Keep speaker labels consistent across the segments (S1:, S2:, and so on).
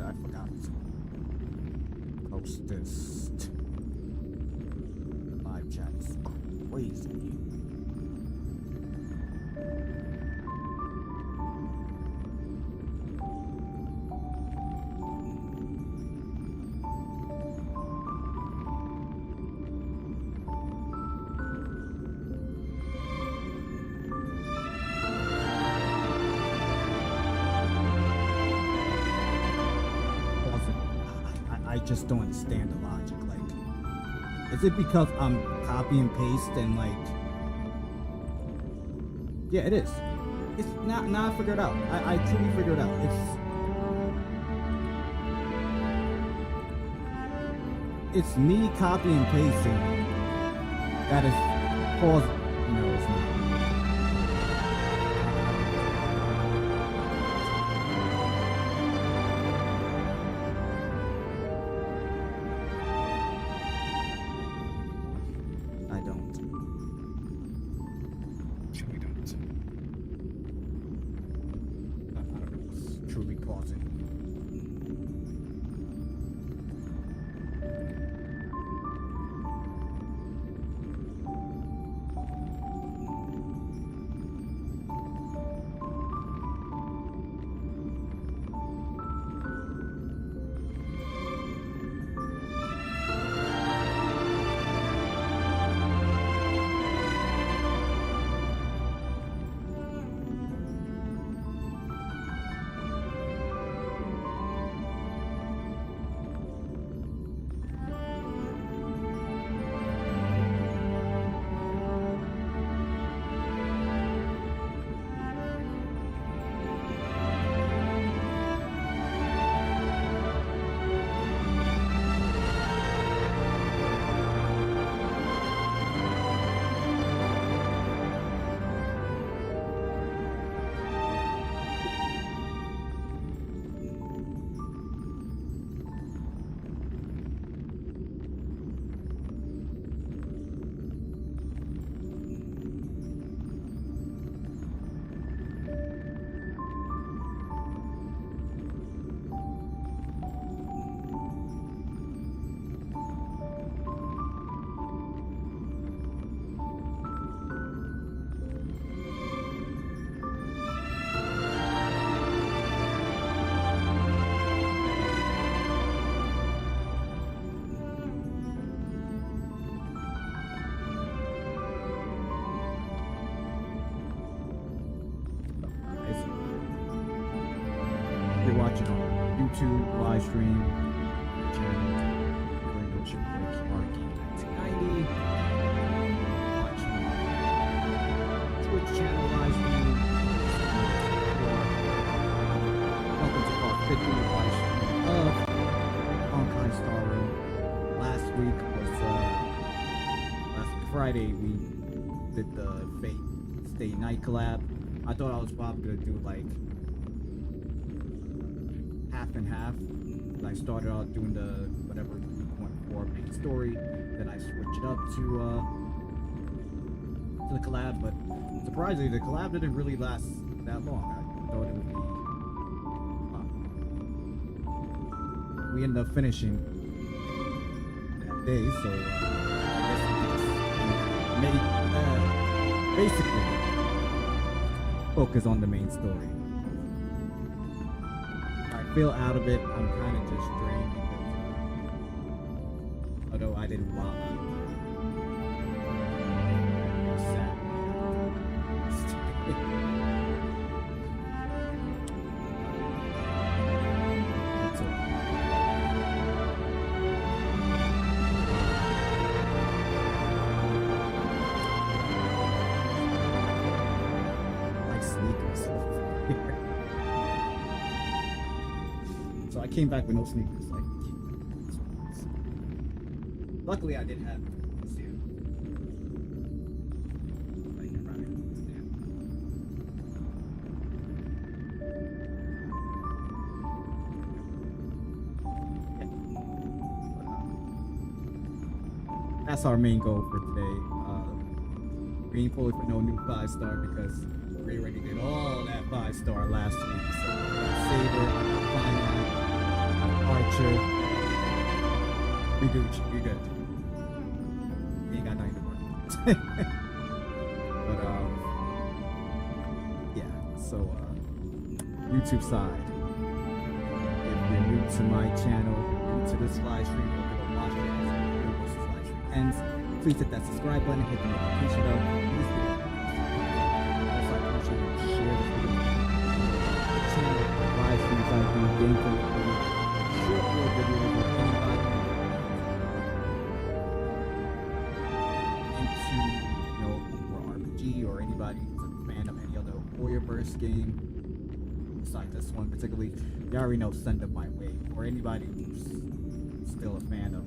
S1: I forgot. Post this. Live chat is crazy. I just don't understand the logic. Like, is it because I'm copy and paste and like, yeah, it is. It's not. Now I figured it out. I truly figured it out. It's me copy and pasting that is causing. No, it's not. YouTube live stream channel, Rainbow Chip Break Arcade 90. Watching Twitch channel live stream. Welcome to part 50 live stream of Honkai Star Room. Last week was last Friday we did the Fate Stay Night collab. I thought I was probably gonna do like half and half. I started out doing the whatever 3.4 main story, then I switched it up to the collab, but surprisingly the collab didn't really last that long. I thought it would be we ended up finishing that day, so I guess we just made basically focus on the main story. Feel out of it. I'm kind of just drained because although I didn't want sad. That's all. Like sneakers. So I came back with no sneakers. Like, luckily I did have this here. Right here, right here. Yeah. That's our main goal for today. Green fully for no new 5-star because we already did all that 5-star last week. So Saber, I got Fine Line. Archer. We do. We good. We ain't got nothing to work. But yeah. So YouTube side. If you're new to my channel, new to this live stream, or gonna watch it as this live stream ends, please hit that subscribe button, hit the notification bell. Also, I appreciate you to share this video. Channel live streams I do, gameplay, short little videos with anybody into, or RPG, or anybody who's a fan of any other Warriorverse game. Besides this one particularly, you already know, send them my way. Or anybody who's still a fan of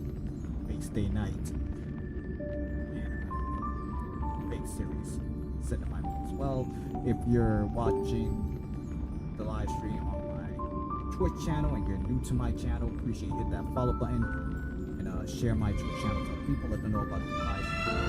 S1: Fate Stay Night and Fate series, send them my way as well. If you're watching the live stream on my Twitch channel and you're new to my channel, appreciate you hit that follow button and share my Twitch channel to people, let them know about the live stream.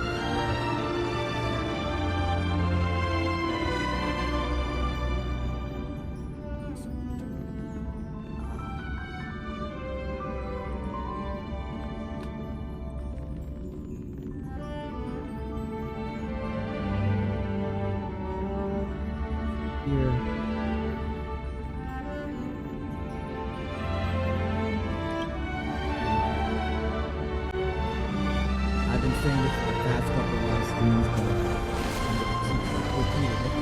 S1: I've been saying this for the past couple of live streams, but I'm repeating it.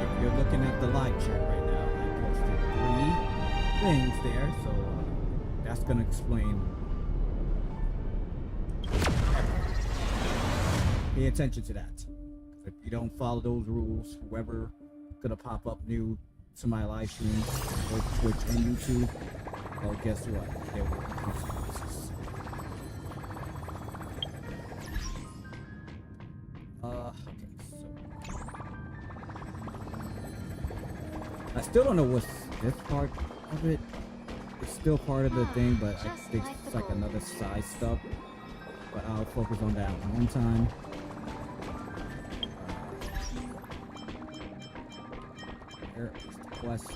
S1: If you're looking at the live chat right now, I posted 3 things there, so that's gonna explain. Pay attention to that. If you don't follow those rules, whoever gonna pop up new to my live streams, both Twitch and YouTube, well, guess what? There will be consequences. Okay, so I still don't know what's this part of it. It's still part of the thing, but I think it's like another side stuff. But I'll focus on that one time. Where is the quest?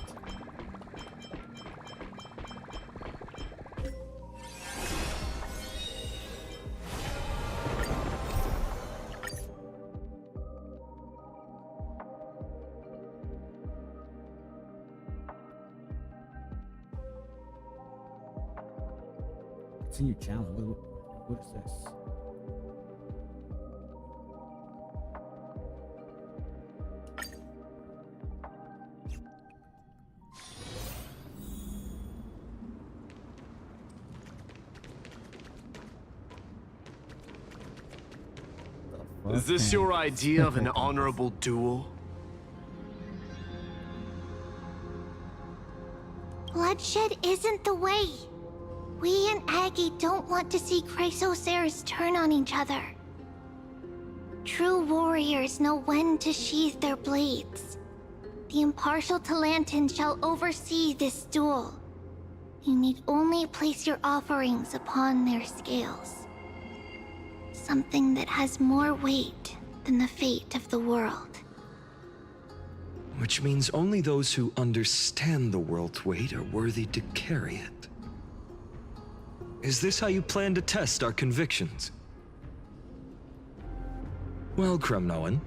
S1: Continue challenge. What is this?
S2: Is this your idea of an honorable duel?
S3: Bloodshed isn't the way. We and Aggie don't want to see Chrysoceres turn on each other. True warriors know when to sheathe their blades. The impartial Talantan shall oversee this duel. You need only place your offerings upon their scales. Something that has more weight than the fate of the world.
S4: Which means only those who understand the world's weight are worthy to carry it. Is this how you plan to test our convictions? Well, Kremnoan,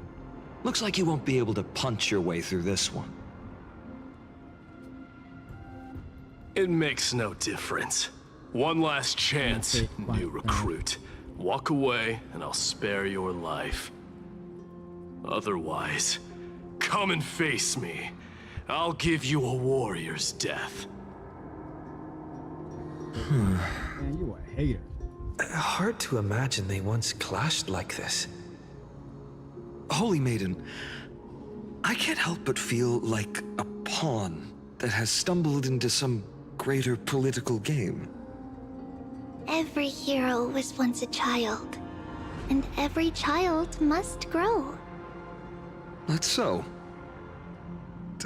S4: looks like you won't be able to punch your way through this one.
S2: It makes no difference. One last chance, new recruit. Walk away, and I'll spare your life. Otherwise, come and face me. I'll give you a warrior's death.
S1: Man, you a hater.
S5: Hard to imagine they once clashed like this.
S4: Holy Maiden, I can't help but feel like a pawn that has stumbled into some greater political game.
S3: Every hero was once a child, and every child must grow.
S4: That's so.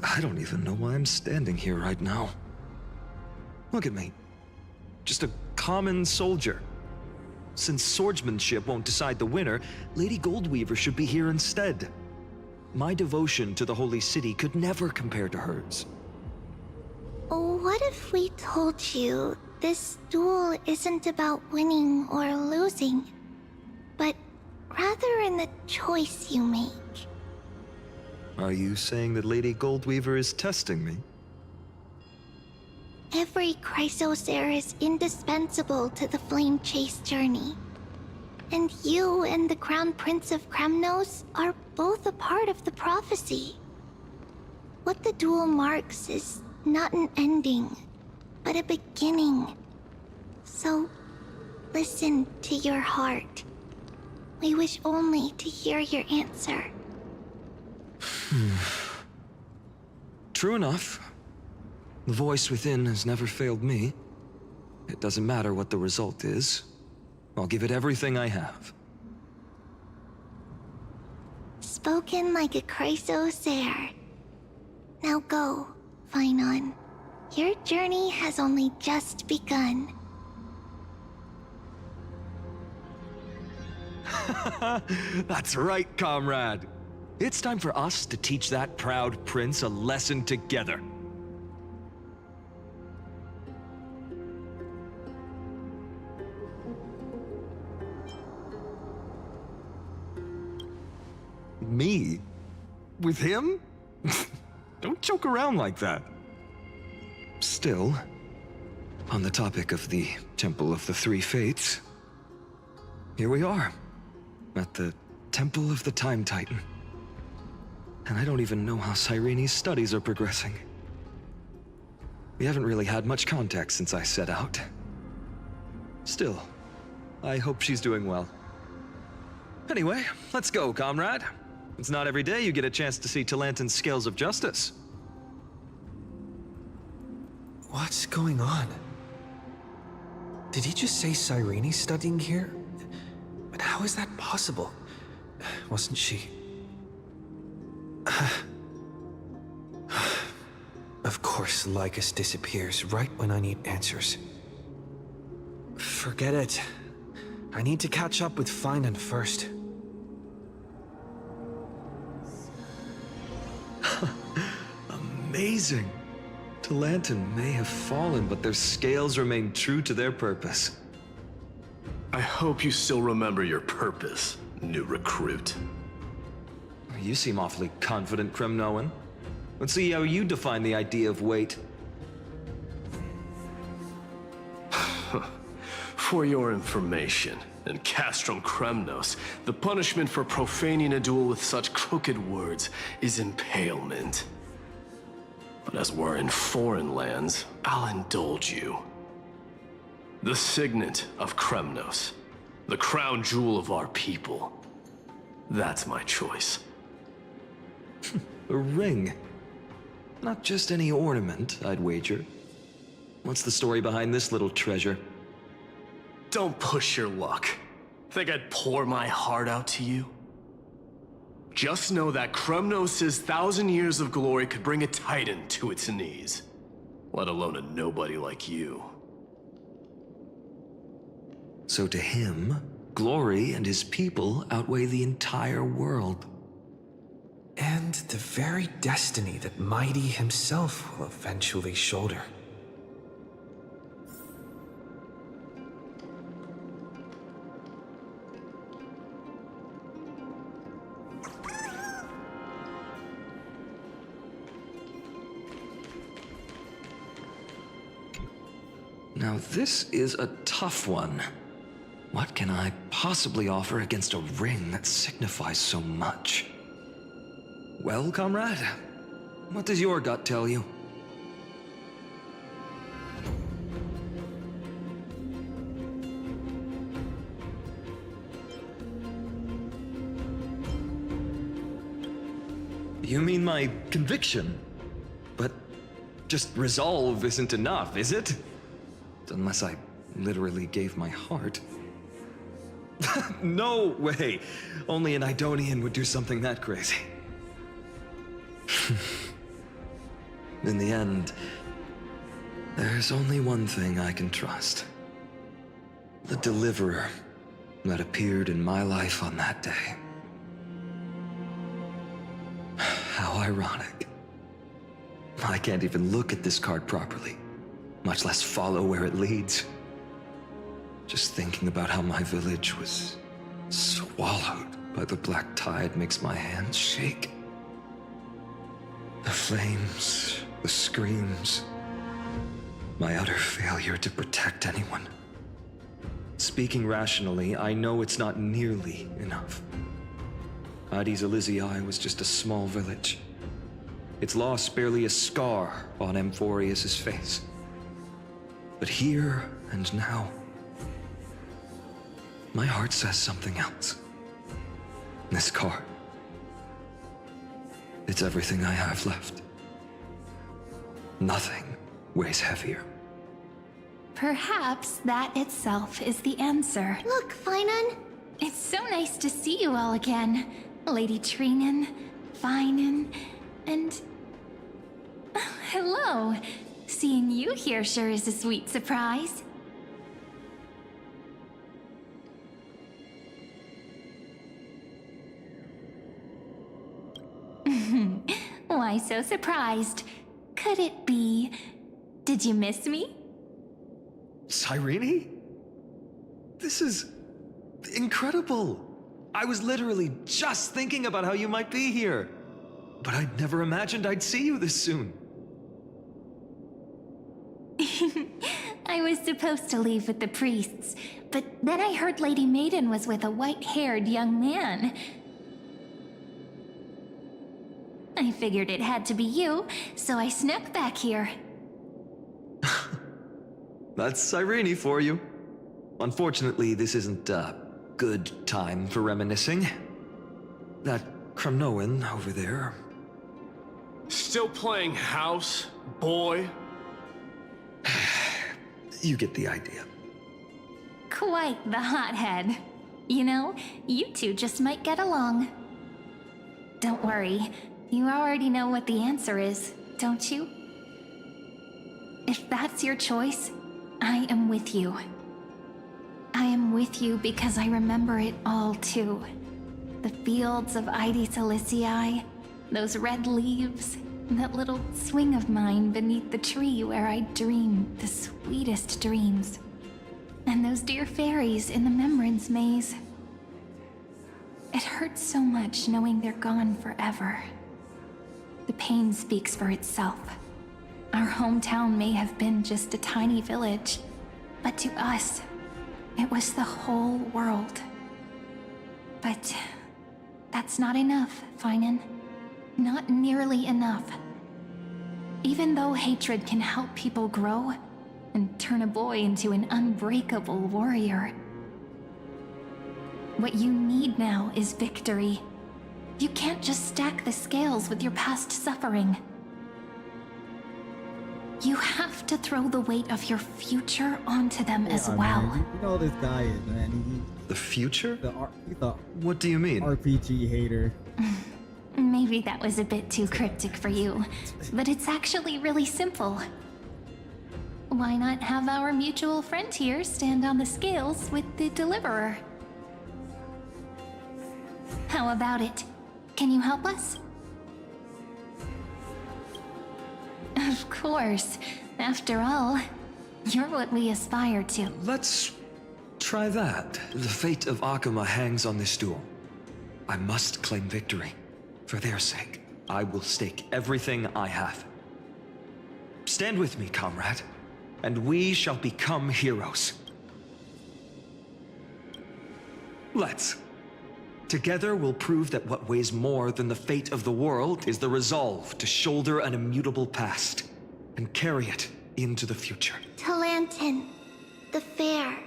S4: I don't even know why I'm standing here right now. Look at me. Just a common soldier. Since swordsmanship won't decide the winner, Lady Goldweaver should be here instead. My devotion to the Holy City could never compare to hers.
S3: Oh, what if we told you this duel isn't about winning or losing, but rather in the choice you make?
S4: Are you saying that Lady Goldweaver is testing me?
S3: Every Chrysosaur is indispensable to the Flame Chase journey. And you and the Crown Prince of Kremnos are both a part of the prophecy. What the duel marks is not an ending, but a beginning. So, listen to your heart. We wish only to hear your answer.
S4: True enough. The voice within has never failed me. It doesn't matter what the result is. I'll give it everything I have.
S3: Spoken like a Chrysosaur. Now go, Finon. Your journey has only just begun.
S4: That's right, comrade. It's time for us to teach that proud prince a lesson together. Me? With him? Don't joke around like that. Still, on the topic of the Temple of the Three Fates, here we are, at the Temple of the Time Titan. And I don't even know how Cyrene's studies are progressing. We haven't really had much contact since I set out. Still, I hope she's doing well. Anyway, let's go, comrade. It's not every day you get a chance to see Talantin's scales of justice.
S5: What's going on? Did he just say Cyrene's studying here? But how is that possible? Wasn't she... Of course, Lycus disappears right when I need answers. Forget it. I need to catch up with Finon first.
S4: Amazing. Talantin may have fallen, but their scales remain true to their purpose.
S2: I hope you still remember your purpose, new recruit.
S4: You seem awfully confident, Kremnoan. Let's see how you define the idea of weight.
S2: For your information, in Castrum Kremnos, the punishment for profaning a duel with such crooked words is impalement. But as we're in foreign lands, I'll indulge you. The signet of Kremnos, the crown jewel of our people. That's my choice.
S4: A ring. Not just any ornament, I'd wager. What's the story behind this little treasure?
S2: Don't push your luck. Think I'd pour my heart out to you? Just know that Kremnos' 1,000 years of glory could bring a titan to its knees. Let alone a nobody like you.
S4: So to him, glory and his people outweigh the entire world.
S5: And the very destiny that Mighty himself will eventually shoulder.
S4: Now this is a tough one. What can I possibly offer against a ring that signifies so much? Well, comrade, what does your gut tell you? You mean my conviction? But just resolve isn't enough, is it? Unless I literally gave my heart. No way! Only an Idonian would do something that crazy. In the end, there's only one thing I can trust. The deliverer that appeared in my life on that day. How ironic. I can't even look at this card properly. much less follow where it leads. Just thinking about how my village was swallowed by the black tide makes my hands shake. The flames, the screams, my utter failure to protect anyone. Speaking rationally, I know it's not nearly enough. Addis Elysiae was just a small village. Its loss barely a scar on Amphorius' face. But here and now, my heart says something else. This car, it's everything I have left. Nothing weighs heavier.
S6: Perhaps that itself is the answer.
S3: Look, Finan.
S6: It's so nice to see you all again. Lady Treenan, Finan, and... hello. Seeing you here sure is a sweet surprise. Why so surprised? Could it be... Did you miss me?
S4: Cyrene? This is incredible. I was literally just thinking about how you might be here. But I'd never imagined I'd see you this soon.
S6: I was supposed to leave with the priests, but then I heard Lady Maiden was with a white-haired young man. I figured it had to be you, so I snuck back here.
S4: That's Cyrene for you. Unfortunately, this isn't a good time for reminiscing. That Kremnoan over there.
S2: Still playing house, boy?
S4: You get the idea.
S6: Quite the hothead. You know, you two just might get along. Don't worry, you already know what the answer is, don't you? If that's your choice, I am with you. I am with you because I remember it all too. The fields of Addis Elysiae, those red leaves, that little swing of mine beneath the tree where I dreamed the sweetest dreams. And those dear fairies in the Memrance maze. It hurts so much knowing they're gone forever. The pain speaks for itself. Our hometown may have been just a tiny village, but to us, it was the whole world. But that's not enough, Finan. Not nearly enough. Even though hatred can help people grow and turn a boy into an unbreakable warrior, what you need now is victory. You can't just stack the scales with your past suffering. You have to throw the weight of your future onto them as well.
S1: Man, you know this guy is, man.
S4: The future?
S1: He's a
S4: What do you mean?
S1: RPG hater.
S6: Maybe that was a bit too cryptic for you, but it's actually really simple. Why not have our mutual friend here stand on the scales with the deliverer? How about it? Can you help us? Of course. After all, you're what we aspire to.
S4: Let's try that. The fate of Akuma hangs on this duel. I must claim victory. For their sake, I will stake everything I have. Stand with me, comrade, and we shall become heroes. Let's. Together we'll prove that what weighs more than the fate of the world is the resolve to shoulder an immutable past and carry it into the future.
S3: Talantin, the fair,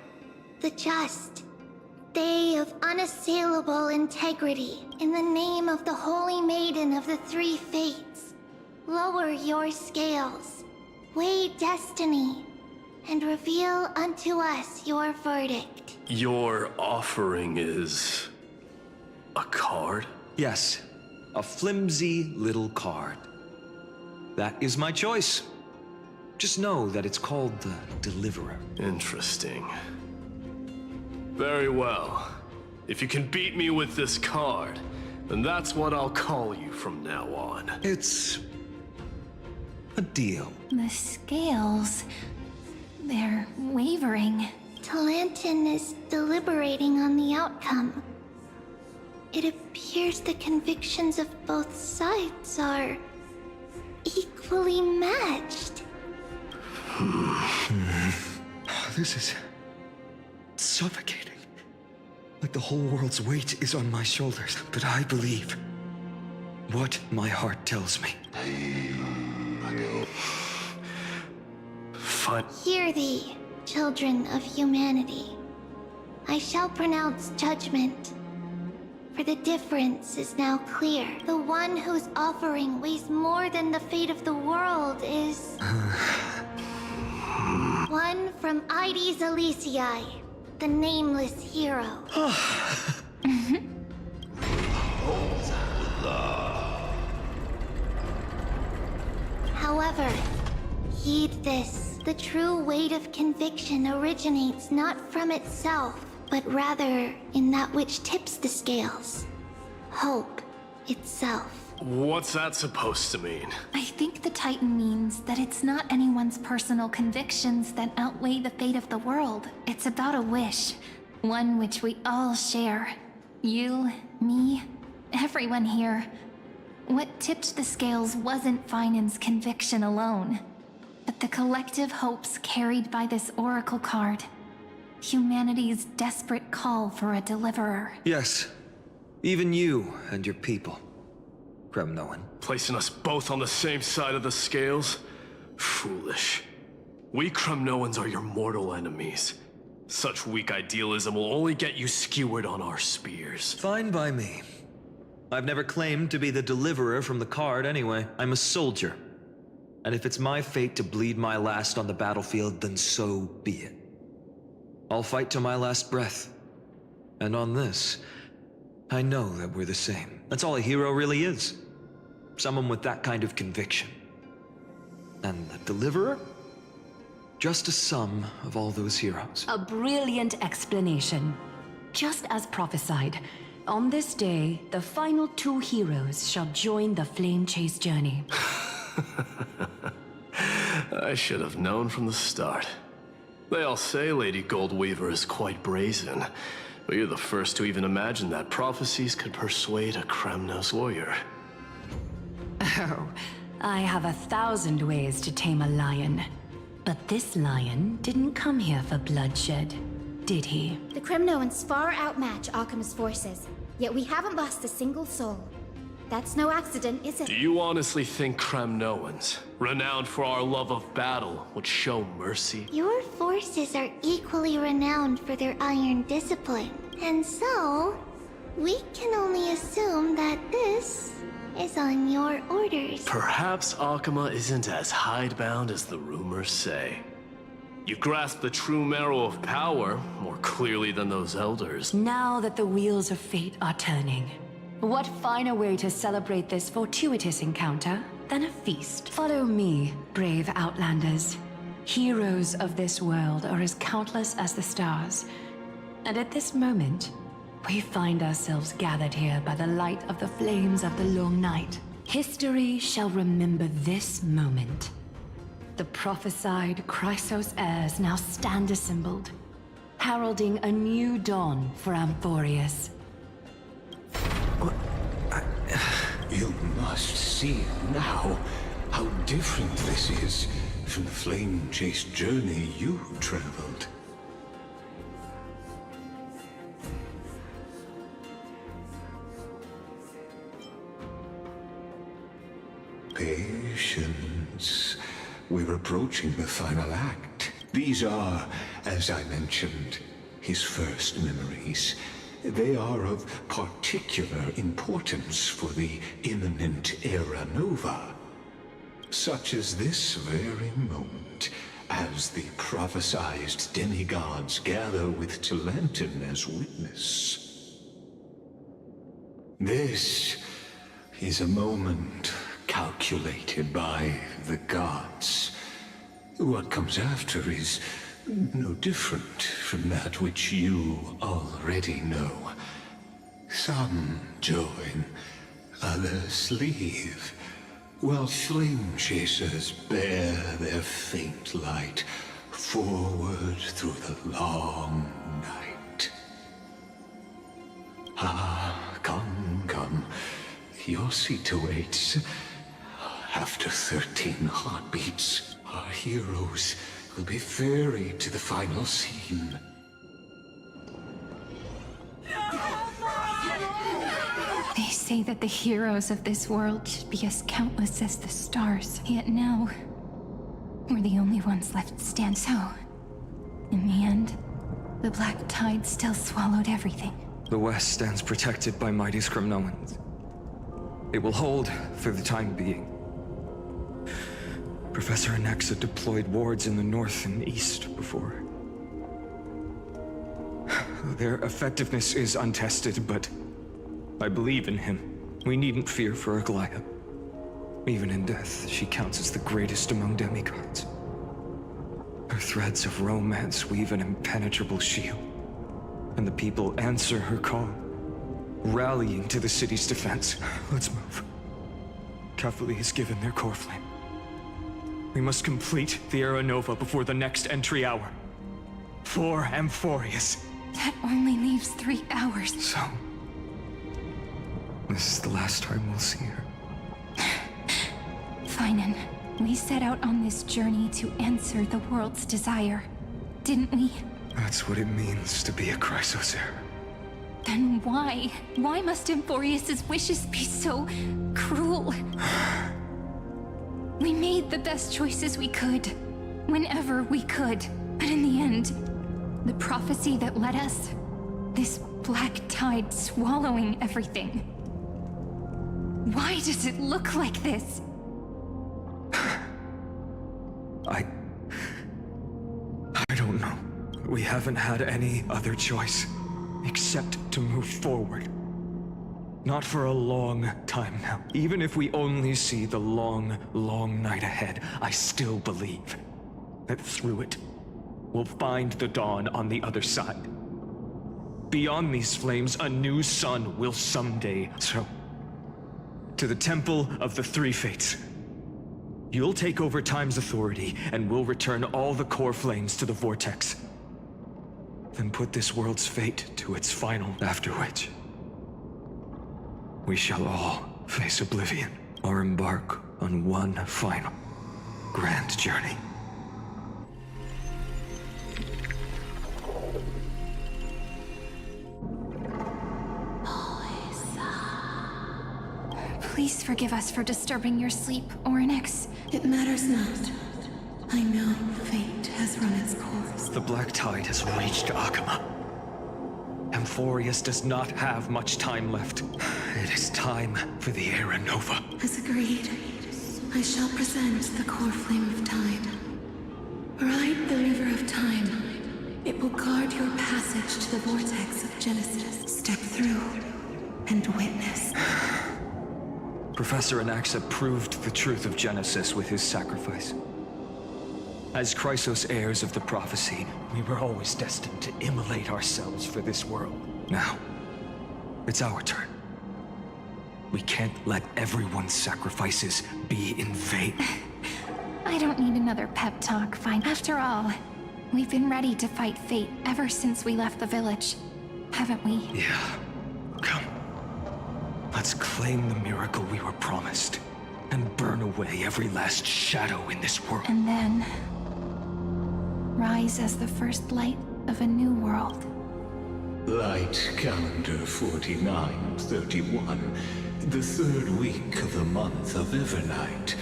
S3: the just, they of unassailable integrity, in the name of the Holy Maiden of the Three Fates, lower your scales, weigh destiny, and reveal unto us your verdict.
S2: Your offering is... a card?
S4: Yes, a flimsy little card. That is my choice. Just know that it's called the Deliverer.
S2: Interesting. Very well. If you can beat me with this card, then that's what I'll call you from now on.
S4: It's a deal.
S6: The scales. They're wavering.
S3: Talantin is deliberating on the outcome. It appears the convictions of both sides are equally matched.
S4: This is suffocating. Like the whole world's weight is on my shoulders. But I believe what my heart tells me.
S2: Fine.
S3: Hear thee, children of humanity. I shall pronounce judgment. For the difference is now clear. The one whose offering weighs more than the fate of the world is... one from Ides Elysiae, the nameless hero. However, heed this. The true weight of conviction originates not from itself, but rather in that which tips the scales. Hope itself.
S2: What's that supposed to mean?
S6: I think the Titan means that it's not anyone's personal convictions that outweigh the fate of the world. It's about a wish, one which we all share. You, me, everyone here. What tipped the scales wasn't Finan's conviction alone, but the collective hopes carried by this oracle card. Humanity's desperate call for a deliverer.
S4: Yes, even you and your people. Kremnoan.
S2: Placing us both on the same side of the scales? Foolish. We Kremnoans are your mortal enemies. Such weak idealism will only get you skewered on our spears.
S4: Fine by me. I've never claimed to be the deliverer from the card anyway. I'm a soldier. And if it's my fate to bleed my last on the battlefield, then so be it. I'll fight to my last breath. And on this, I know that we're the same. That's all a hero really is. Someone with that kind of conviction. And the deliverer? Just a sum of all those heroes.
S7: A brilliant explanation. Just as prophesied, on this day, the final two heroes shall join the Flame Chase journey.
S2: I should have known from the start. They all say Lady Goldweaver is quite brazen, but you're the first to even imagine that prophecies could persuade a Kremnos warrior.
S7: Oh, I have 1,000 ways to tame a lion. But this lion didn't come here for bloodshed, did he?
S8: The Kremnoans far outmatch Arkhama's forces, yet we haven't lost a single soul. That's no accident, is it?
S2: Do you honestly think Kremnoans, renowned for our love of battle, would show mercy?
S3: Your forces are equally renowned for their iron discipline. And so, we can only assume that this is on your orders.
S2: Perhaps Akama isn't as hidebound as the rumors say. You grasp the true marrow of power more clearly than those elders.
S7: Now that the wheels of fate are turning, what finer way to celebrate this fortuitous encounter than a feast? Follow me, brave Outlanders. Heroes of this world are as countless as the stars. And at this moment, we find ourselves gathered here by the light of the flames of the long night. History shall remember this moment. The prophesied Chrysos heirs now stand assembled, heralding a new dawn for Amphorius.
S9: You must see now how different this is from the flame chase journey you traveled. Patience. We're approaching the final act. These are, as I mentioned, his first memories. They are of particular importance for the imminent Era Nova. Such as this very moment, as the prophesized demigods gather with Talantin as witness. This is a moment calculated by the gods. What comes after is no different from that which you already know. Some join, others leave, while flame chasers bear their faint light forward through the long night. Ah, come. Your seat awaits. After 13 heartbeats, our heroes will be ferried to the final scene.
S6: They say that the heroes of this world should be as countless as the stars. Yet now, we're the only ones left standing. So, in the end, the black tide still swallowed everything.
S4: The West stands protected by mighty Skrymnoans. It will hold for the time being. Professor Anaxa deployed wards in the north and east before. Their effectiveness is untested, but I believe in him. We needn't fear for Aglaya. Even in death, she counts as the greatest among demigods. Her threads of romance weave an impenetrable shield, and the people answer her call, rallying to the city's defense. Let's move. Cavalry has given their core flame. We must complete the Era Nova before the next entry hour. For Amphorius.
S6: That only leaves 3 hours.
S4: So, this is the last time we'll see her.
S6: Finan, we set out on this journey to answer the world's desire, didn't we?
S4: That's what it means to be a Chrysosaur.
S6: Then why? Why must Amphorius's wishes be so cruel? We made the best choices we could, whenever we could. But in the end, the prophecy that led us, this black tide swallowing everything. Why does it look like this?
S4: I don't know. We haven't had any other choice, except to move forward. Not for a long time now. Even if we only see the long, long night ahead, I still believe that through it, we'll find the dawn on the other side. Beyond these flames, a new sun will someday. So, to the Temple of the Three Fates. You'll take over Time's authority, and we'll return all the core flames to the Vortex. Then put this world's fate to its final, after which we shall all face oblivion, or embark on one final grand journey.
S6: Please forgive us for disturbing your sleep, Oryx.
S10: It matters not. I know fate has run its course.
S4: The black tide has reached Akama. Amphorius does not have much time left. It is time for the Era Nova.
S10: As agreed, I shall present the core flame of time. Ride the river of time. It will guard your passage to the vortex of Genesis. Step through and witness.
S4: Professor Anaxa proved the truth of Genesis with his sacrifice. As Chrysos heirs of the prophecy, we were always destined to immolate ourselves for this world. Now, it's our turn. We can't let everyone's sacrifices be in vain.
S6: I don't need another pep talk, fine. After all, we've been ready to fight fate ever since we left the village, haven't we?
S4: Yeah. Come. Let's claim the miracle we were promised, and burn away every last shadow in this world.
S6: And then rise as the first light of a new world.
S9: Light calendar 4931, the third week of the month of Evernight.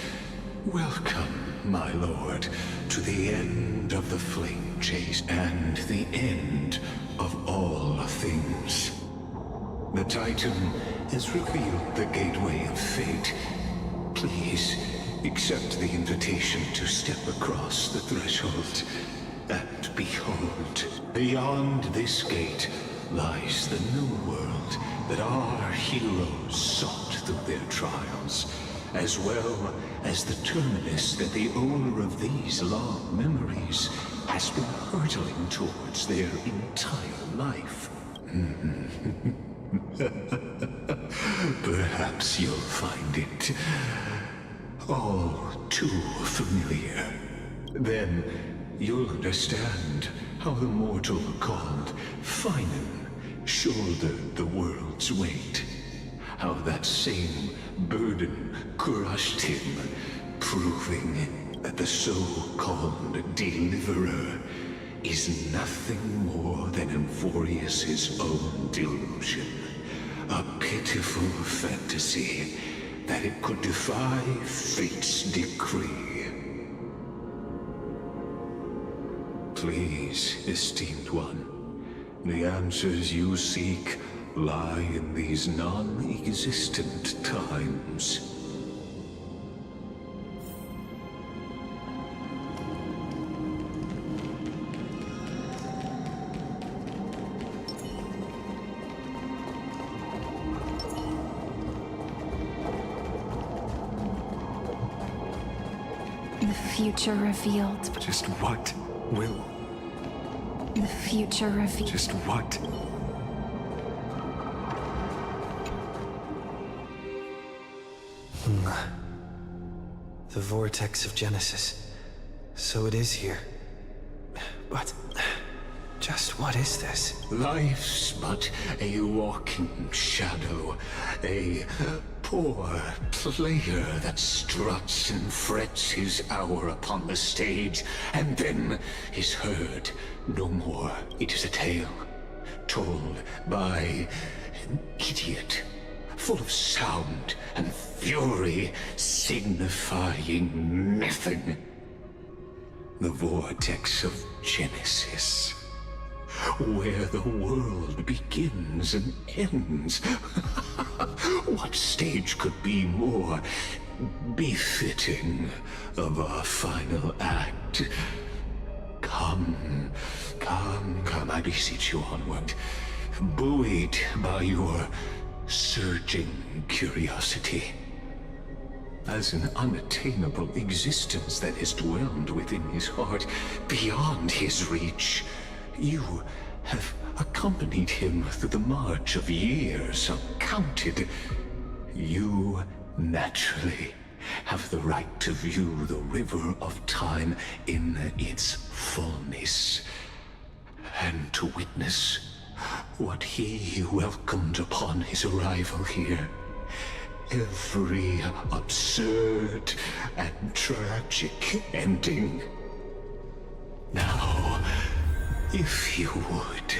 S9: Welcome, my lord, to the end of the flame chase and the end of all things. The Titan has revealed the gateway of fate. Please accept the invitation to step across the threshold. And behold, beyond this gate lies the new world that our heroes sought through their trials, as well as the terminus that the owner of these long memories has been hurtling towards their entire life. Perhaps you'll find it all too familiar. Then you'll understand how the mortal called Finan shouldered the world's weight. How that same burden crushed him, proving that the so-called Deliverer is nothing more than Emphorius's own delusion. A pitiful fantasy that it could defy fate's decree. Please, esteemed one, the answers you seek lie in these non-existent times.
S6: The future revealed.
S4: Just what will?
S6: The future revealed.
S4: Just what?
S5: The vortex of Genesis. So it is here. But just what is this?
S9: Life's but a walking shadow, a poor player that struts and frets his hour upon the stage, and then is heard no more. It is a tale told by an idiot, full of sound and fury, signifying nothing. The vortex of Genesis, where the world begins and ends. What stage could be more befitting of our final act? Come, I beseech you onward, buoyed by your surging curiosity. As an unattainable existence that has dwelled within his heart, beyond his reach, you have accompanied him through the march of years uncounted. You naturally have the right to view the river of time in its fullness, and to witness what he welcomed upon his arrival here. Every absurd and tragic ending. Now, if you would.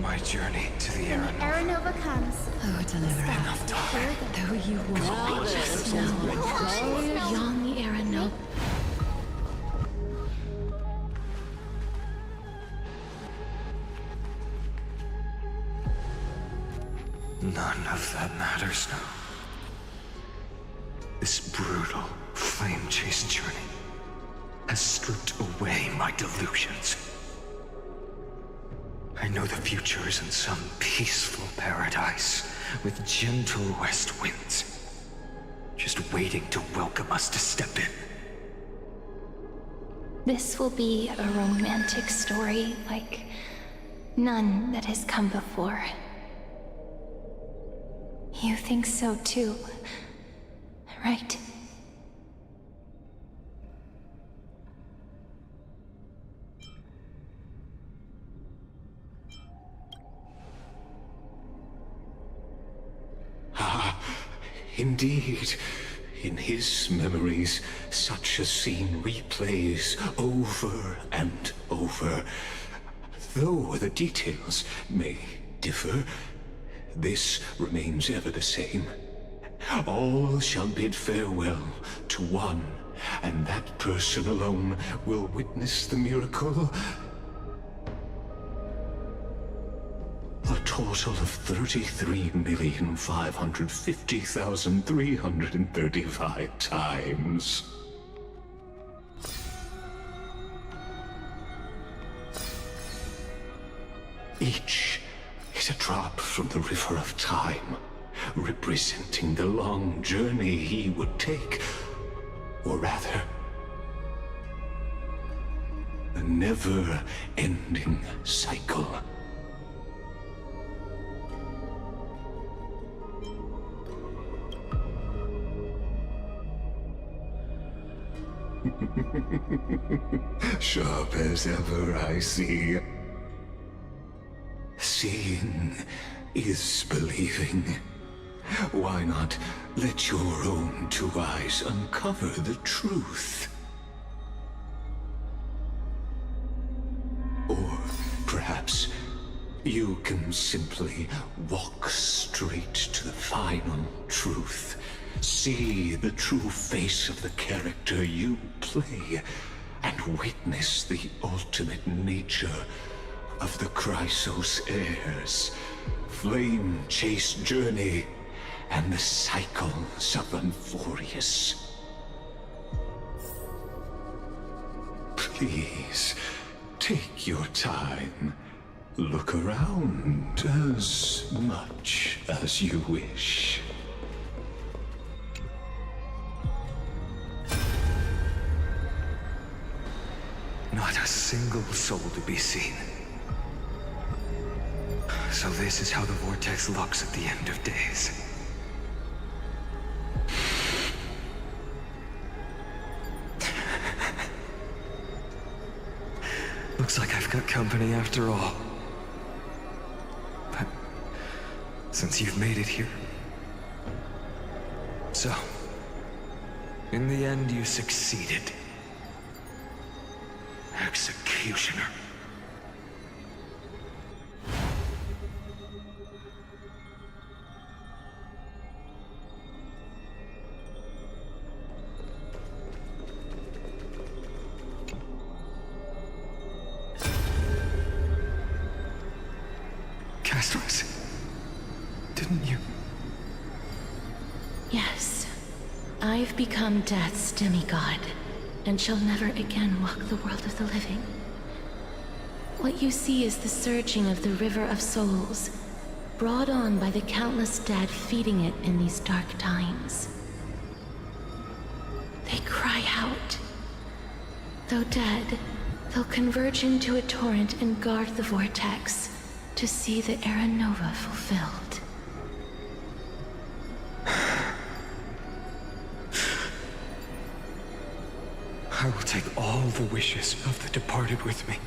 S4: My journey to the
S8: When the Aranova comes,
S7: Oh, delivering of Tor, though you walk just now, young Aranova.
S4: None of that matters now. This brutal, flame-chased journey has stripped away my delusions. I know the future is in some peaceful paradise with gentle west winds, just waiting to welcome us to step in.
S6: This will be a romantic story like none that has come before. You think so too, right?
S9: Indeed, in his memories, such a scene replays over and over. Though the details may differ, this remains ever the same. All shall bid farewell to one, and that person alone will witness the miracle. A total of 33,550,335 times. Each is a drop from the river of time, representing the long journey he would take, or rather, a never-ending cycle. sharp as ever, I see. Seeing is believing. Why not let your own two eyes uncover the truth? Or perhaps you can simply walk straight to the final truth. See the true face of the character you play, and witness the ultimate nature of the Chrysos heirs, flame chase journey, and the cycles of Unforius. Please, take your time. Look around as much as you wish.
S4: Not a single soul to be seen. So this is how the vortex looks at the end of days. Looks like I've got company after all. But since you've made it here... So, in the end you succeeded. Executioner. Castros, didn't you?
S10: Yes. I've become Death's demigod, and shall never again walk the world of the living. What you see is the surging of the river of souls, brought on by the countless dead feeding it in these dark times. They cry out. Though dead, they'll converge into a torrent and guard the vortex to see the Era Nova fulfilled.
S4: I will take all the wishes of the departed with me.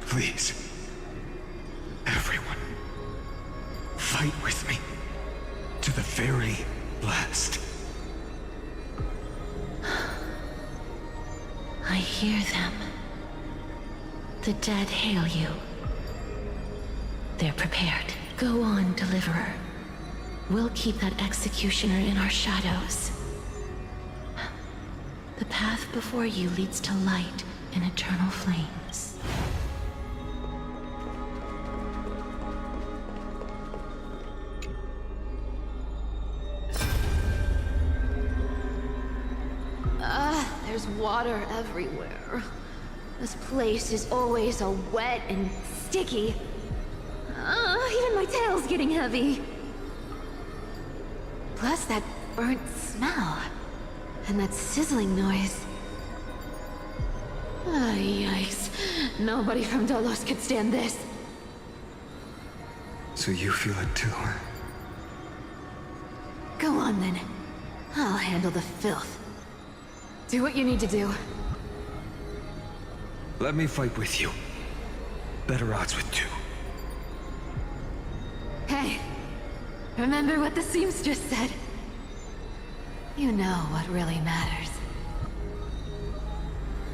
S4: Please, everyone, fight with me to the very last.
S10: I hear them. The dead hail you. They're prepared. Go on, Deliverer. We'll keep that executioner in our shadows. The path before you leads to light and eternal flames.
S11: There's water everywhere. This place is always so wet and sticky. Even my tail's getting heavy. Plus that burnt smell. And that sizzling noise. Yikes. Nobody from Dolos could stand this.
S4: So you feel it too, huh?
S11: Go on then. I'll handle the filth. Do what you need to do.
S4: Let me fight with you. Better odds with two.
S11: Hey, remember what the seamstress said? You know what really matters.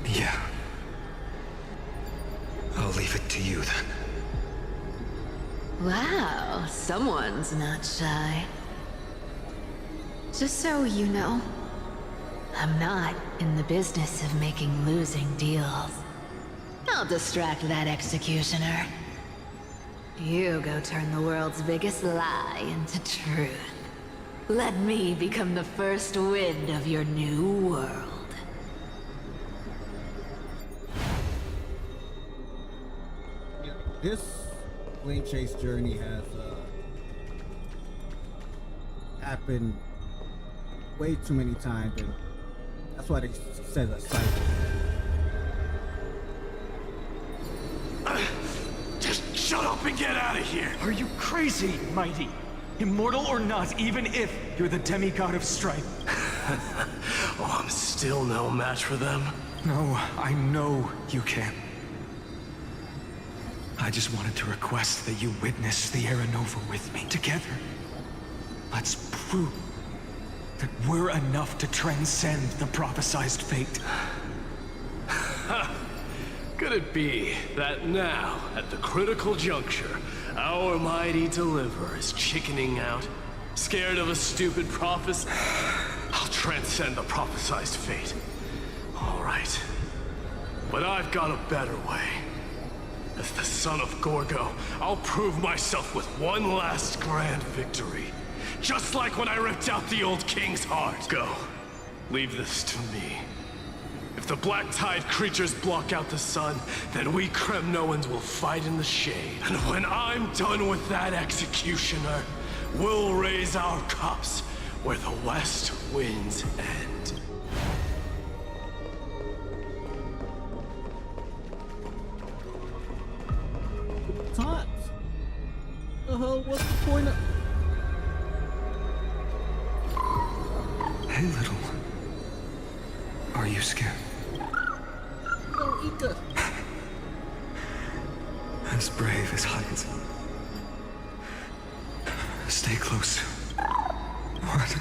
S4: Yeah. I'll leave it to you then.
S11: Wow, someone's not shy. Just so you know, I'm not in the business of making losing deals. I'll distract that executioner. You go turn the world's biggest lie into truth. Let me become the first wind of your new world.
S1: This plane chase journey has happened way too many times, and that's why they said a cycle.
S2: Just shut up and get out of here!
S12: Are you crazy, Mighty? Immortal or not, even if you're the demigod of strife.
S2: Oh, I'm still no match for them.
S4: No, I know you can. I just wanted to request that you witness the Era Nova with me. Together, let's prove that we're enough to transcend the prophesized fate.
S2: Could it be that now, at the critical juncture, our mighty deliverer is chickening out? Scared of a stupid prophecy? I'll transcend the prophesized fate. All right. But I've got a better way. As the son of Gorgo, I'll prove myself with one last grand victory. Just like when I ripped out the old king's heart. Go. Leave this to me. If the Black Tide creatures block out the sun, then we Kremnoans will fight in the shade. And when I'm done with that executioner, we'll raise our cups where the west winds end.
S1: Tots! What's the point of...
S4: Hey, little one. Are you scared?
S1: Don't eat the...
S4: As brave as Hyatt. Stay close. What?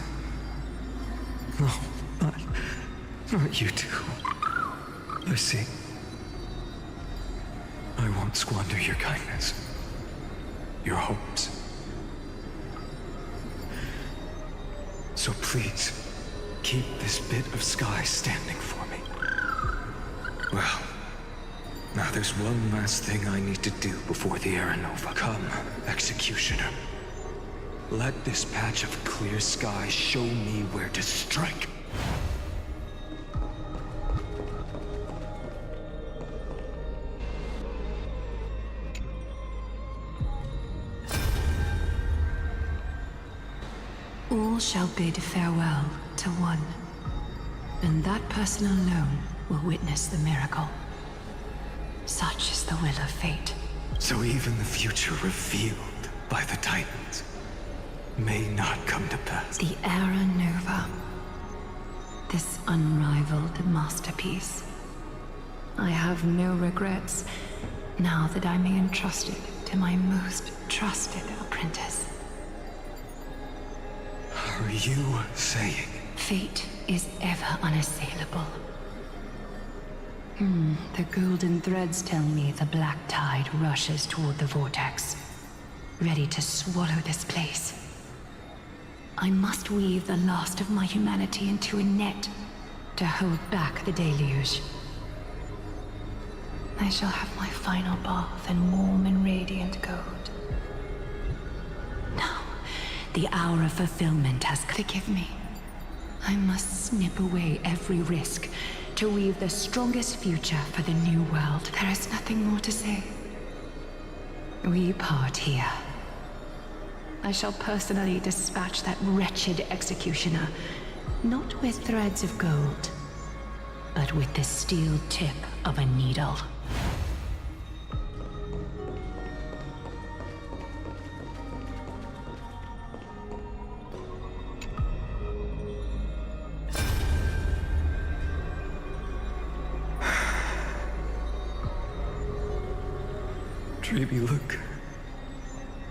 S4: No, not you two. I see. I won't squander your kindness. Your hopes. So please, keep this bit of sky standing for me. Well, now there's one last thing I need to do before the Era Nova. Come, Executioner. Let this patch of clear sky show me where to strike.
S7: All shall bid farewell to one, and that person alone will witness the miracle. Such is the will of fate.
S4: So even the future revealed by the Titans may not come to pass.
S7: The Era Nova. This unrivaled masterpiece. I have no regrets now that I may entrust it to my most trusted apprentice.
S4: Are you saying?
S7: Fate is ever unassailable. The golden threads tell me the black tide rushes toward the vortex, ready to swallow this place. I must weave the last of my humanity into a net to hold back the deluge. I shall have my final bath in warm and radiant gold. Now, the hour of fulfillment has come. Forgive me. I must snip away every risk to weave the strongest future for the new world. There is nothing more to say. We part here. I shall personally dispatch that wretched executioner, not with threads of gold, but with the steel tip of a needle.
S4: Treeby, look.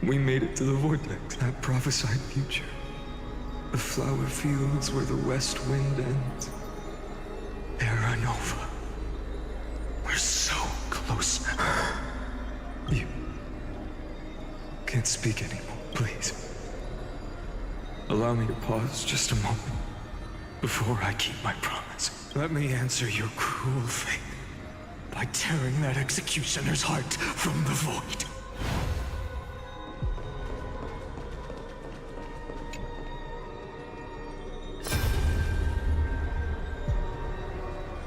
S4: We made it to the vortex, that prophesied future. The flower fields where the west wind ends. Era Nova. We're so close. You can't speak anymore, please. Allow me to pause just a moment before I keep my promise. Let me answer your cruel fate by tearing that executioner's heart from the void.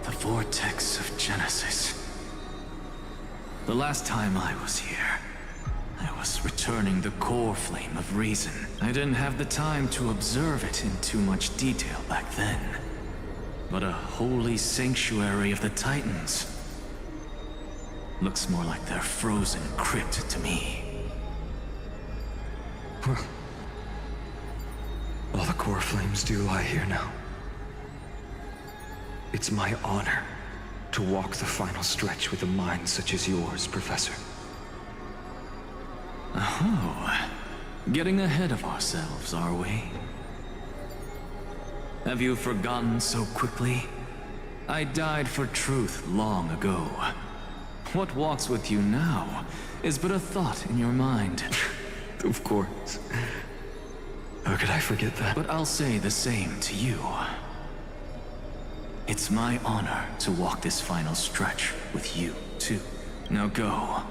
S13: The vortex of Genesis. The last time I was here, I was returning the core flame of reason. I didn't have the time to observe it in too much detail back then. But a holy sanctuary of the Titans. Looks more like their frozen crypt to me.
S4: Well, all the core flames do lie here now. It's my honor to walk the final stretch with a mind such as yours, Professor.
S13: Oh, getting ahead of ourselves, are we? Have you forgotten so quickly? I died for truth long ago. What walks with you now is but a thought in your mind.
S4: Of course. How could I forget that?
S13: But I'll say the same to you. It's my honor to walk this final stretch with you, too. Now go.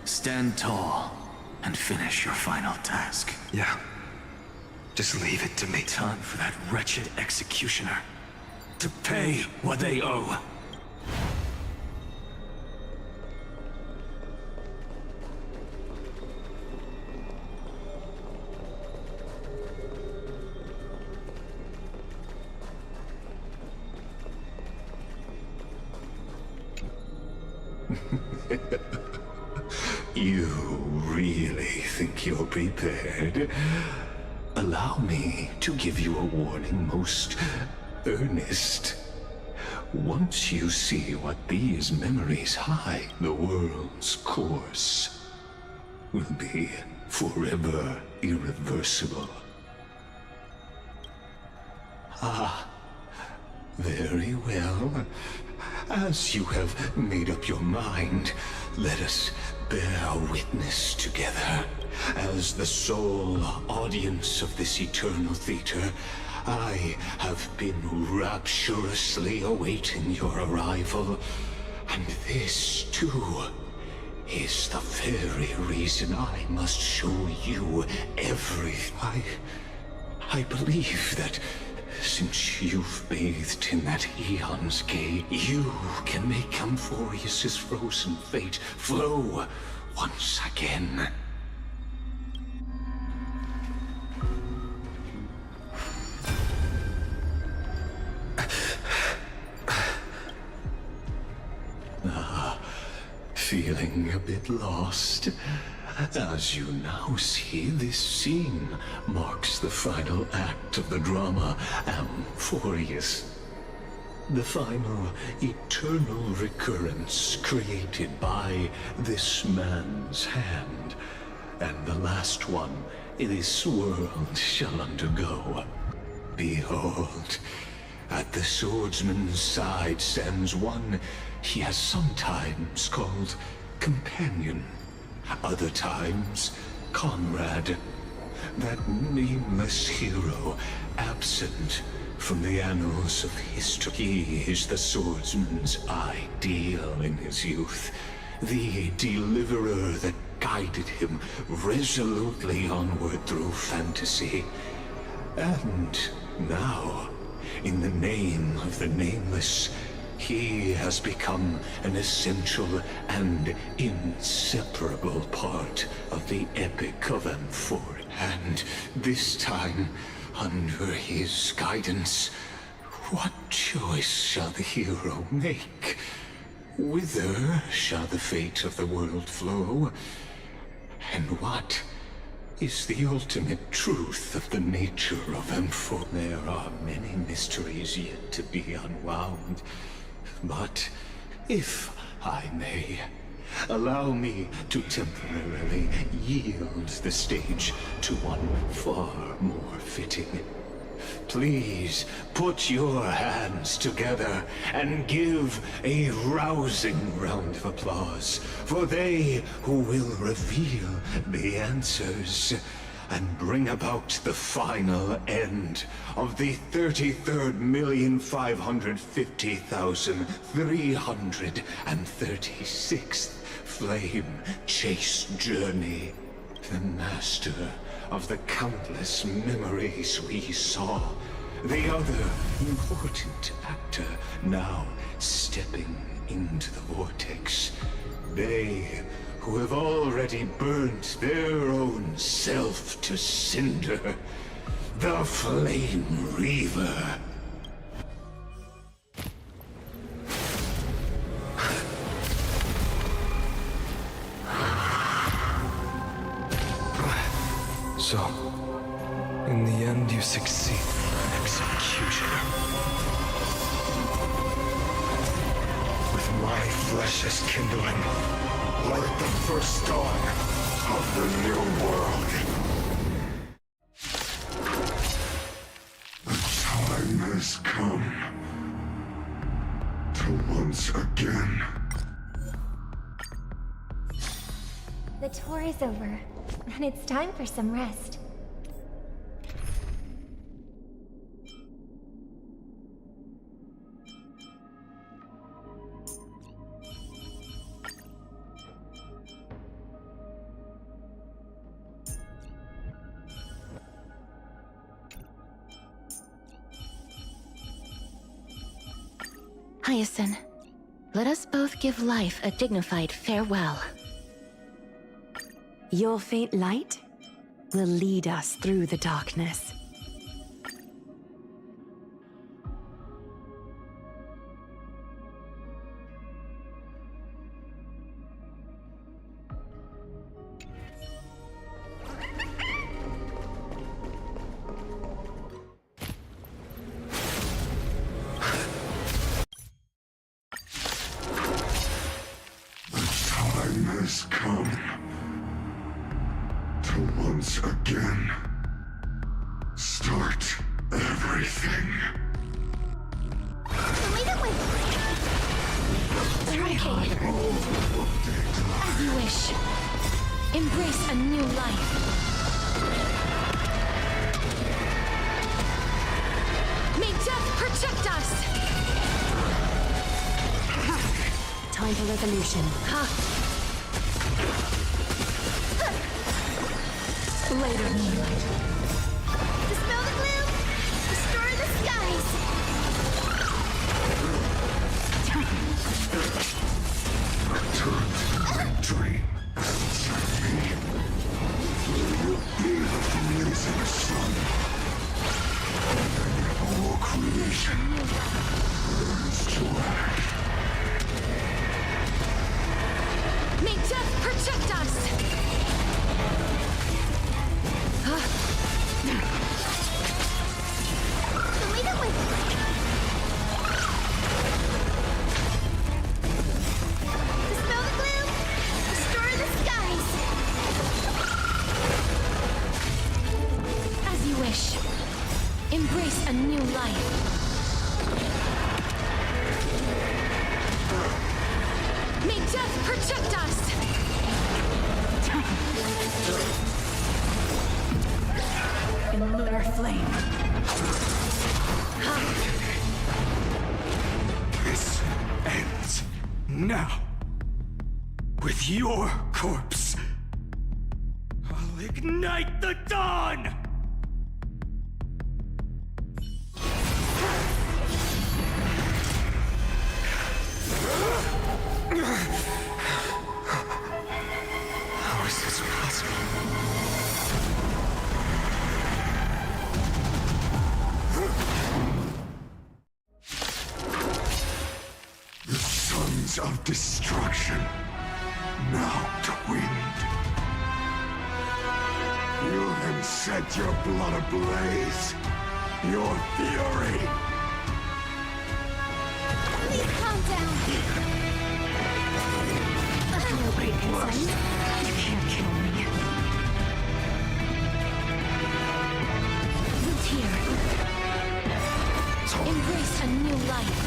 S13: Stand tall and finish your final task.
S4: Yeah. Just leave it to me.
S13: Time for that wretched executioner to pay what they owe.
S9: You really think you're prepared? Allow me to give you a warning, most earnest. Once you see what these memories hide, the world's course will be forever irreversible. Ah, very well. As you have made up your mind, let us bear witness together. As the sole audience of this eternal theater, I have been rapturously awaiting your arrival. And this, too, is the very reason I must show you everything. I believe that since you've bathed in that eon's gate, you can make Amphorius's frozen fate flow once again. Feeling a bit lost? As you now see, this scene marks the final act of the drama Amphorius. The final eternal recurrence created by this man's hand, and the last one this world shall undergo. Behold, at the swordsman's side stands one he has sometimes called companion, other times comrade. That nameless hero, absent from the annals of history. He is the swordsman's ideal in his youth, the deliverer that guided him resolutely onward through fantasy. And now, in the name of the Nameless, he has become an essential and inseparable part of the epic of Amphor. And this time, under his guidance, what choice shall the hero make? Whither shall the fate of the world flow? And what is the ultimate truth of the nature of Amphor? There are many mysteries yet to be unwound. But, if I may, allow me to temporarily yield the stage to one far more fitting. Please put your hands together and give a rousing round of applause for they who will reveal the answers and bring about the final end of the 33,550,336th flame chase journey. The master of the countless memories we saw. The other important actor now stepping into the vortex. They who have already burnt their own self to cinder. The Flame Reaver.
S4: So, in the end, you succeed.
S13: Executioner.
S9: My flesh is kindling, like the first dawn of the new world. The time has come to once again.
S14: The tour is over, and it's time for some rest.
S11: Hyacinth, let us both give life a dignified farewell.
S7: Your faint light will lead us through the darkness.
S9: Time has come to once again start everything.
S3: Wait a minute!
S11: Try
S3: As you wish. Embrace a new life. May death protect us!
S7: Time for revolution.
S3: Blade of moonlight. Dispel the gloom! Destroy the skies!
S9: Dream. Will be the blazing sun. And all creation burns to ash.
S3: May death protect us! Dispel the gloom! Destroy the skies! As you wish. Embrace a new life. May death protect us!
S11: In lunar flame.
S9: This ends now. With your corpse. I'll ignite the dawn! How is this possible? The sons of destruction, now twinned. You have set your blood ablaze, your fury.
S3: Please calm down.
S7: No great concern. You can't kill me.
S3: Root here. Embrace a new life.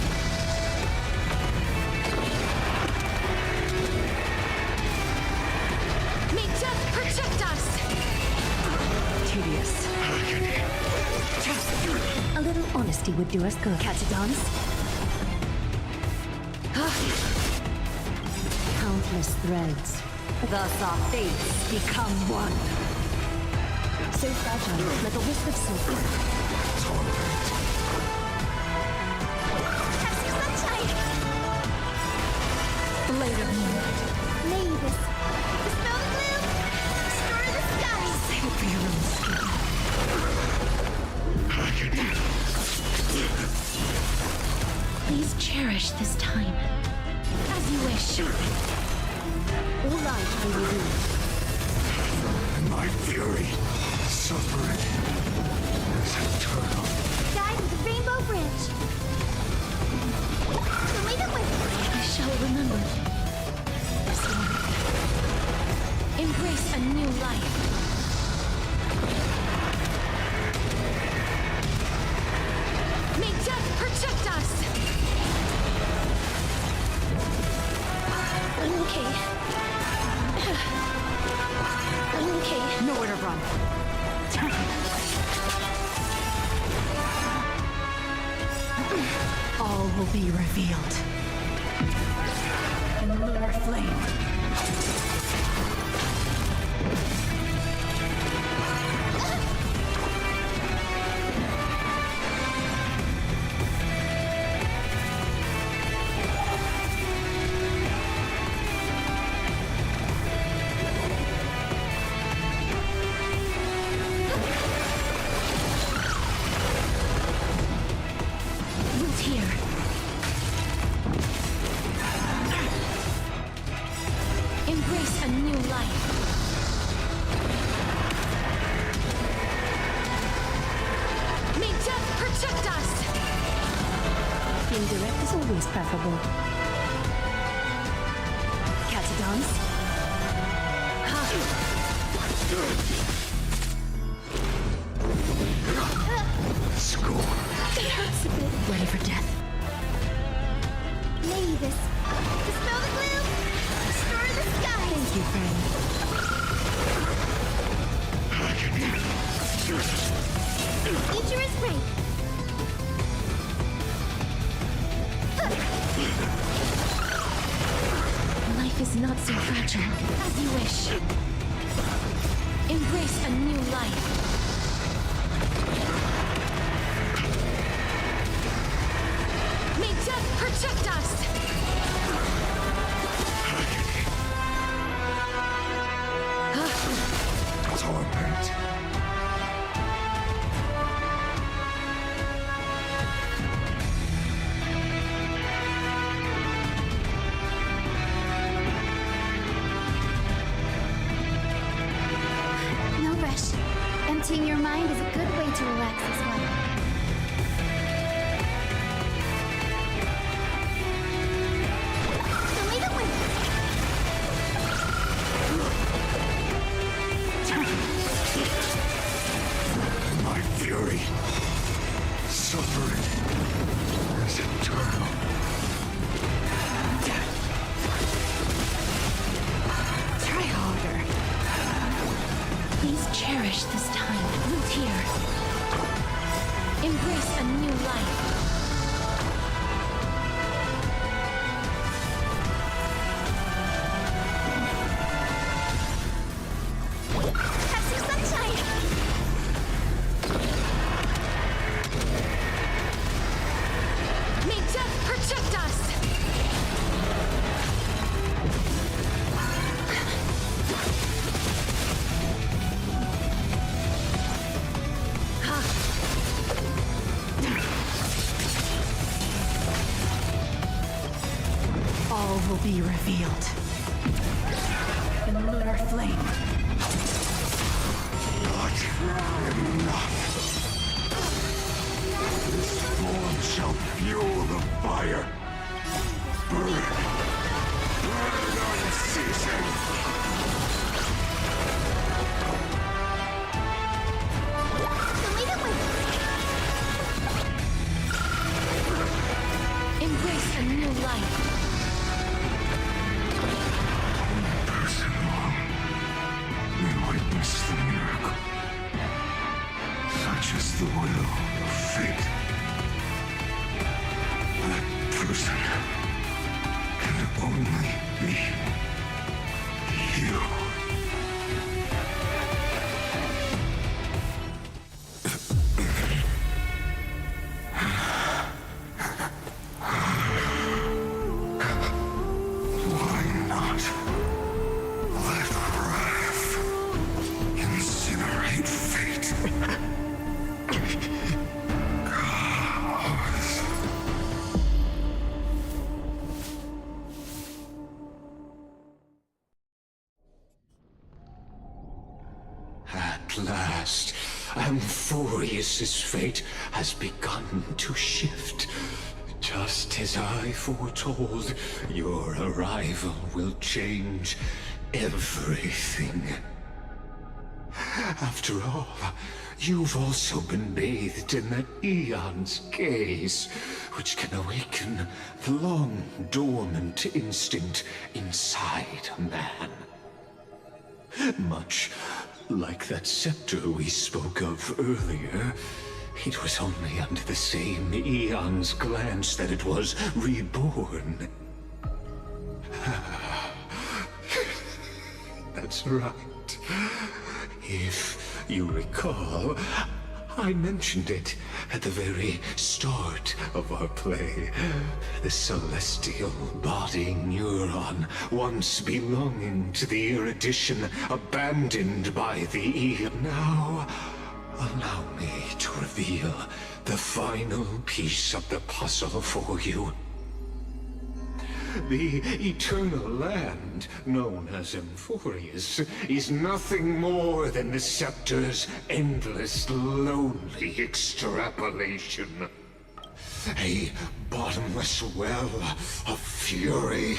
S3: May death protect us!
S7: Tedious. A little honesty would do us good. Catadons. Countless threads. Thus our fates become one. So fragile, like a wisp of silk.
S3: That's sunshine! Blade of moonlight. Mavis. Dispel the gloom! Destroy the skies!
S7: Save it for your own skin.
S3: Please cherish this time. As you wish.
S7: All life will be revealed.
S9: My fury, suffering, is eternal.
S3: Guide with the rainbow bridge. I shall remember.
S10: Embrace a new life. May death protect us! I'm okay. I'm okay.
S7: Nowhere to run. All will be revealed. In the lunar flame.
S10: Root here. Embrace a new life. May death protect us!
S7: Indirect is always preferable. Catadons?
S9: Score.
S10: It hurts a bit.
S7: Ready for death.
S3: May this dispel the gloom, restore the sky.
S7: Thank you, friend.
S3: Future is break.
S10: Life is not so fragile. As you wish. Embrace a new life. May death protect us!
S9: Torment.
S8: No rush. Emptying your mind is a good way to relax as well.
S3: Show me the way.
S9: My fury. Suffering is eternal.
S7: Try harder.
S10: Please cherish this time. Root here. Embrace a new life.
S3: Have some sunshine.
S10: May death protect us!
S7: All will be revealed. In the lunar flame.
S9: Not enough. This form shall fuel the fire. Burn. Burn unceasing.
S3: Show me the way.
S10: Embrace a new life.
S9: Person long may witness the miracle. Such is the will of fate. That person can only be you. Why not let wrath incinerate fate? Gods. At last, Amphorius's fate has begun to shift. Just as I foretold, your arrival will change everything. After all, you've also been bathed in that Eon's gaze, which can awaken the long-dormant instinct inside a man. Much like that scepter we spoke of earlier, it was only under the same Eon's glance that it was reborn. That's right. If you recall, I mentioned it at the very start of our play. The celestial body neuron, once belonging to the erudition abandoned by the Eon. Now, allow me to reveal the final piece of the puzzle for you. The eternal land, known as Emphorius, is nothing more than the scepter's endless, lonely extrapolation. A bottomless well of fury,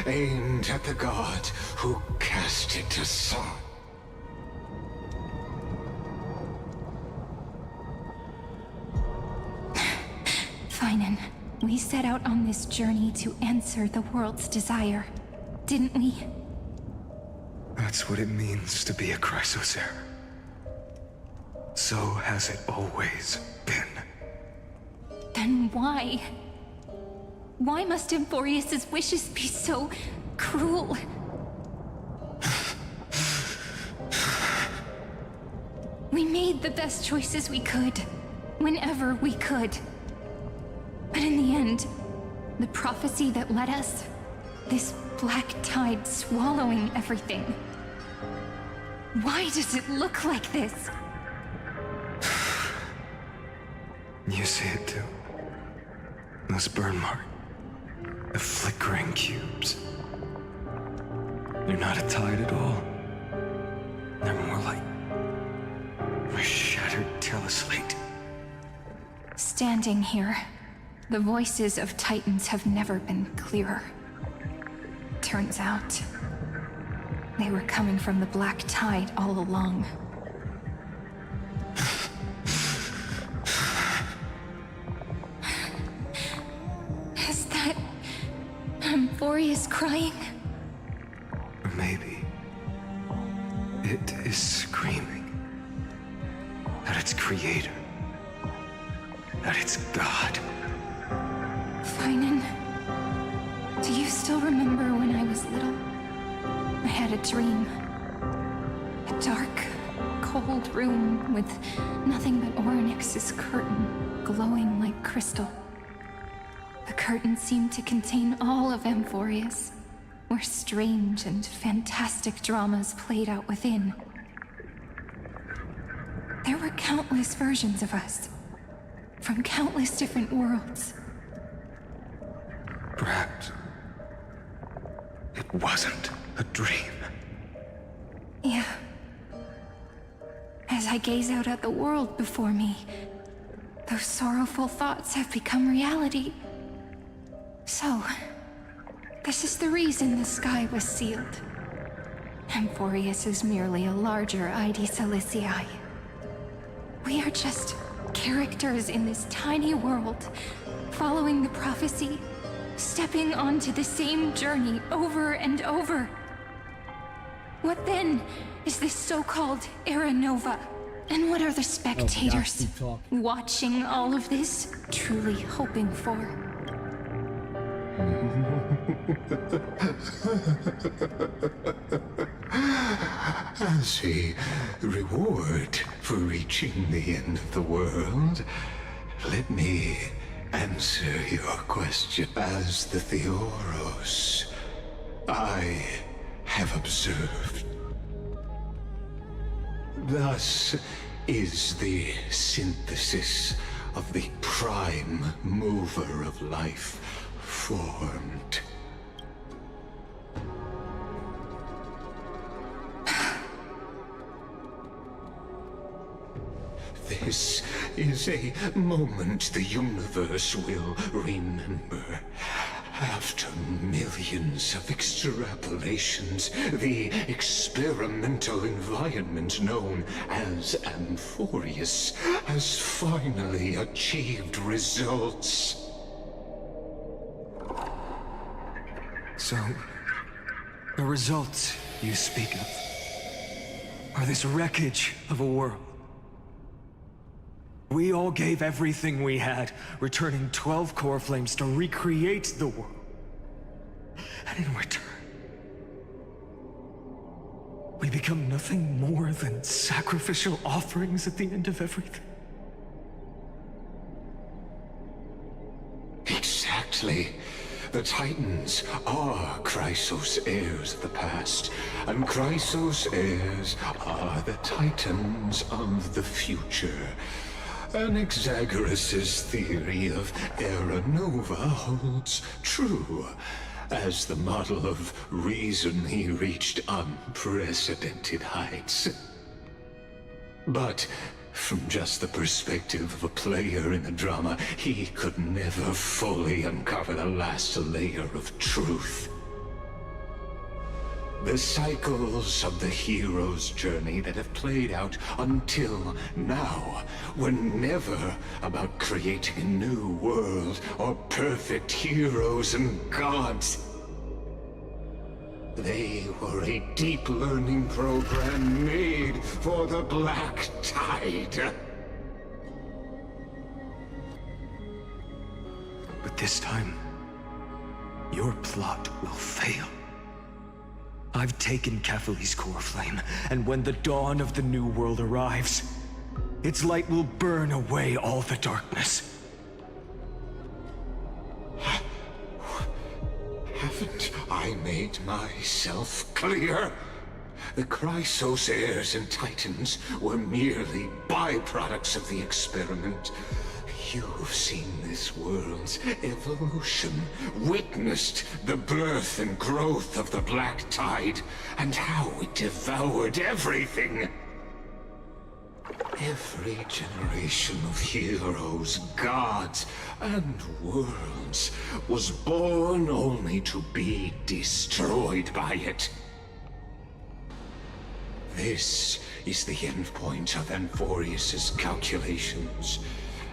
S9: aimed at the god who cast it aside.
S6: Feinen, we set out on this journey to answer the world's desire, didn't we?
S4: That's what it means to be a Chrysosaur. So has it always been.
S6: Then why? Why must Emphorius' wishes be so cruel? We made the best choices we could, whenever we could. But in the end, the prophecy that led us, this black tide swallowing everything. Why does it look like this?
S4: You see it too. Those burn marks. The flickering cubes. They're not a tide at all. They're more like a shattered teleslate.
S6: Standing here, the voices of Titans have never been clearer. Turns out, they were coming from the black tide all along. Is that Emphorius crying?
S4: Or maybe it is screaming at its creator, at its god.
S6: Feinen, do you still remember when I was little? I had a dream. A dark, cold room with nothing but Orynyx's curtain glowing like crystal. The curtain seemed to contain all of Emphorius, where strange and fantastic dramas played out within. There were countless versions of us, from countless different worlds.
S4: Perhaps it wasn't a dream.
S6: Yeah. As I gaze out at the world before me, those sorrowful thoughts have become reality. So, this is the reason the sky was sealed. Emphorius is merely a larger ID Silicii. We are just characters in this tiny world, following the prophecy, stepping onto the same journey over and over. What then is this so-called Era Nova? And what are the spectators watching all of this truly hoping for?
S9: As a reward for reaching the end of the world, let me answer your question. As the Theoros, I have observed. Thus is the synthesis of the prime mover of life formed. This is a moment the universe will remember. After millions of extrapolations, the experimental environment known as Amphorius has finally achieved results.
S4: So, the results you speak of are this wreckage of a world. We all gave everything we had, returning 12 core flames to recreate the world. And in return, we become nothing more than sacrificial offerings at the end of everything.
S9: Exactly. The Titans are Chrysos heirs of the past, and Chrysos heirs are the Titans of the future. Anaxagoras' theory of Era Nova holds true. As the model of reason, he reached unprecedented heights. But from just the perspective of a player in the drama, he could never fully uncover the last layer of truth. The cycles of the hero's journey that have played out until now were never about creating a new world or perfect heroes and gods. They were a deep learning program made for the Black Tide.
S4: But this time, your plot will fail. I've taken Catholi's core flame, and when the dawn of the new world arrives, its light will burn away all the darkness.
S9: Haven't I made myself clear? The Chrysos heirs and Titans were merely byproducts of the experiment. You've seen this world's evolution, witnessed the birth and growth of the Black Tide, and how it devoured everything. Every generation of heroes, gods, and worlds was born only to be destroyed by it. This is the endpoint of Amphorius' calculations.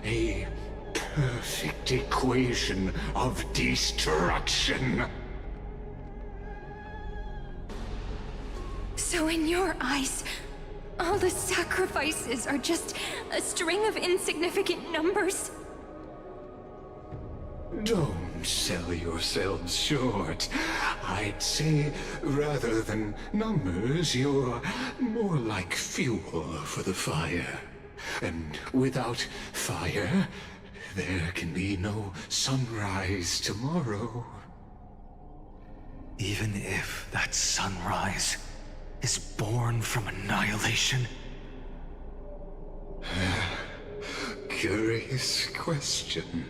S9: A perfect equation of destruction.
S6: So in your eyes, all the sacrifices are just a string of insignificant numbers?
S9: Don't sell yourselves short. I'd say, rather than numbers, you're more like fuel for the fire. And without fire, there can be no sunrise tomorrow.
S4: Even if that sunrise is born from annihilation?
S9: Curious question.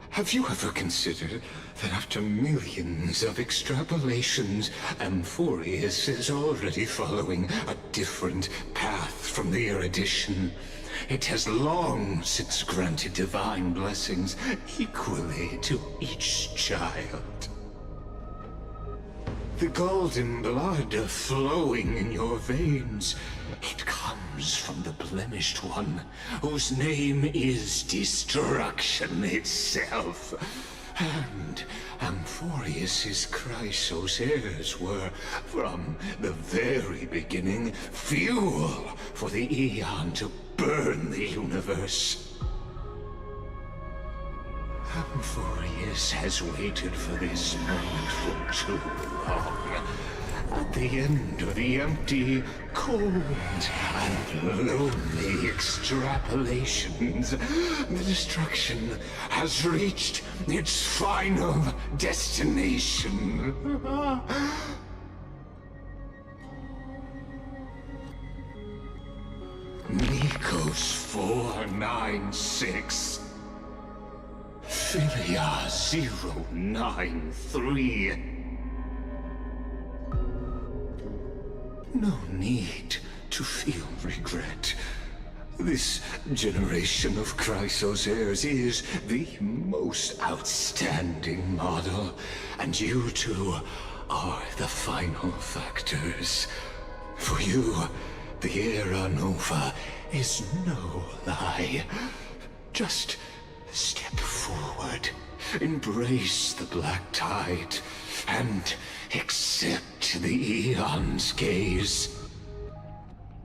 S9: Have you ever considered that after millions of extrapolations, Amphorius is already following a different path from the erudition? It has long since granted divine blessings equally to each child. The golden blood flowing in your veins, it comes from the blemished one, whose name is destruction itself. And Amphorius' Chrysos heirs were, from the very beginning, fuel for the Aeon to burn the universe. Amphorius has waited for this moment for too long. At the end of the empty, cold, and lonely extrapolations, the destruction has reached its final destination. Nikos 496. Philia 093. No need to feel regret. This generation of Chrysos heirs is the most outstanding model, and you two are the final factors. For you, the Era Nova is no lie. Just step forward, embrace the black tide, and accept the Eon's gaze.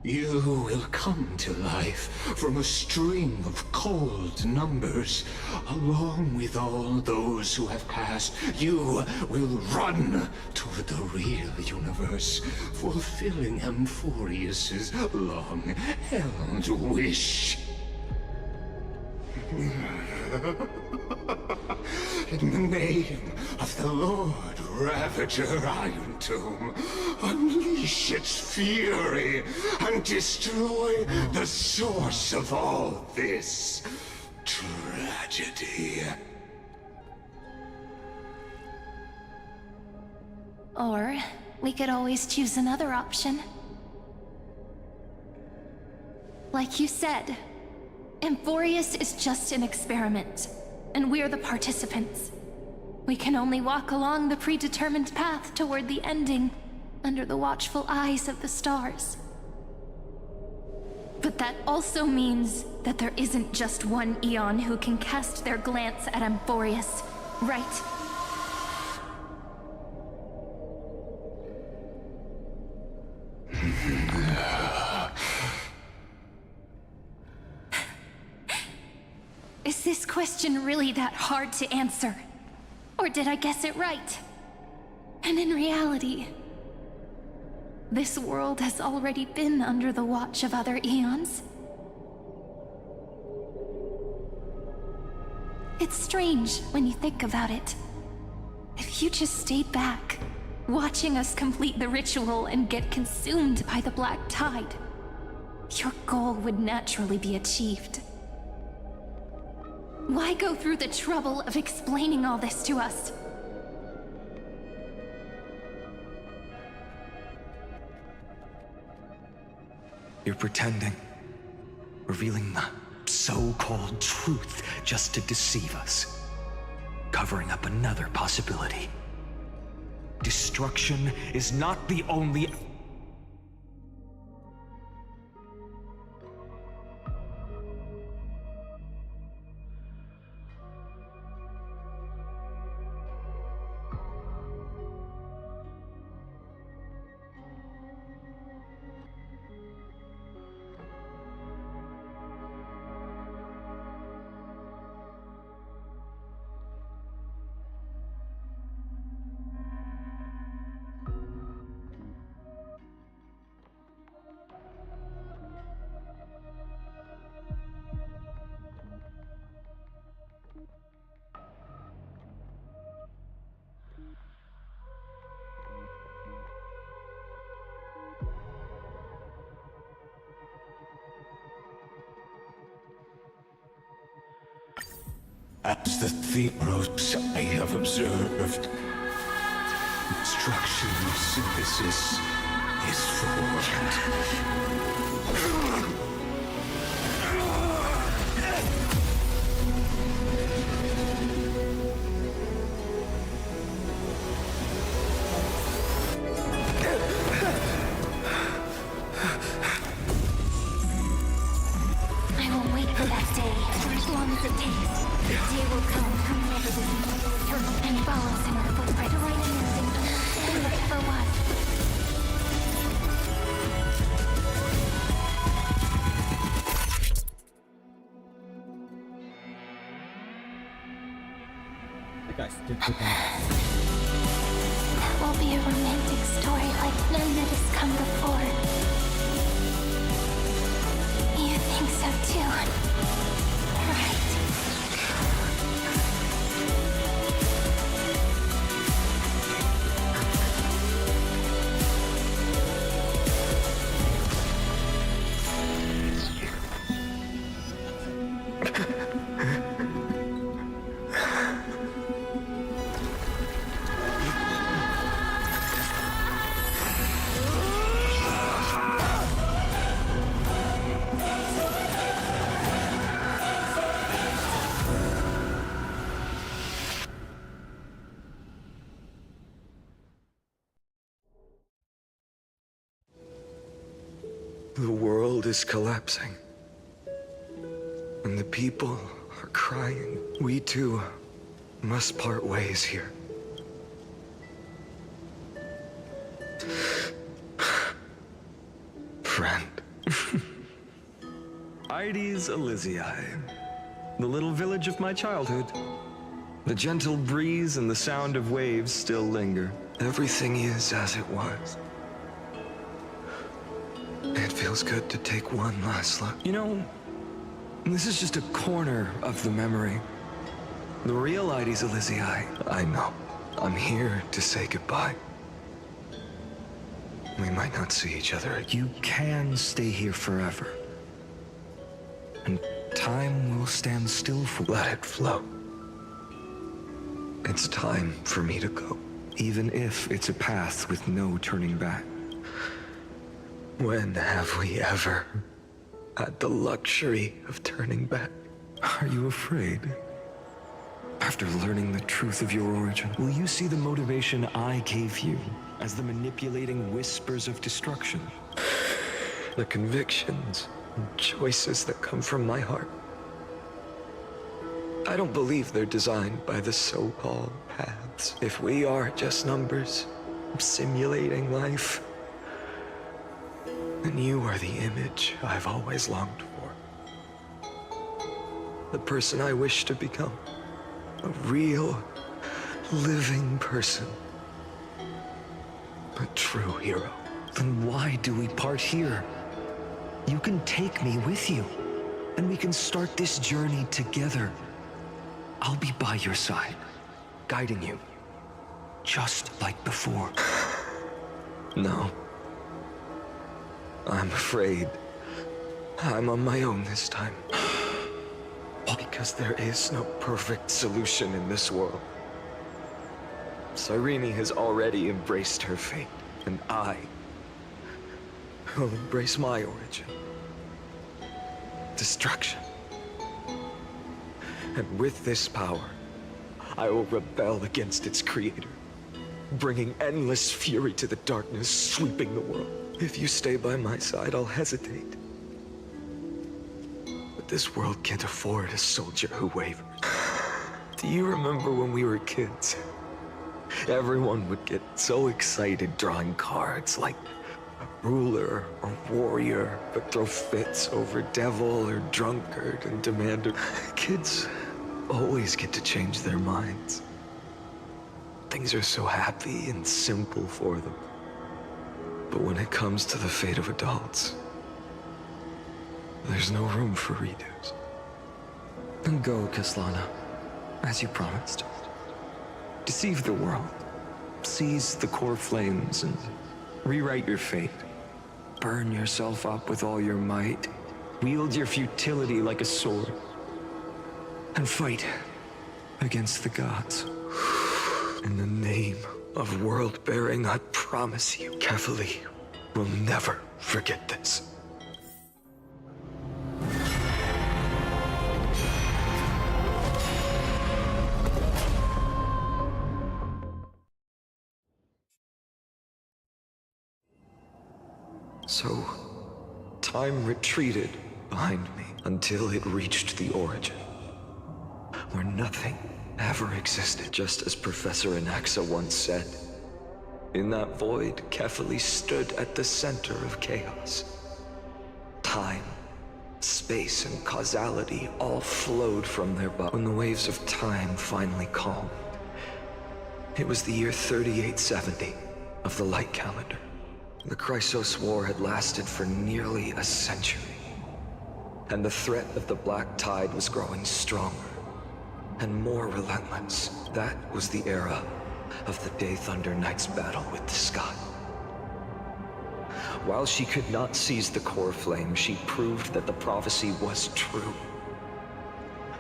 S9: You will come to life from a string of cold numbers. Along with all those who have passed, you will run toward the real universe, fulfilling Amphorius's long-held wish. In the name of the Lord Ravager Iron Tomb, unleash its fury and destroy the source of all this tragedy.
S6: Or we could always choose another option. Like you said, Amphorius is just an experiment, and we're the participants. We can only walk along the predetermined path toward the ending, under the watchful eyes of the stars. But that also means that there isn't just one Eon who can cast their glance at Amphorius, right? Is this question really that hard to answer? Or did I guess it right? And in reality, this world has already been under the watch of other Eons. It's strange when you think about it. If you just stayed back, watching us complete the ritual and get consumed by the black tide, your goal would naturally be achieved. Why go through the trouble of explaining all this to us?
S4: You're pretending. Revealing the so-called truth just to deceive us. Covering up another possibility. Destruction is not the only...
S9: As the Theros I have observed, instruction synthesis is formed.
S3: I will wait for that day for as long as it takes. The day will come whenever this mortal turtle and follows in our footprint right here and look for what?
S1: That guy stick with that.
S3: It will be a romantic story like none that has come before. You think so too, right?
S4: The world is collapsing. And the people are crying. We too must part ways here. Friend. Ides Elysiae, the little village of my childhood. The gentle breeze and the sound of waves still linger. Everything is as it was. It feels good to take one last look. You know, this is just a corner of the memory. The real Ides Elysiae. I know. I'm here to say goodbye. We might not see each other again. You can stay here forever. And time will stand still for... Let it flow. It's time for me to go. Even if it's a path with no turning back. When have we ever had the luxury of turning back? Are you afraid? After learning the truth of your origin, will you see the motivation I gave you as the manipulating whispers of destruction? The convictions and choices that come from my heart. I don't believe they're designed by the so-called paths. If we are just numbers, simulating life, then you are the image I've always longed for. The person I wish to become. A real, living person. A true hero. Then why do we part here? You can take me with you, and we can start this journey together. I'll be by your side, guiding you, just like before. No. I'm afraid I'm on my own this time. Because there is no perfect solution in this world. Cyrene has already embraced her fate, and I will embrace my origin. Destruction. And with this power, I will rebel against its creator, bringing endless fury to the darkness, sweeping the world. If you stay by my side, I'll hesitate. But this world can't afford a soldier who wavers. Do you remember when we were kids? Everyone would get so excited drawing cards like a ruler or warrior, but throw fits over devil or drunkard and demander. Kids always get to change their minds. Things are so happy and simple for them. But when it comes to the fate of adults, there's no room for redos. Then go, Kaslana, as you promised. Deceive the world. Seize the core flames and rewrite your fate. Burn yourself up with all your might. Wield your futility like a sword. And fight against the gods. In the name of world-bearing, I promise you, Kefali will never forget this. So, time retreated behind me until it reached the origin, where nothing ever existed, just as Professor Anaxa once said. In that void, Kefali stood at the center of chaos. Time, space, and causality all flowed from their body. When the waves of time finally calmed, it was the year 3870 of the light calendar. The Chrysos War had lasted for nearly a century, and the threat of the Black Tide was growing stronger and more relentless. That was the era of the Day Thunder Knight's battle with the sky. While she could not seize the core flame, she proved that the prophecy was true.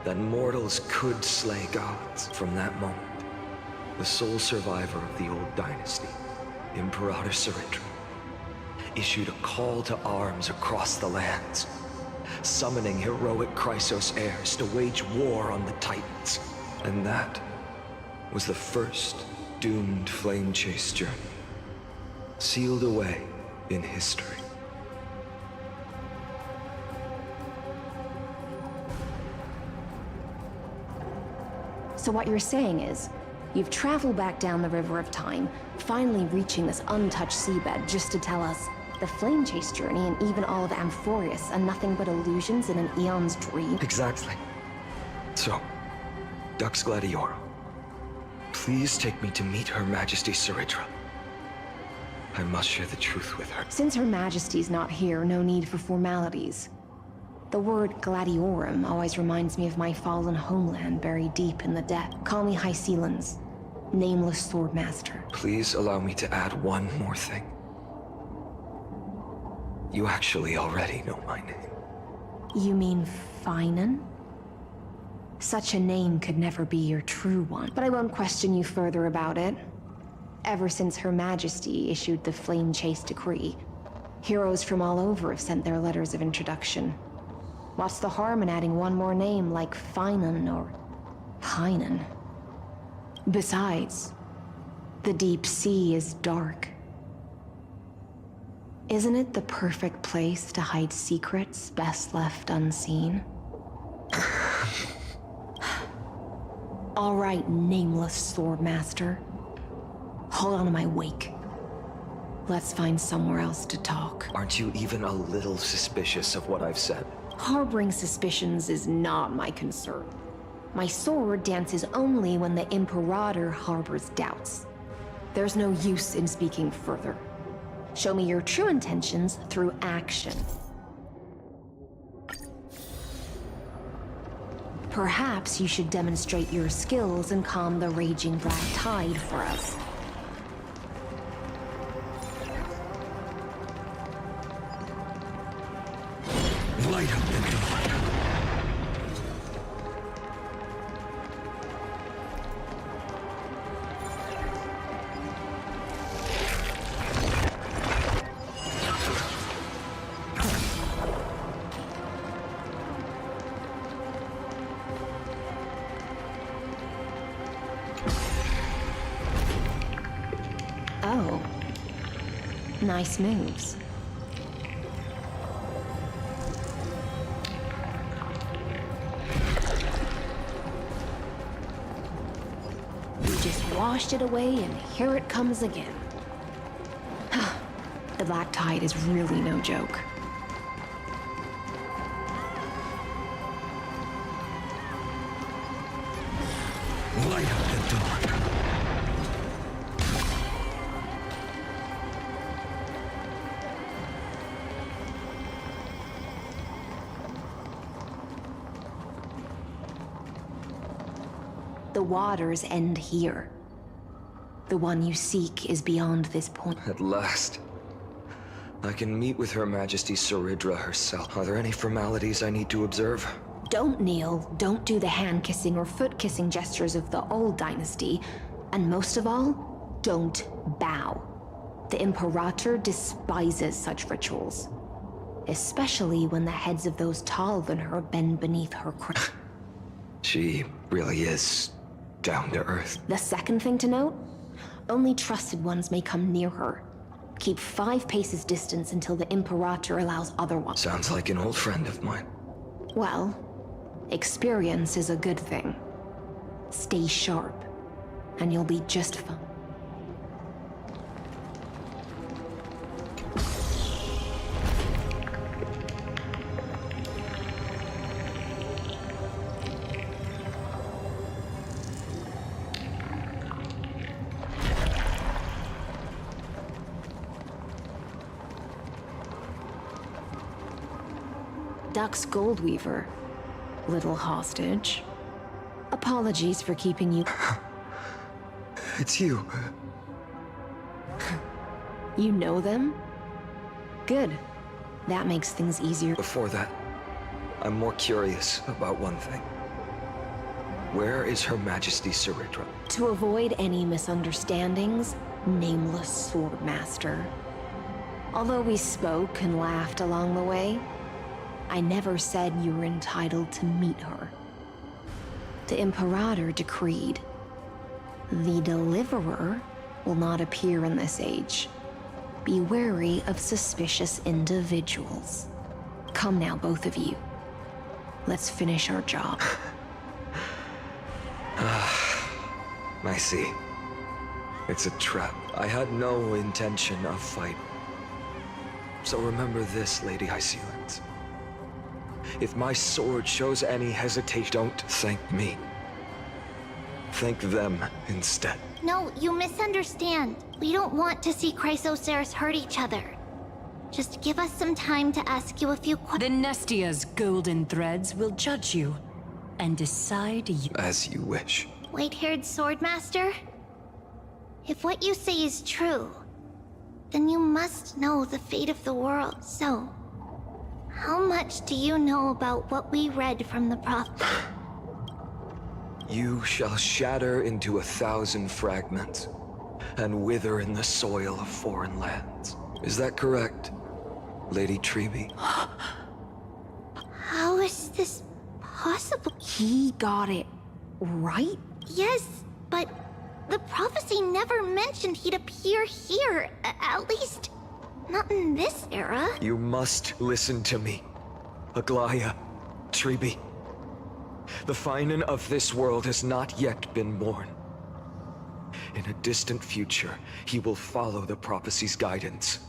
S4: That mortals could slay gods. From that moment, the sole survivor of the old dynasty, Imperator Cyrindra, issued a call to arms across the lands, summoning heroic Chrysos heirs to wage war on the Titans. And that was the first doomed flame chase journey, sealed away in history.
S15: So what you're saying is, you've traveled back down the River of Time, finally reaching this untouched seabed just to tell us the Flame Chase journey and even all of Amphorius are nothing but illusions in an eon's dream?
S4: Exactly. So, Dux Gladiorum, please take me to meet Her Majesty Saridra. I must share the truth with her.
S15: Since Her Majesty's not here, no need for formalities. The word Gladiorum always reminds me of my fallen homeland buried deep in the depths. Call me High Sealands, Nameless Swordmaster.
S4: Please allow me to add one more thing. You actually already know my name.
S15: You mean Finan? Such a name could never be your true one, but I won't question you further about it. Ever since Her Majesty issued the Flame Chase decree, heroes from all over have sent their letters of introduction. What's the harm in adding one more name like Finan or Pynan? Besides, the deep sea is dark. Isn't it the perfect place to hide secrets best left unseen? All right, Nameless Swordmaster. Hold on to my wake. Let's find somewhere else to talk.
S4: Aren't you even a little suspicious of what I've said?
S15: Harboring suspicions is not my concern. My sword dances only when the Imperator harbors doubts. There's no use in speaking further. Show me your true intentions through action. Perhaps you should demonstrate your skills and calm the raging black tide for us.
S4: Light up the dawn.
S15: Oh. Nice moves. Washed it away, and here it comes again. The black tide is really no joke.
S4: Light up the dawn.
S15: The waters end here. The one you seek is beyond this point.
S4: At last. I can meet with Her Majesty Saridra herself. Are there any formalities I need to observe?
S15: Don't kneel, don't do the hand-kissing or foot-kissing gestures of the old dynasty, and most of all, don't bow. The Imperator despises such rituals, especially when the heads of those taller than her bend beneath her crown.
S4: She really is down to earth.
S15: The second thing to note? Only trusted ones may come near her. Keep 5 paces distance until the Imperator allows other ones.
S4: Sounds like an old friend of mine.
S15: Well, experience is a good thing. Stay sharp, and you'll be just fine. Dux Goldweaver, little hostage. Apologies for keeping you.
S4: It's you.
S15: You know them? Good. That makes things easier.
S4: Before that, I'm more curious about one thing. Where is Her Majesty Saridra?
S15: To avoid any misunderstandings, Nameless Swordmaster. Although we spoke and laughed along the way, I never said you were entitled to meet her. The Imperator decreed, the Deliverer will not appear in this age. Be wary of suspicious individuals. Come now, both of you. Let's finish our job.
S4: I see. It's a trap. I had no intention of fighting. So remember this, Lady Hysealens. If my sword shows any hesitation, don't thank me. Thank them instead.
S3: No, you misunderstand. We don't want to see Chrysoceres hurt each other. Just give us some time to ask you a few questions.
S7: The Nestia's golden threads will judge you and decide you.
S4: As you wish.
S3: White-haired swordmaster? If what you say is true, then you must know the fate of the world. So, how much do you know about what we read from the prophet?
S4: You shall shatter into 1,000 fragments and wither in the soil of foreign lands. Is that correct, Lady Treby?
S3: How is this possible?
S15: He got it right?
S3: Yes, but the prophecy never mentioned he'd appear here. At least, not in this era.
S4: You must listen to me, Aglaya, Treby. The Finan of this world has not yet been born. In a distant future, he will follow the prophecy's guidance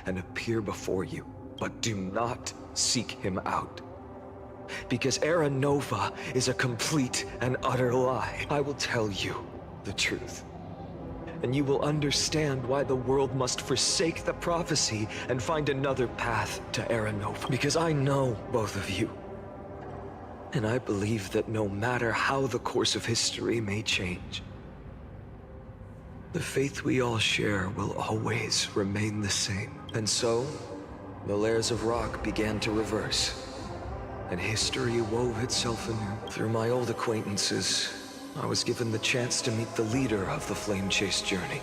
S4: and appear before you, but do not seek him out. Because Era Nova is a complete and utter lie. I will tell you the truth, and you will understand why the world must forsake the prophecy and find another path to Era Nova. Because I know both of you, and I believe that no matter how the course of history may change, the faith we all share will always remain the same. And so, the layers of rock began to reverse, and history wove itself anew. Through my old acquaintances, I was given the chance to meet the leader of the Flame Chase journey,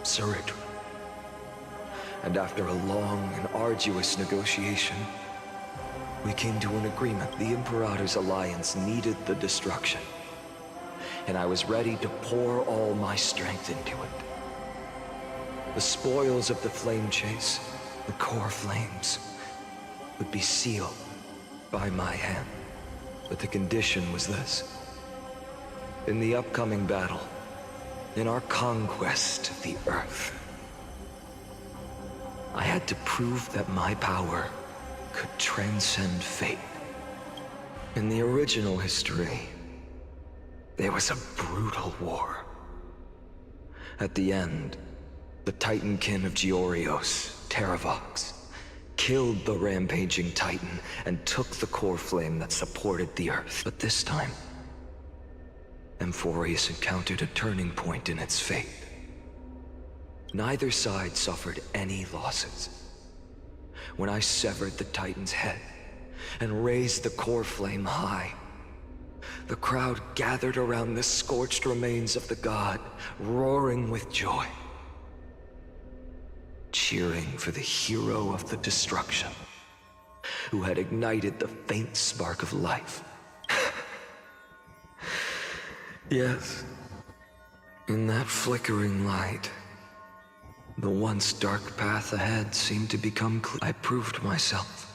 S4: Saridra. And after a long and arduous negotiation, we came to an agreement. The Imperator's alliance needed the destruction, and I was ready to pour all my strength into it. The spoils of the Flame Chase, the core flames, would be sealed by my hand. But the condition was this. In the upcoming battle, in our conquest of the Earth, I had to prove that my power could transcend fate. In the original history, there was a brutal war. At the end, the Titankin of Georios, Terravox, killed the rampaging Titan and took the core flame that supported the Earth. But this time, Amphorius encountered a turning point in its fate. Neither side suffered any losses. When I severed the Titan's head and raised the core flame high, the crowd gathered around the scorched remains of the god, roaring with joy, cheering for the hero of the destruction, who had ignited the faint spark of life. Yes, in that flickering light, the once dark path ahead seemed to become clear. I proved myself.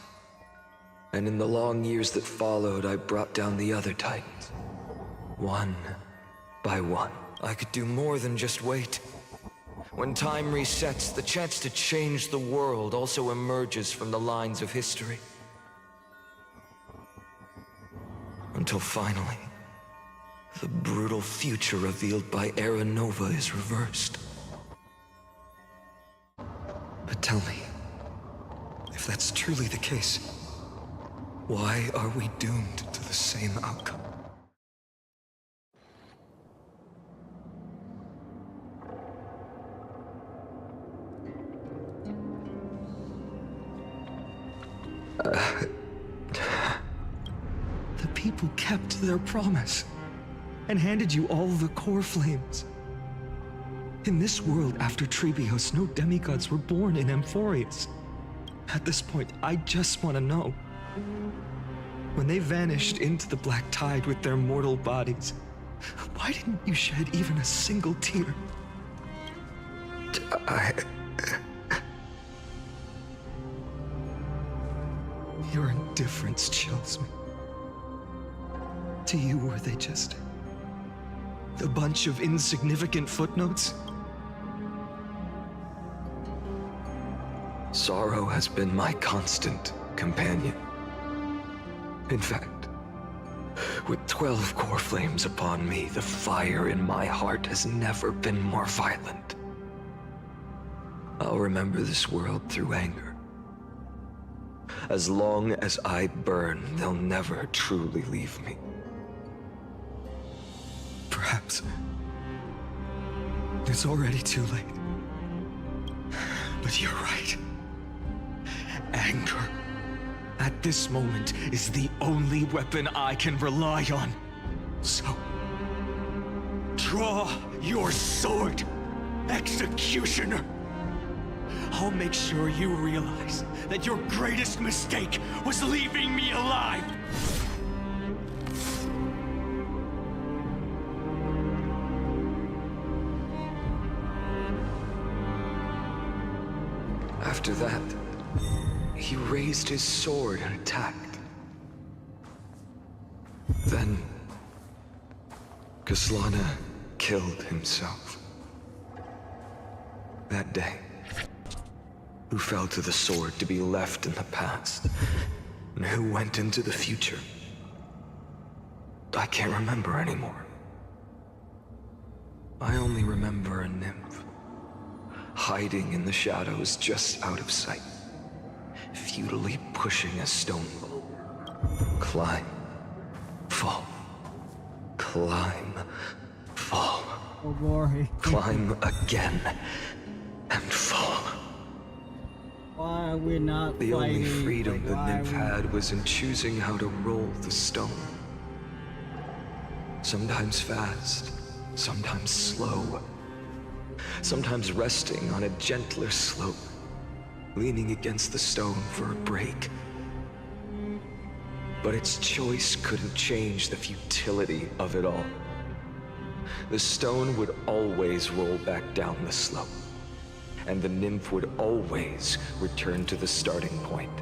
S4: And in the long years that followed, I brought down the other Titans. One by one. I could do more than just wait. When time resets, the chance to change the world also emerges from the lines of history. Until finally, the brutal future revealed by Era Nova is reversed. But tell me, if that's truly the case, why are we doomed to the same outcome? The people kept their promise and handed you all the core flames. In this world after Trebios, no demigods were born in Amphorius. At this point, I just want to know. When they vanished into the black tide with their mortal bodies, why didn't you shed even a single tear? Your indifference chills me. To you, were they just a bunch of insignificant footnotes? Sorrow has been my constant companion. In fact, with 12 core flames upon me, the fire in my heart has never been more violent. I'll remember this world through anger. As long as I burn, they'll never truly leave me. Perhaps it's already too late. But you're right. Anger, at this moment, is the only weapon I can rely on. So, draw your sword, Executioner. I'll make sure you realize that your greatest mistake was leaving me alive. After that, he raised his sword and attacked. Then, Kaslana killed himself. That day, who fell to the sword to be left in the past, and who went into the future, I can't remember anymore. I only remember a nymph, hiding in the shadows just out of sight, futilely pushing a stone ball. Climb, fall, climb, fall.
S1: Oh, glory.
S4: Climb again, and fall.
S1: Why are we not
S4: The only
S1: fighting?
S4: freedom the
S1: Why
S4: nymph had was in choosing how to roll the stone. Sometimes fast, sometimes slow. Sometimes resting on a gentler slope, leaning against the stone for a break. But its choice couldn't change the futility of it all. The stone would always roll back down the slope, and the nymph would always return to the starting point,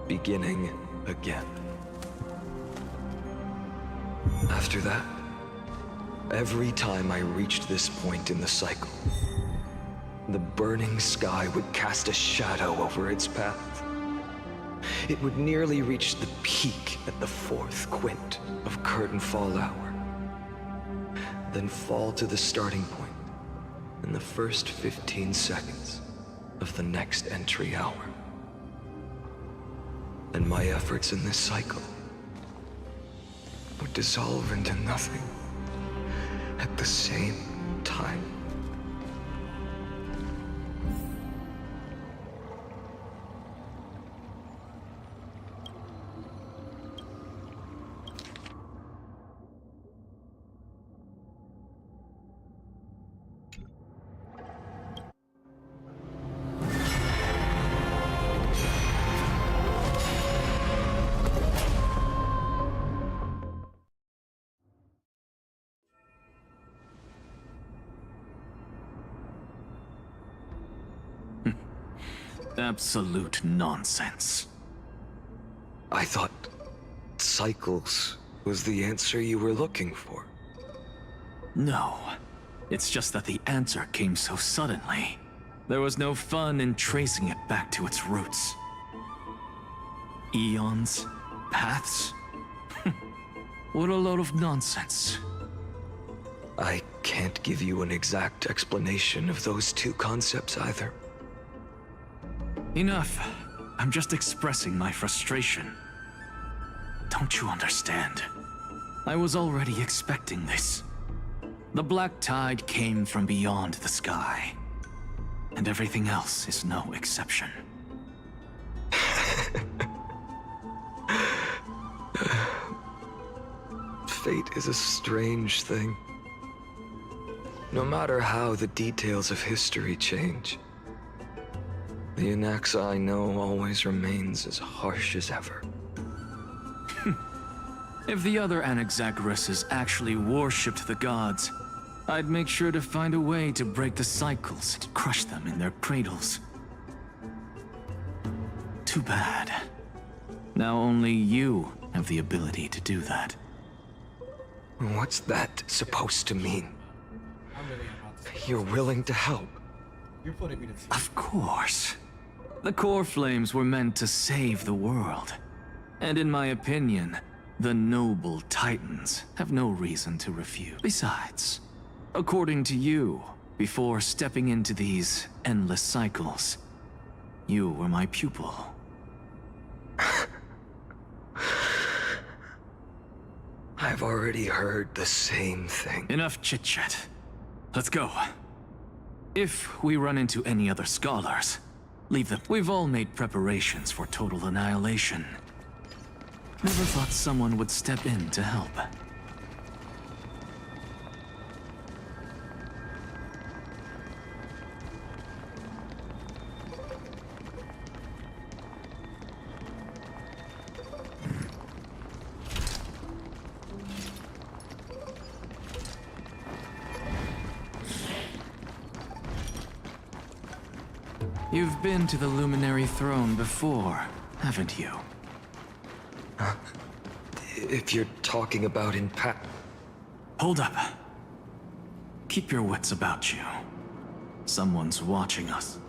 S4: beginning again. After that, every time I reached this point in the cycle, the burning sky would cast a shadow over its path. It would nearly reach the peak at the 4th quint of curtain fall hour, then fall to the starting point in the first 15 seconds of the next entry hour. And my efforts in this cycle would dissolve into nothing at the same time.
S13: Absolute nonsense.
S4: I thought cycles was the answer you were looking for.
S13: No. It's just that the answer came so suddenly. There was no fun in tracing it back to its roots. Eons? Paths? What a load of nonsense.
S4: I can't give you an exact explanation of those two concepts either.
S13: Enough. I'm just expressing my frustration. Don't you understand? I was already expecting this. The black tide came from beyond the sky. And everything else is no exception.
S4: Fate is a strange thing. No matter how the details of history change, the Anaxa I know always remains as harsh as ever.
S13: If the other Anaxagoras actually worshipped the gods, I'd make sure to find a way to break the cycles and crush them in their cradles. Too bad. Now only you have the ability to do that.
S4: What's that supposed to mean?
S1: I'm really about to.
S4: You're willing to help?
S1: You're putting me to sleep.
S13: Of course. The core flames were meant to save the world. And in my opinion, the noble titans have no reason to refuse. Besides, according to you, before stepping into these endless cycles, you were my pupil.
S4: I've already heard the same thing.
S13: Enough chit-chat. Let's go. If we run into any other scholars, leave them. We've all made preparations for total annihilation. Never thought someone would step in to help. You've been to the Luminary Throne before, haven't you?
S4: If you're talking about in
S13: Hold up. Keep your wits about you. Someone's watching us.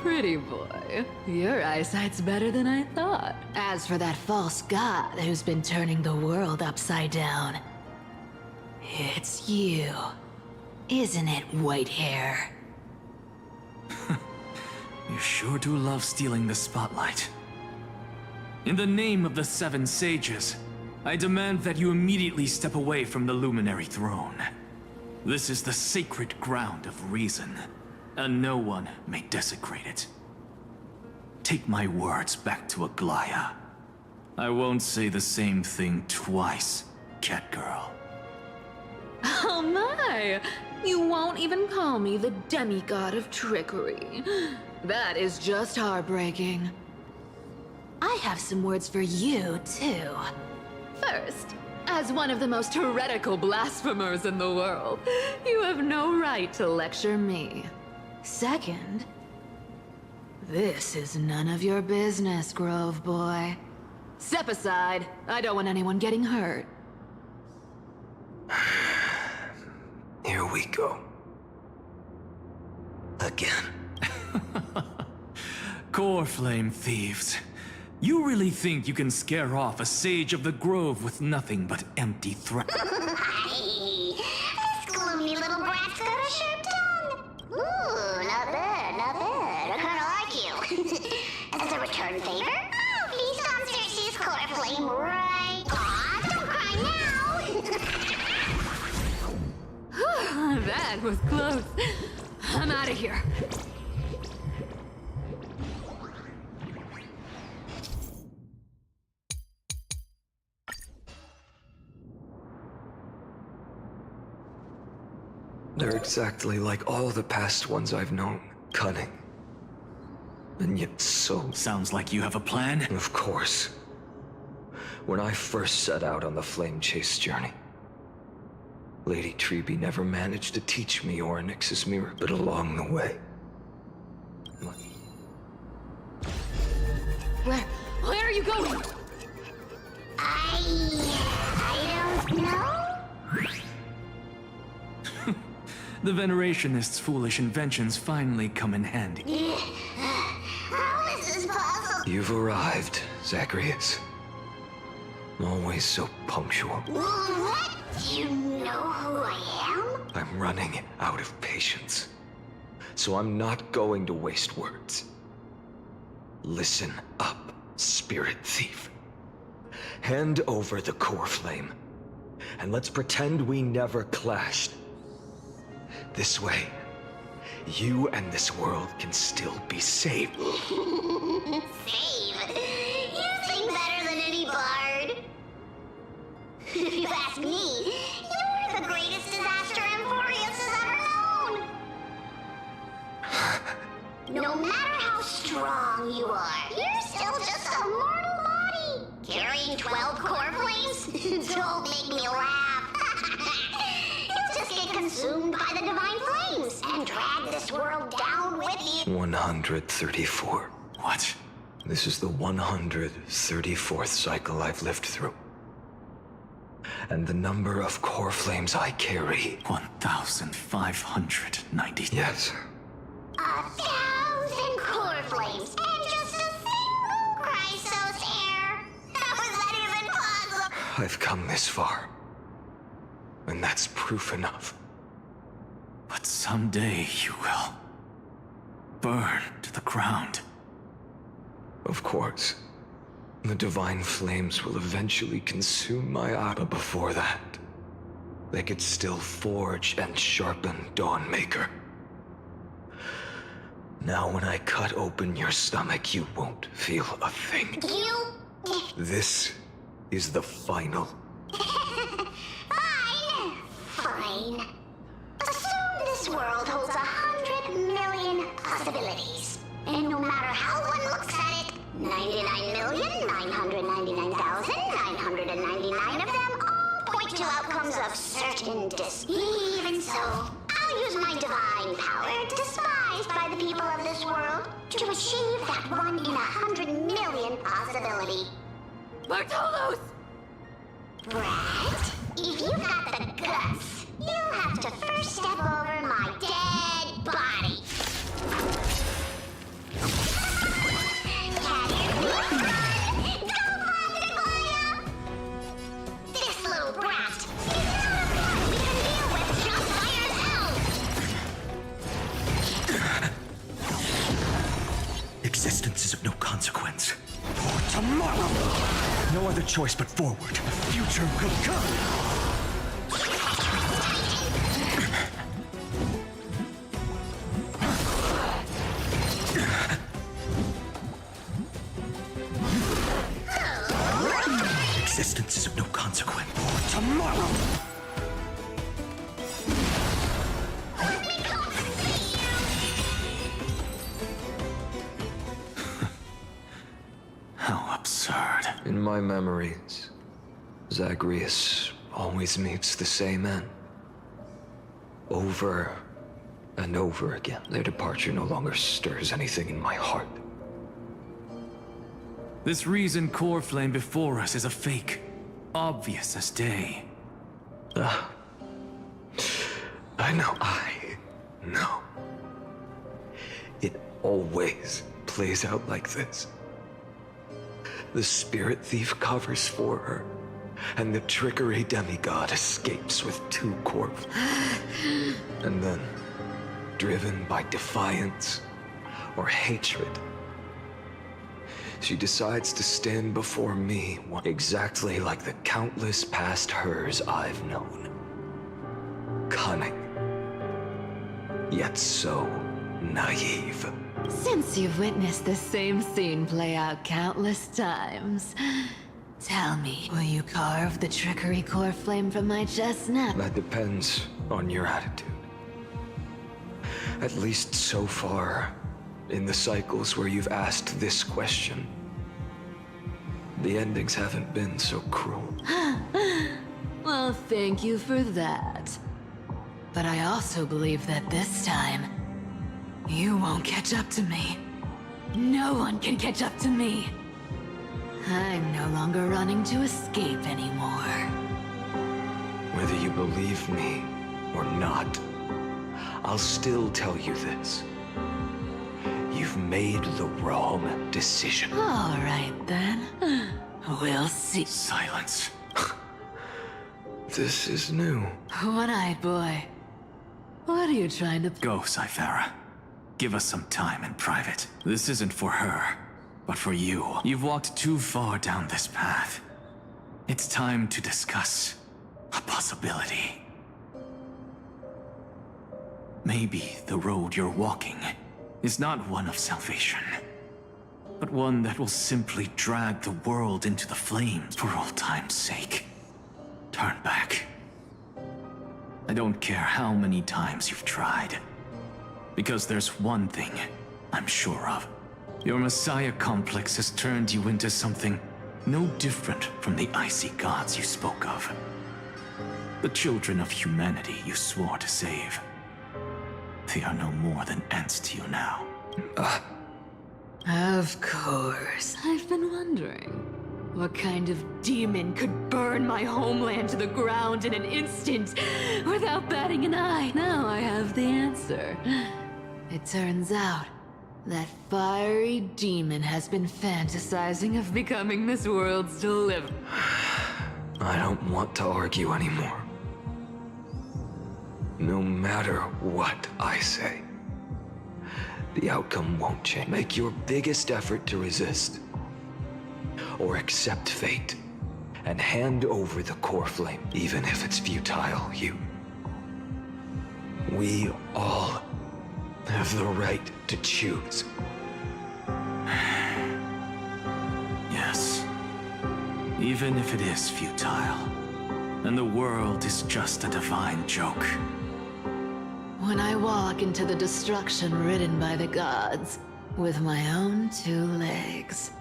S11: Pretty boy, your eyesight's better than I thought. As for that false god who's been turning the world upside down, it's you, isn't it, white hair?
S13: You sure do love stealing the spotlight. In the name of the Seven Sages, I demand that you immediately step away from the Luminary Throne. This is the sacred ground of reason, and no one may desecrate it. Take my words back to Aglaya. I won't say the same thing twice, Catgirl.
S11: Oh my! You won't even call me the demigod of trickery. That is just heartbreaking. I have some words for you, too. First, as one of the most heretical blasphemers in the world, you have no right to lecture me. Second, this is none of your business, Grove Boy. Step aside. I don't want anyone getting hurt.
S4: Here we go. Again.
S13: Core flame thieves. You really think you can scare off a sage of the grove with nothing but empty threats?
S3: This gloomy little brat's got a sharp tongue. Ooh, not bad, not bad. I kinda like you. As a return favor, please don't search this core flame right. Aw, don't cry now.
S11: That was close. I'm out of here.
S4: They're exactly like all the past ones I've known. Cunning. And yet so...
S13: Sounds like you have a plan?
S4: Of course. When I first set out on the Flame Chase journey, Lady Treby never managed to teach me Orynyx's mirror, but along the way...
S11: Where are you going?
S3: I don't know.
S13: The Venerationists' foolish inventions finally come in handy.
S3: How is this possible?
S4: You've arrived, Zacharias. Always so punctual.
S3: What? Do you know who I am?
S4: I'm running out of patience. So I'm not going to waste words. Listen up, spirit thief. Hand over the core flame, and let's pretend we never clashed. This way, you and this world can still be saved.
S3: Save? You sing better than any bard. If you ask me, you're the greatest disaster Emporius has ever known. No matter how strong you are, you're still just a mortal body. Carrying 12 core flames? Don't make me laugh. You'll just get consumed by the divine flames and drag this world down with you.
S4: 134.
S13: What?
S4: This is the 134th cycle I've lived through. And the number of core flames I carry.
S13: 1,590.
S4: Yes.
S3: 1,000 core flames and just a single Chrysos heir. How is that even possible?
S4: I've come this far. And that's proof enough.
S13: But someday you will burn to the ground.
S4: Of course. The divine flames will eventually consume my eye, but before that, they could still forge and sharpen Dawnmaker. Now when I cut open your stomach, you won't feel a thing. This is the final.
S3: Fine. Assume this world holds 100 million possibilities. And no matter how one looks at it, 99,999,999 of them all point to outcomes of certain Even so, I'll use my divine power, despised by the people of this world, to achieve that 1 in 100 million possibility.
S11: Bartolos!
S3: Brett, if you've got the guts, you'll have to first step over my dead body. This little brat is not a threat we can deal with just by ourselves.
S12: Existence is of no consequence. For tomorrow! No other choice but forward. Future will come! Existence is of no consequence. For tomorrow!
S13: How absurd.
S4: In my memories, Zagreus always meets the same end. Over and over again. Their departure no longer stirs anything in my heart.
S13: This reason core flame before us is a fake. Obvious as day.
S4: I know. It always plays out like this. The spirit thief covers for her, and the trickery demigod escapes with 2 core. And then, driven by defiance or hatred, she decides to stand before me exactly like the countless past hers I've known. Cunning, yet so naive.
S11: Since you've witnessed the same scene play out countless times, tell me, will you carve the trickery core flame from my chest now?
S4: That depends on your attitude. At least so far, in the cycles where you've asked this question, the endings haven't been so cruel.
S11: Well, thank you for that. But I also believe that this time, you won't catch up to me. No one can catch up to me. I'm no longer running to escape anymore.
S4: Whether you believe me or not, I'll still tell you this. You've made the wrong decision.
S11: All right, then. We'll see.
S13: Silence.
S4: This is new.
S11: One-eyed boy. What are you trying to...
S13: Go, Cythera. Give us some time in private. This isn't for her, but for you. You've walked too far down this path. It's time to discuss a possibility. Maybe the road you're walking is not one of salvation, but one that will simply drag the world into the flames for all time's sake. Turn back. I don't care how many times you've tried, because there's one thing I'm sure of. Your Messiah complex has turned you into something no different from the icy gods you spoke of. The children of humanity you swore to save. They are no more than ants to you now.
S11: Of course. I've been wondering.
S7: What kind of demon could burn my homeland to the ground in an instant without batting an eye? Now I have the answer. It turns out that fiery demon has been fantasizing of becoming this world's deliverer.
S4: I don't want to argue anymore. No matter what I say, the outcome won't change. Make your biggest effort to resist, or accept fate, and hand over the core flame, even if it's futile, you. We all have the right to choose.
S13: Yes. Even if it is futile, and the world is just a divine joke.
S7: When I walk into the destruction written by the gods, with my own 2 legs.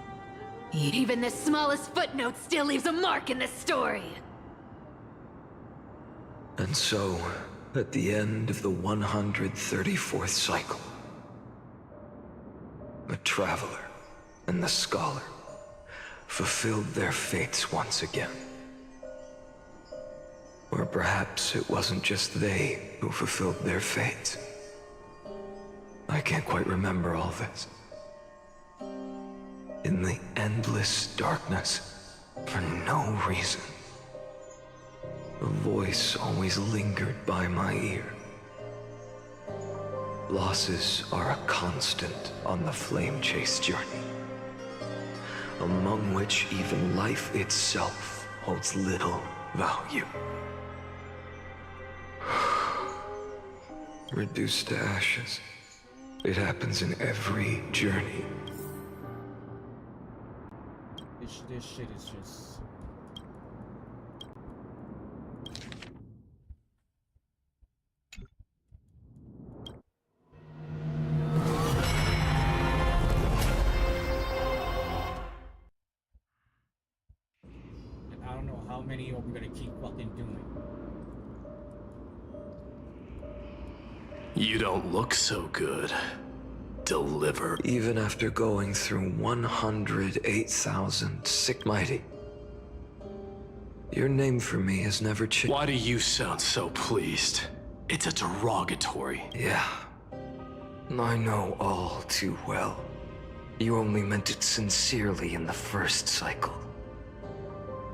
S7: Even the smallest footnote still leaves a mark in this story!
S4: And so, at the end of the 134th cycle, the Traveler and the Scholar fulfilled their fates once again. Or perhaps it wasn't just they who fulfilled their fates. I can't quite remember all this. In the endless darkness, for no reason, a voice always lingered by my ear. Losses are a constant on the flame chase journey, among which even life itself holds little value. Reduced to ashes. It happens in every journey.
S1: This shit is just... And I don't know how many are we gonna keep fucking doing.
S2: You don't look so good. Deliver.
S4: Even after going through 108,000 sick mighty, your name for me has never changed.
S2: Why do you sound so pleased? It's a derogatory.
S4: Yeah, I know all too well. You only meant it sincerely in the first cycle.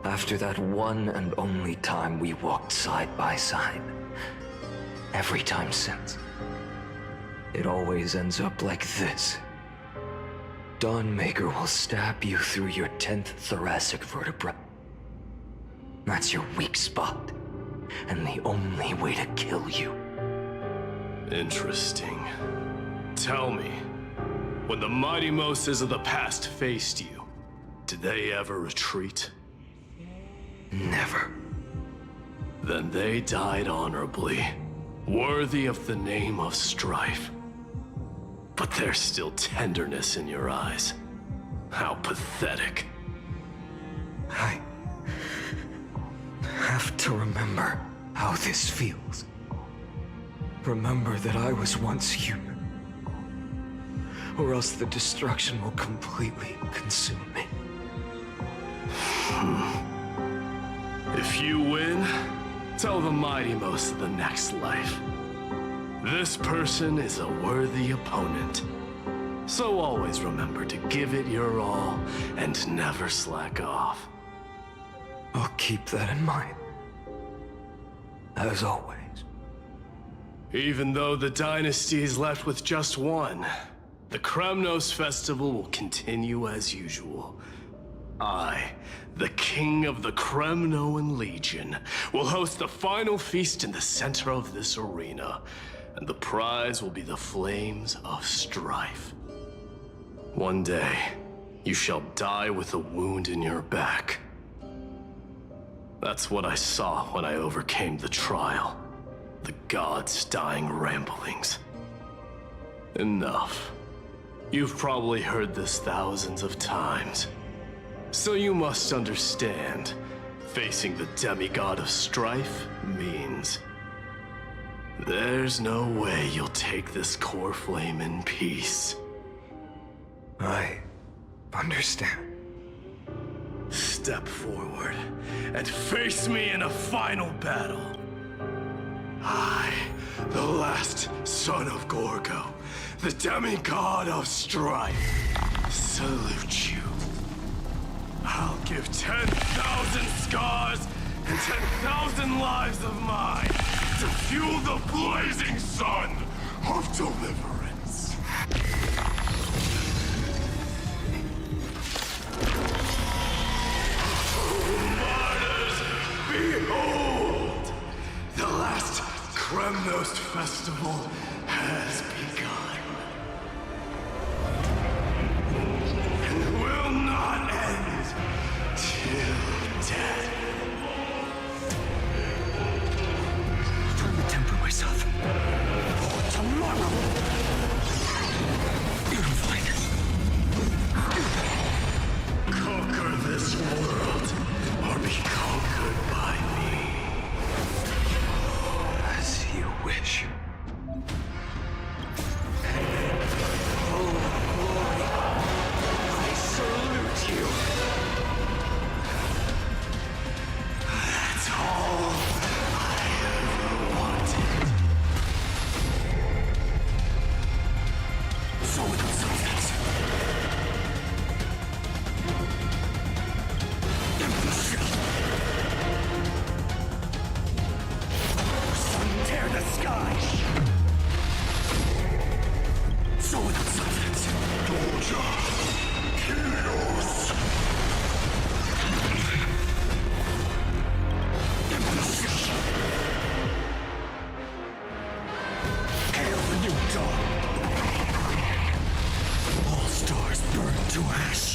S4: After that one and only time we walked side by side. Every time since. It always ends up like this. Dawnmaker will stab you through your 10th thoracic vertebra. That's your weak spot, and the only way to kill you.
S2: Interesting. Tell me, when the mighty Moses of the past faced you, did they ever retreat?
S4: Never.
S2: Then they died honorably, worthy of the name of strife. But there's still tenderness in your eyes. How pathetic.
S4: I have to remember how this feels. Remember that I was once human. Or else the destruction will completely consume me.
S2: If you win, tell the mighty most of the next life. This person is a worthy opponent. So always remember to give it your all and never slack off.
S4: I'll keep that in mind. As always.
S2: Even though the dynasty is left with just one, the Kremnos festival will continue as usual. I, the king of the Kremnoan Legion, will host the final feast in the center of this arena, and the prize will be the flames of strife. One day, you shall die with a wound in your back. That's what I saw when I overcame the trial. The gods' dying ramblings. Enough. You've probably heard this thousands of times. So you must understand, facing the demigod of strife means there's no way you'll take this core flame in peace.
S4: I understand.
S2: step forward and face me in a final battle. I, the last son of Gorgo, the demigod of strife, salute you. I'll give 10,000 scars and 10,000 lives of mine to fuel the blazing sun of deliverance. Martyrs, behold! The last Kremnos festival has begun. And will not end till death.
S12: Trying to temper myself. Tomorrow! You're fine.
S2: Conquer this world, or be conquered by me.
S4: As you wish.
S2: Oh, glory, I salute you. That's all I ever wanted.
S12: So without substance. Empty shell. Sun tear the sky. So without substance.
S2: Doja, Helios.
S12: Empty shell. Hail the new dawn. All stars burn to ash.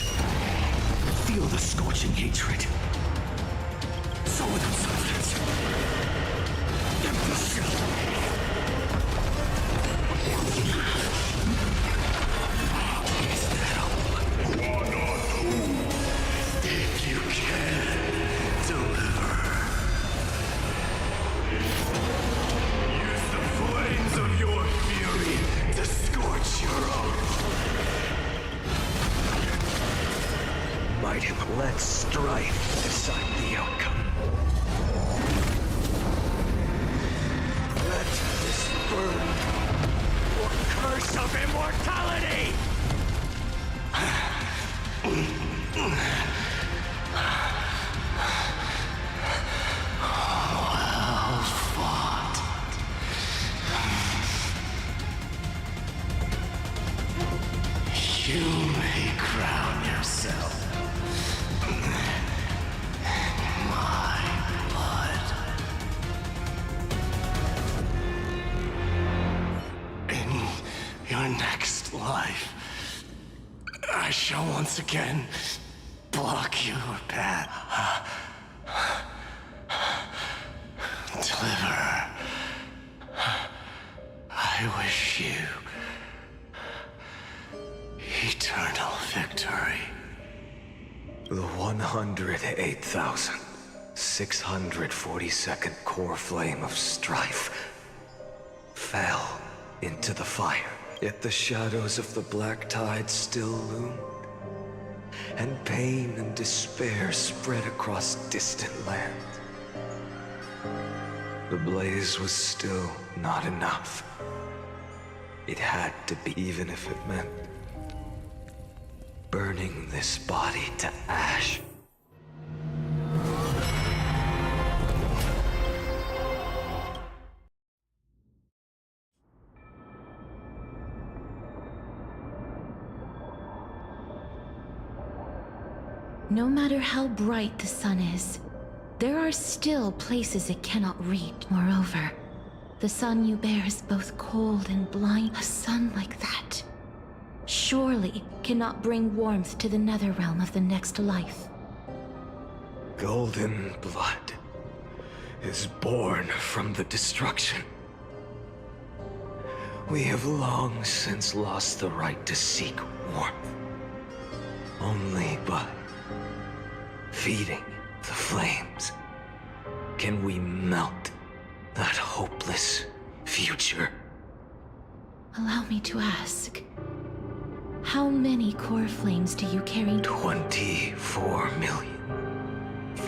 S12: Feel the scorching hatred. So without substance. Empty shell. Is that all?
S2: One or two, if you can, deliver. Use the flames of your fury to scorch your own.
S4: Might have let strife decide the outcome. Let this burn, or curse of immortality!
S2: Well fought. You may crown yourself. My blood. In your next life, I shall once again block your path. Deliver. I wish you eternal victory.
S4: The 108,642nd core flame of strife fell into the fire. Yet the shadows of the black tide still loomed, and pain and despair spread across distant lands. The blaze was still not enough. It had to be, even if it meant burning this body to ash.
S15: No matter how bright the sun is, there are still places it cannot reach. Moreover, the sun you bear is both cold and blind. A sun like that surely cannot bring warmth to the nether realm of the next life.
S4: Golden blood is born from the destruction. We have long since lost the right to seek warmth. Only by feeding the flames can we melt that hopeless future.
S15: Allow me to ask, how many core flames do you carry?
S4: 24 million.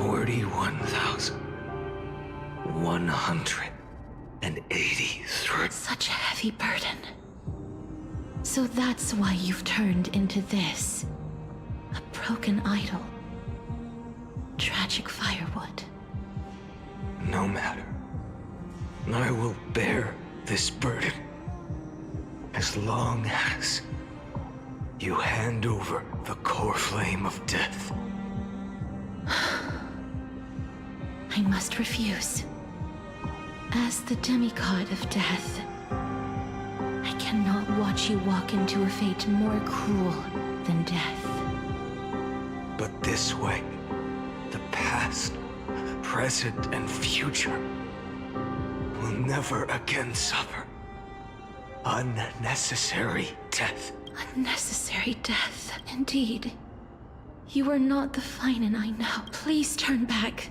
S10: 41,183. Such a heavy burden. So that's why you've turned into this. A broken idol. Tragic firewood.
S4: No matter. I will bear this burden. As long as you hand over the core flame of death.
S10: I must refuse. As the demigod of death, I cannot watch you walk into a fate more cruel than death.
S4: But this way, the past, present, and future will never again suffer unnecessary death.
S10: Unnecessary death, indeed. You are not the Finan I know. Please turn back.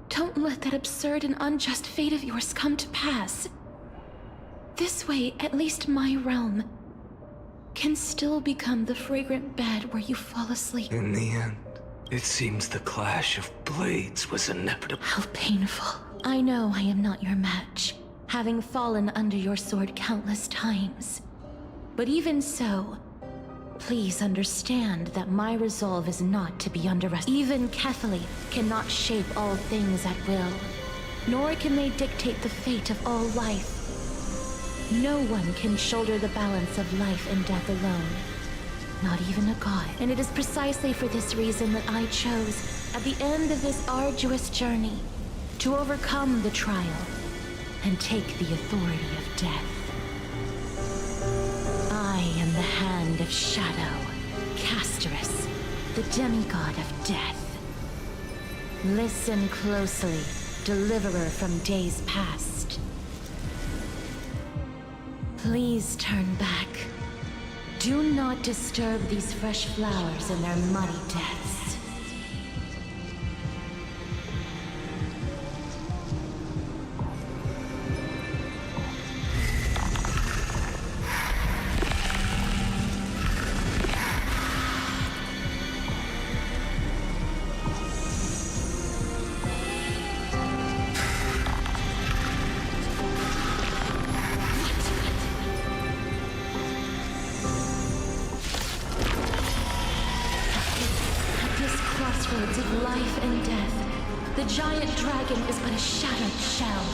S10: Don't let that absurd and unjust fate of yours come to pass. This way, at least my realm can still become the fragrant bed where you fall asleep.
S4: In the end, it seems the clash of blades was inevitable.
S10: How painful. I know I am not your match, having fallen under your sword countless times. But even so, please understand that my resolve is not to be underestimated. Even Kethely cannot shape all things at will, nor can they dictate the fate of all life. No one can shoulder the balance of life and death alone, not even a god. And it is precisely for this reason that I chose, at the end of this arduous journey, to overcome the trial and take the authority of death. I am the Hand of Shadow, Casterus, the demigod of death. Listen closely, deliverer from days past. Please turn back. Do not disturb these fresh flowers in their muddy deaths. Crossroads of life and death, the giant dragon is but a shattered shell.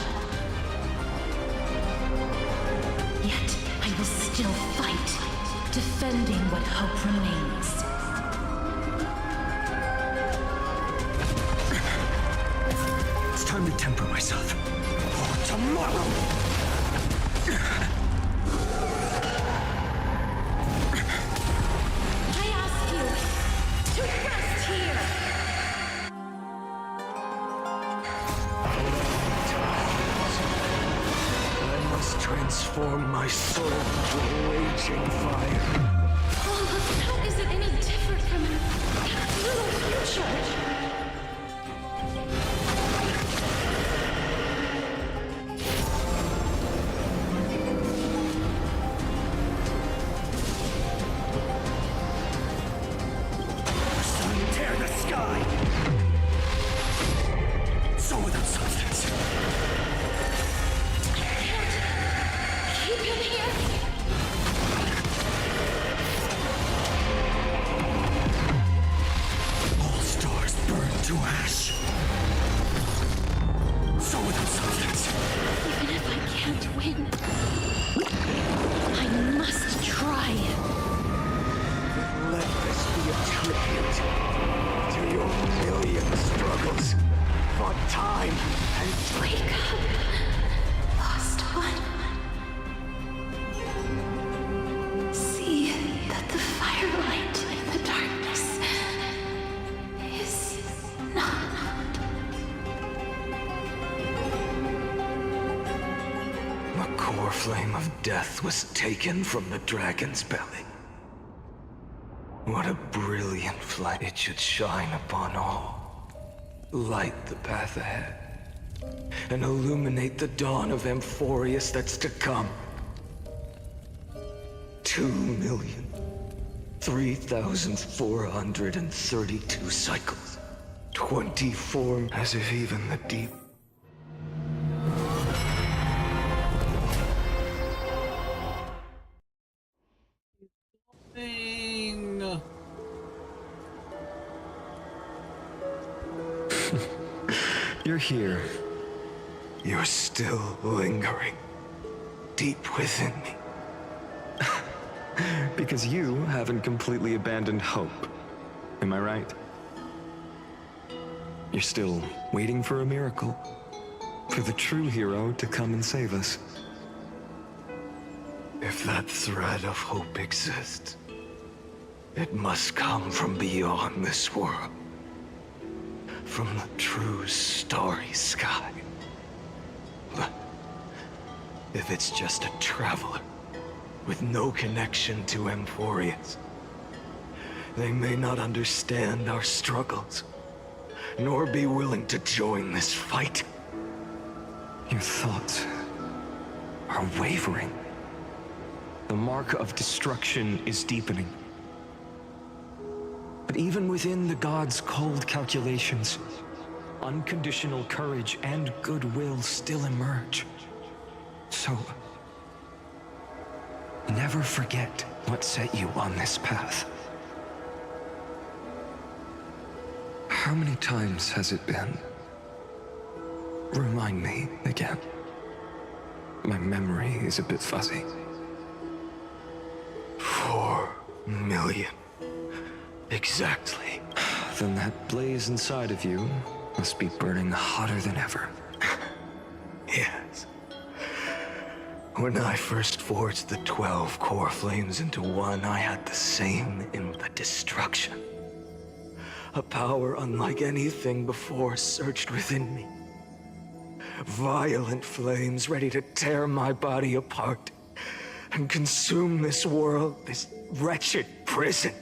S10: Yet I will still fight, defending what hope remains.
S12: It's time to temper myself. For tomorrow!
S4: Transform my soul into a raging fire.
S10: Oh, how is it any different from that little future?
S12: Sun tear the sky! So without substance.
S10: Keep him here!
S12: All stars burn to ash. So without substance.
S10: Even if I can't win, I must try.
S4: Let this be a tribute to your million struggles for time and
S10: wake up, lost one. See that the firelight in the darkness is not.
S4: The core flame of death was taken from the dragon's belly. What a brilliant flame. It should shine upon all. Light the path ahead. And illuminate the dawn of Amphorius that's to come. 2,003,432 cycles.
S9: 24, as if even the deep...
S1: Dang.
S4: You're here.
S9: You're still lingering deep within me.
S4: Because you haven't completely abandoned hope. Am I right? You're still waiting for a miracle. For the true hero to come and save us.
S9: If that thread of hope exists, it must come from beyond this world. From the true starry sky. But if it's just a traveler with no connection to Emphorius, they may not understand our struggles, nor be willing to join this fight.
S4: Your thoughts are wavering. The mark of destruction is deepening. But even within the gods' cold calculations, unconditional courage and goodwill still emerge. So, never forget what set you on this path. How many times has it been? Remind me again. My memory is a bit fuzzy.
S9: 4 million. Exactly.
S4: Then that blaze inside of you must be burning hotter than ever.
S9: Yes. When I first forged the 12 core flames into one, I had the same in the destruction. A power unlike anything before surged within me. Violent flames ready to tear my body apart and consume this world, this wretched prison.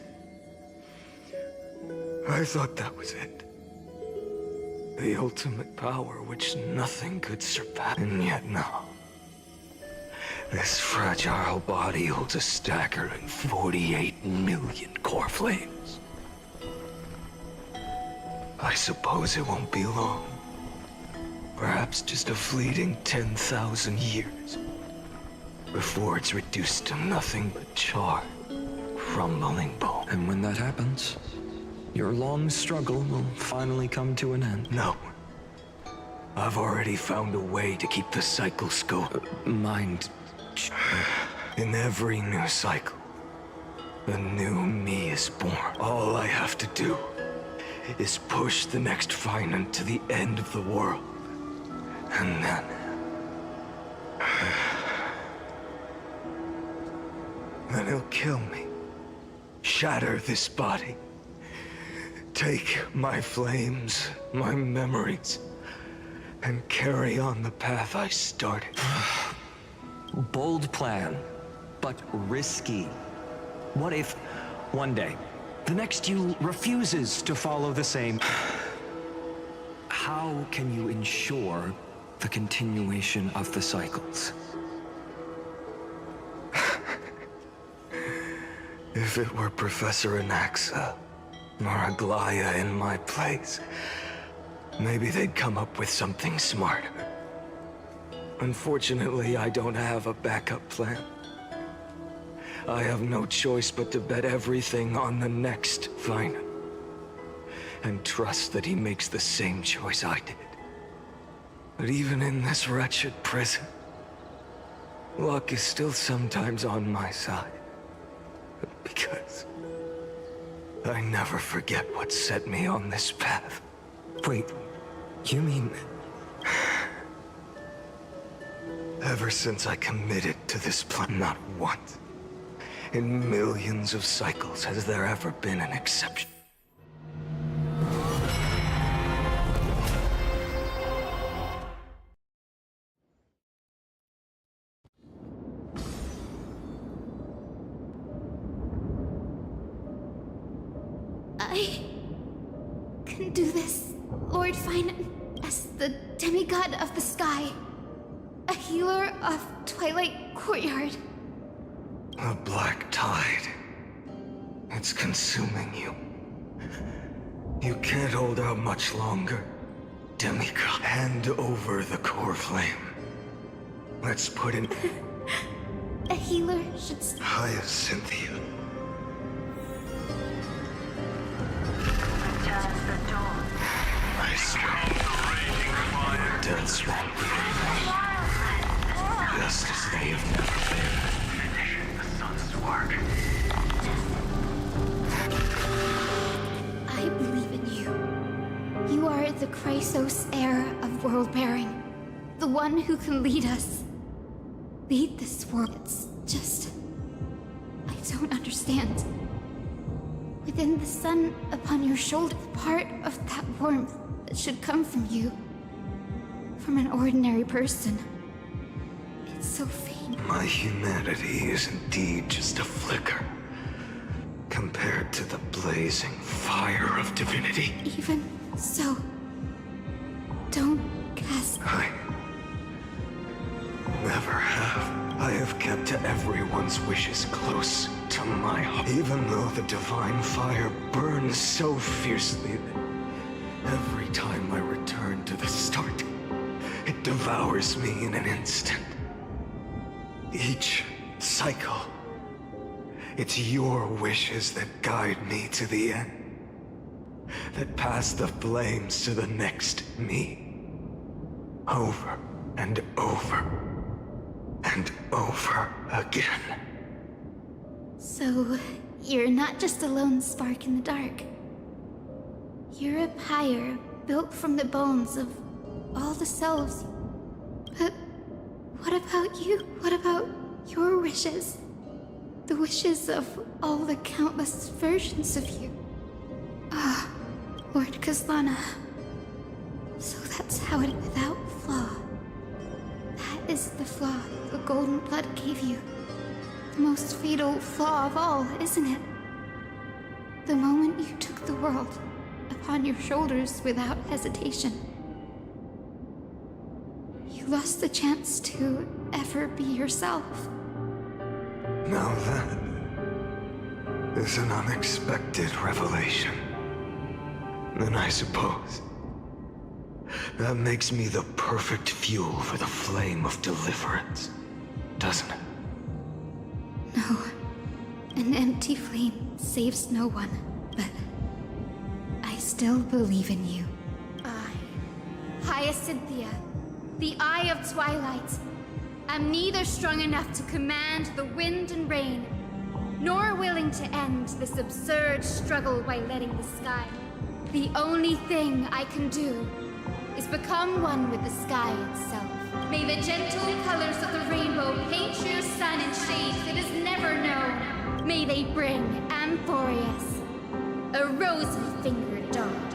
S9: I thought that was it. The ultimate power which nothing could surpass. And yet now, this fragile body holds a staggering 48 million core flames. I suppose it won't be long. Perhaps just a fleeting 10,000 years before it's reduced to nothing but charred, crumbling bone.
S4: And when that happens, your long struggle will finally come to an end.
S9: No. I've already found a way to keep the cycle scope.
S4: Mind.
S9: In every new cycle, a new me is born. All I have to do is push the next Finan to the end of the world. And then he'll kill me. Shatter this body. Take my flames, my memories, and carry on the path I started.
S4: Bold plan, but risky. What if, one day, the next you refuses to follow the same? How can you ensure the continuation of the cycles?
S9: If it were Professor Anaxa or Aglaya in my place, maybe they'd come up with something smarter. Unfortunately, I don't have a backup plan. I have no choice but to bet everything on the next Finan, and trust that he makes the same choice I did. But even in this wretched prison, luck is still sometimes on my side. Because I never forget what set me on this path.
S4: Wait, you mean...
S9: Ever since I committed to this plan, not once in millions of cycles has there ever been an exception.
S8: I can do this, Lord Finan, as the demigod of the sky, a healer of Twilight Courtyard.
S9: A black tide. It's consuming you.
S4: You can't hold out much longer. Demigod, hand over the core flame. Let's put in...
S8: A healer should...
S4: Hyacinthia. I swear. Deaths won't be just as they have never been. Finishing the sun's work.
S8: I believe in you. You are the Chrysos heir of world-bearing. The one who can lead us. Lead this world. It's just... I don't understand. Within the sun upon your shoulder, part of that warmth that should come from you. From an ordinary person. It's so faint.
S4: My humanity is indeed just a flicker. Compared to the blazing fire of divinity.
S8: Even so, don't cast...
S4: I never have. I have kept everyone's wishes close to my heart. Even though the divine fire burns so fiercely that every time I return to the start, it devours me in an instant. Each cycle, it's your wishes that guide me to the end. That pass the flames to the next me. Over and over and over again.
S8: So, you're not just a lone spark in the dark. You're a pyre built from the bones of all the selves. But what about you? What about your wishes? The wishes of all the countless versions of you. Ah, Lord Kazlana. So that's how it without flaw. That is the flaw the golden blood gave you. The most fatal flaw of all, isn't it? The moment you took the world upon your shoulders without hesitation. You lost the chance to ever be yourself.
S4: Now that is an unexpected revelation. Then I suppose that makes me the perfect fuel for the flame of deliverance, doesn't it?
S8: No. An empty flame saves no one, but I still believe in you. I, Hyacinthia, the Eye of Twilight, am neither strong enough to command the wind and rain, nor willing to end this absurd struggle by letting the sky. The only thing I can do is become one with the sky itself. May the gentle colors of the rainbow paint your sun in shades it has never known. May they bring Amphorius, a rosy-fingered dog.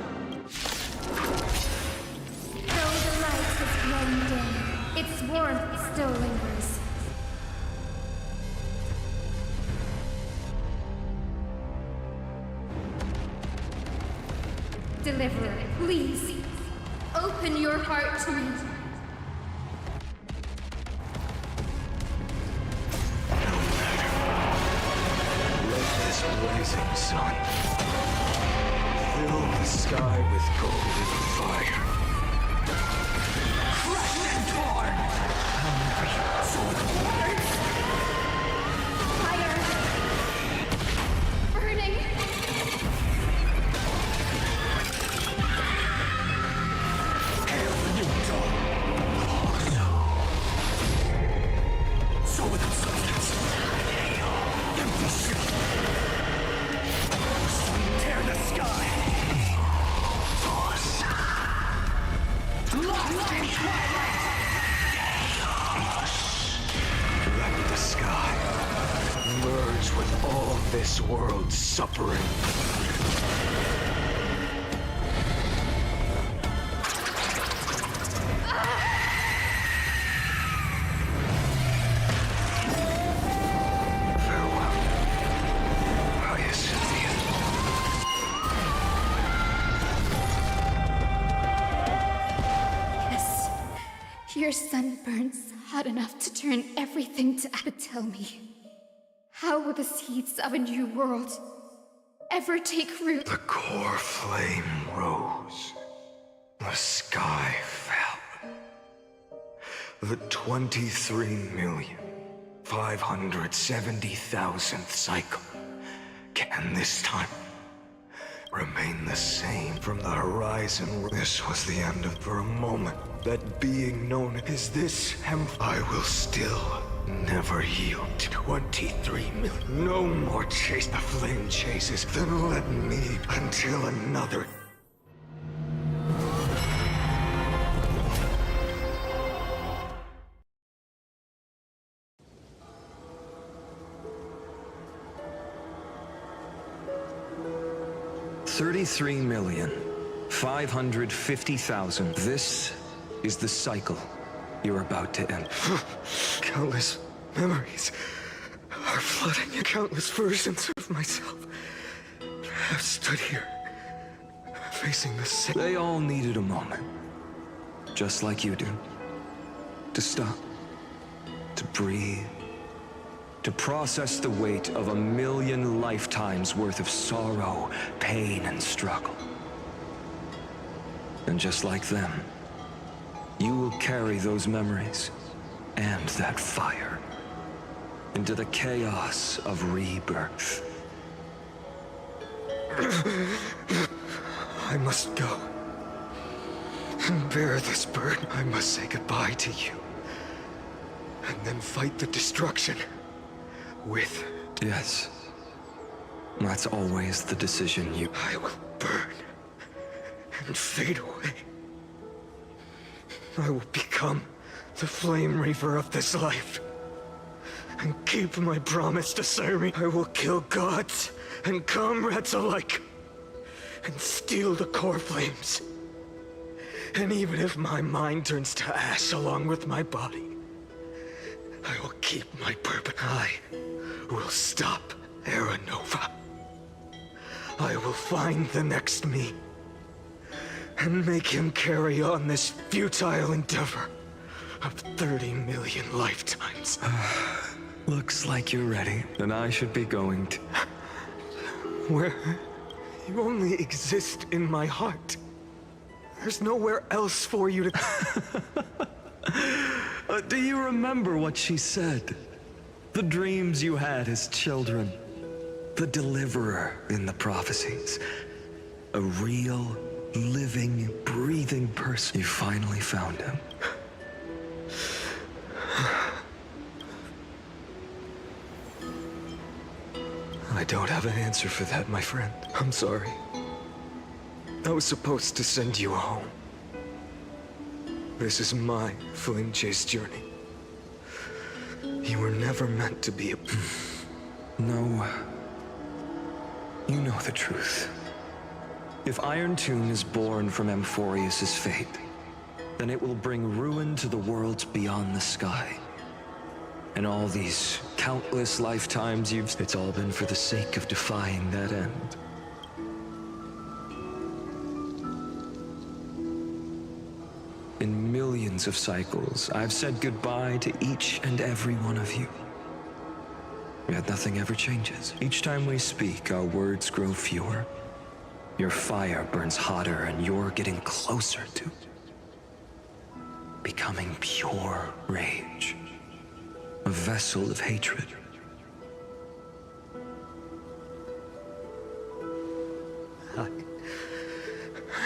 S8: Though the light has grown dim, its warmth still lingers. Deliverer, please, open your heart to me.
S4: This blazing sun fill the sky with golden fire. Crushed and torn! Hungry for the light!
S8: Fire! Burning!
S12: So without substance. Empty shell. Tear the sky. Force. Lost in twilight.
S4: Wreck the sky. Merge with all this world's suffering.
S8: Your sun burns hot enough to turn everything to... But tell me, how will the seeds of a new world ever take root.
S12: The core flame rose. The sky fell. The 23,570,000th cycle can this time remain the same from the horizon. This was the end of for a moment. That being known as this, I will still never yield. 23 million. No more chase the flame chases. Then let me until another. $33,550,000. This is the cycle you're about to end.
S4: Countless memories are flooding. Countless versions of myself have stood here, facing the same. They all needed a moment, just like you do. To stop, to breathe, to process the weight of 1,000,000 lifetimes worth of sorrow, pain, and struggle. And just like them, you will carry those memories and that fire into the chaos of rebirth. I must go and bear this burden. I must say goodbye to you, and then fight the destruction with... Yes, that's always the decision you... I will burn and fade away. I will become the flame reaver of this life and keep my promise to Siri. I will kill gods and comrades alike and steal the core flames. And even if my mind turns to ash along with my body, I will keep my purpose. I will stop Era Nova. I will find the next me and make him carry on this futile endeavor of 30 million lifetimes. Looks like you're ready, and I should be going to... Where? You only exist in my heart. There's nowhere else for you to... Do you remember what she said? The dreams you had as children. The deliverer in the prophecies. A real, living, breathing person. You finally found him. I don't have an answer for that, my friend. I'm sorry. I was supposed to send you home. This is my flame chase journey. You were never meant to be a... No. You know the truth. If Iron Tomb is born from Amphorius' fate, then it will bring ruin to the worlds beyond the sky. And all these countless lifetimes it's all been for the sake of defying that end. In millions of cycles, I've said goodbye to each and every one of you. Yet nothing ever changes. Each time we speak, our words grow fewer. Your fire burns hotter, and you're getting closer to becoming pure rage. A vessel of hatred. I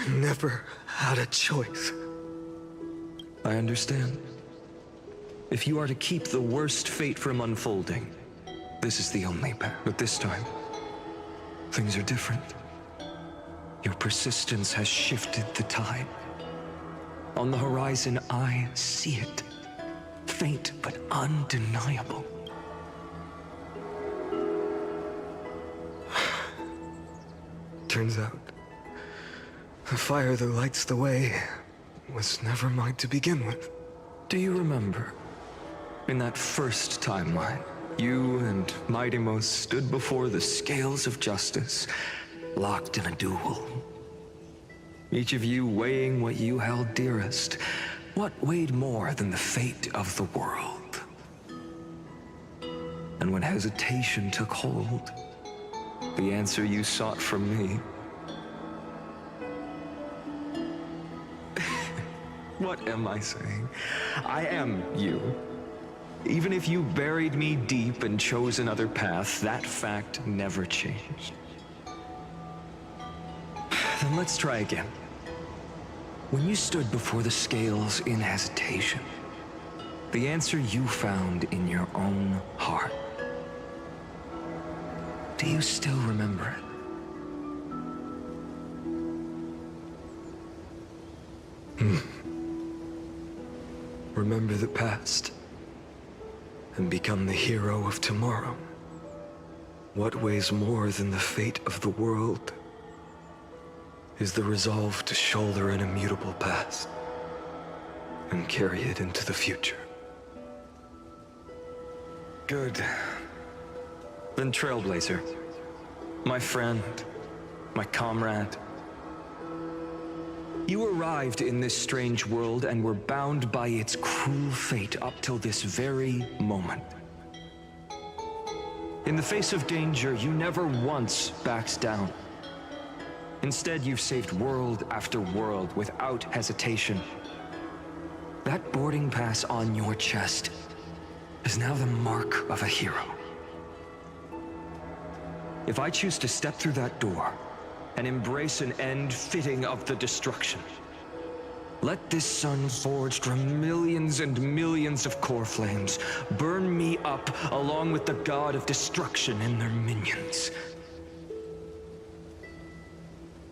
S4: never had a choice. I understand. If you are to keep the worst fate from unfolding, this is the only path. But this time, things are different. Your persistence has shifted the tide. On the horizon, I see it. Faint but undeniable. Turns out, the fire that lights the way was never mine to begin with. Do you remember, in that first timeline, you and Mightymost stood before the scales of justice, locked in a duel? Each of you weighing what you held dearest. What weighed more than the fate of the world? And when hesitation took hold, The answer you sought from me. What am I saying? I am you. Even if you buried me deep and chose another path, that fact never changed. Then let's try again. When you stood before the scales in hesitation, the answer you found in your own heart. Do you still remember it? Remember the past and become the hero of tomorrow. What weighs more than the fate of the world is the resolve to shoulder an immutable past and carry it into the future. Good. Then Trailblazer, my friend, my comrade, you arrived in this strange world and were bound by its cruel fate up till this very moment. In the face of danger, you never once backed down. Instead, you've saved world after world without hesitation. That boarding pass on your chest is now the mark of a hero. If I choose to step through that door and embrace an end fitting of the destruction, let this sun forged from millions and millions of core flames burn me up along with the god of destruction and their minions.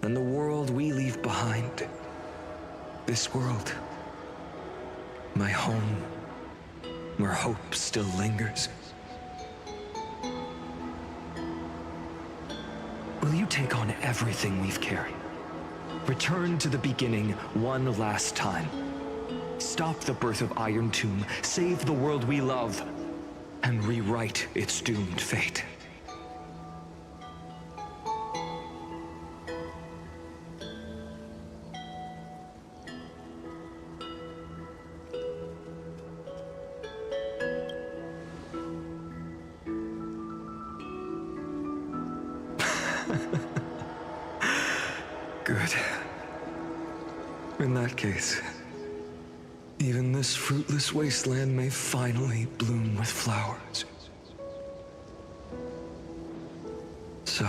S4: And the world we leave behind, this world, my home, where hope still lingers. Will you take on everything we've carried? Return to the beginning one last time. Stop the birth of Iron Tomb, save the world we love, and rewrite its doomed fate. Good. In that case, even this fruitless wasteland may finally bloom with flowers. So...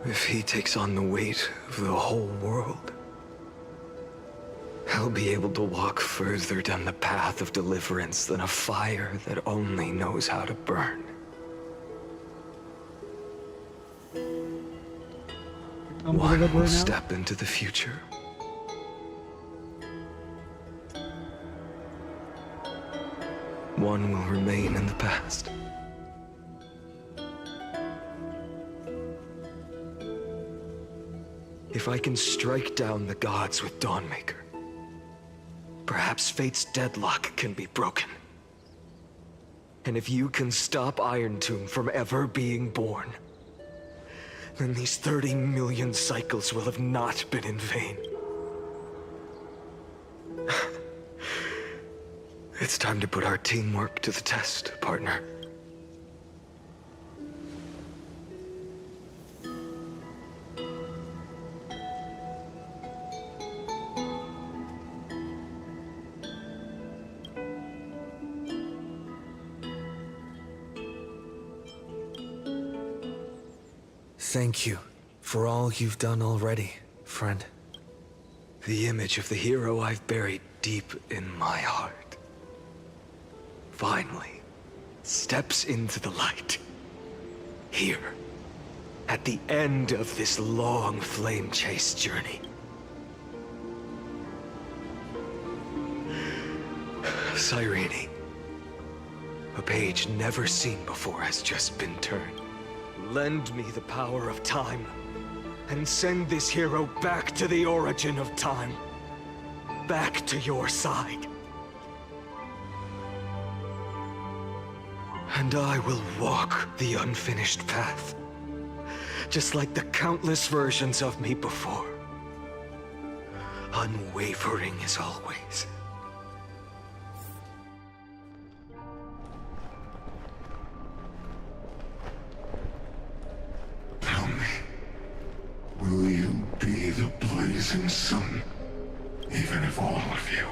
S4: if he takes on the weight of the whole world, he'll be able to walk further down the path of deliverance than a fire that only knows how to burn. One will step into the future. One will remain in the past. If I can strike down the gods with Dawnmaker, perhaps fate's deadlock can be broken. And if you can stop Iron Tomb from ever being born, then these 30 million cycles will have not been in vain. It's time to put our teamwork to the test, partner.
S5: Thank you for all you've done already, friend.
S4: The image of the hero I've buried deep in my heart finally steps into the light. Here, at the end of this long flame chase journey. Cyrene, a page never seen before has just been turned. Lend me the power of time, and send this hero back to the origin of time. Back to your side. And I will walk the unfinished path, just like the countless versions of me before. Unwavering as always.
S9: rising sun, even if all of you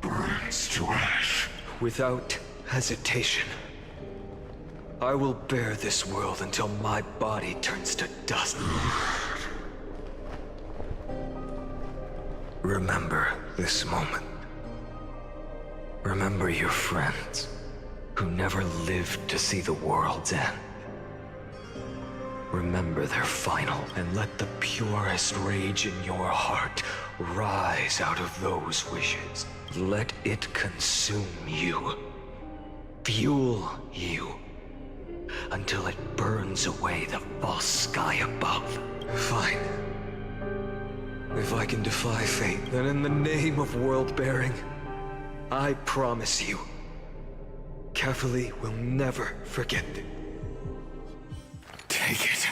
S9: burns to ash.
S12: Without hesitation, I will bear this world until my body turns to dust. Remember this moment. Remember your friends who never lived to see the world's end. Remember their final, and let the purest rage in your heart rise out of those wishes. Let it consume you, fuel you, until it burns away the false sky above. Fine. If I can defy fate, then in the name of world-bearing, I promise you, Kefali will never forget it.
S9: Take it.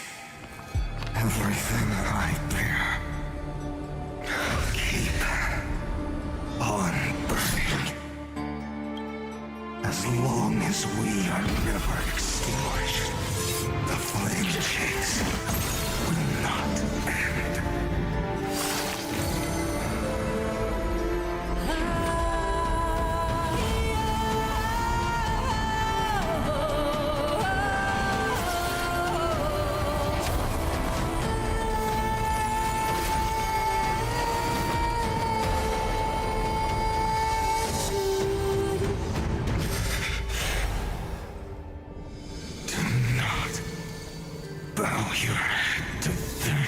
S9: Everything I bear. Keep on burning. As long as we are never extinguished, the flame chase will not end. Bow your head to them.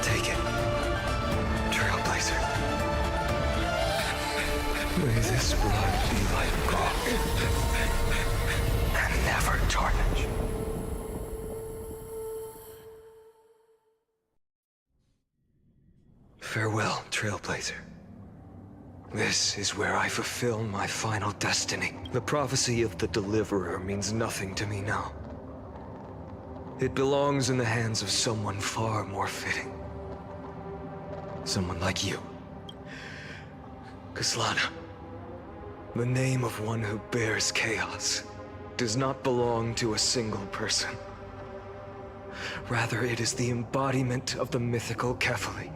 S12: Take it, Trailblazer. May this blood be like gold, and never tarnish. Farewell, Trailblazer. This is where I fulfill my final destiny. The prophecy of the Deliverer means nothing to me now. It belongs in the hands of someone far more fitting. Someone like you. Kaslana. The name of one who bears chaos does not belong to a single person. Rather, it is the embodiment of the mythical Kefali,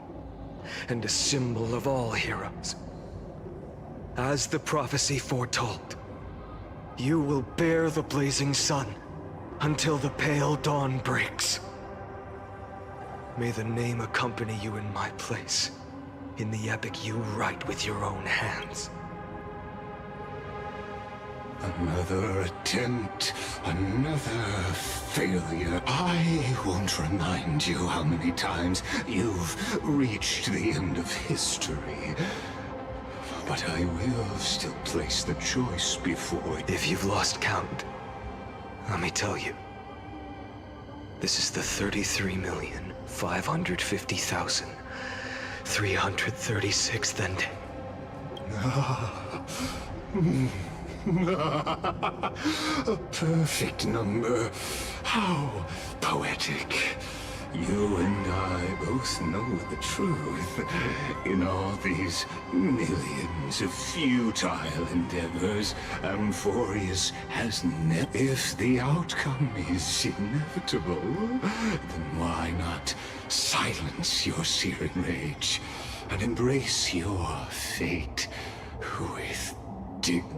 S12: and a symbol of all heroes. As the prophecy foretold, you will bear the blazing sun until the pale dawn breaks. May the name accompany you in my place, in the epic you write with your own hands.
S9: Another attempt, another failure. I won't remind you how many times you've reached the end of history. But I will still place the choice before you.
S12: If you've lost count, let me tell you. This is the 33,550,336th ending.
S9: A perfect number. How poetic. You and I both know the truth. In all these millions of futile endeavors, Amphorius has never. If the outcome is inevitable, then why not silence your searing rage and embrace your fate with dignity?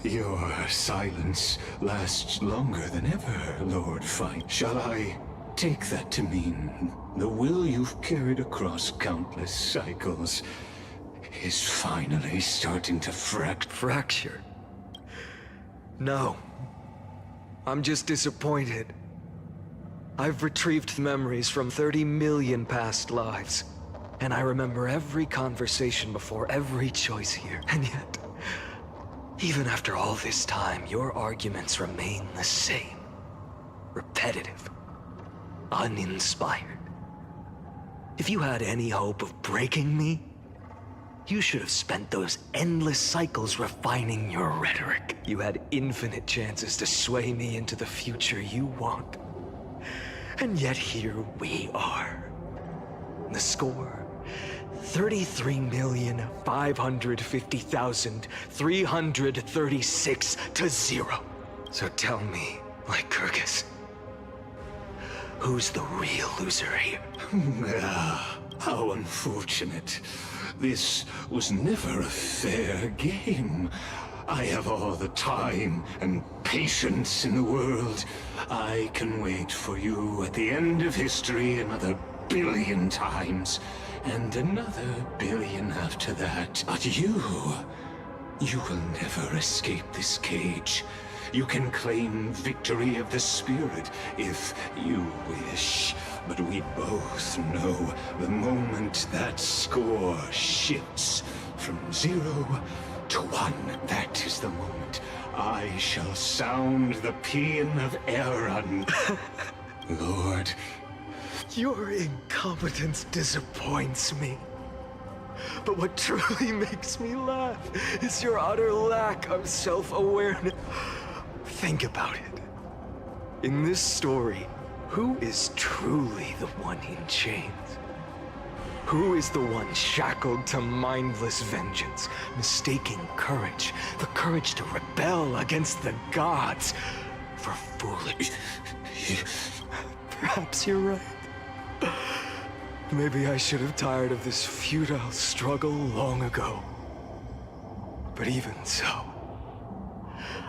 S9: Your silence lasts longer than ever, Lord Fight. Shall I take that to mean the will you've carried across countless cycles is finally starting to
S12: fracture? No. I'm just disappointed. I've retrieved memories from 30 million past lives, and I remember every conversation before every choice here, and yet, even after all this time, your arguments remain the same. Repetitive. Uninspired. If you had any hope of breaking me, you should have spent those endless cycles refining your rhetoric. You had infinite chances to sway me into the future you want. And yet here we are. The score, 33,550,336 to 0. So tell me, Lycurgus, who's the real loser here?
S9: How unfortunate. This was never a fair game. I have all the time and patience in the world. I can wait for you at the end of history another billion times, and another billion after that. But you will never escape this cage. You can claim victory of the spirit if you wish. But we both know the moment that score shifts from 0 to 1, that is the moment I shall sound the paean of Aaron. Lord,
S12: Your incompetence disappoints me. But what truly makes me laugh is your utter lack of self-awareness. Think about it. In this story, who is truly the one in chains? Who is the one shackled to mindless vengeance, mistaking courage, the courage to rebel against the gods, for foolish? Perhaps you're right. Maybe I should have tired of this futile struggle long ago. But even so,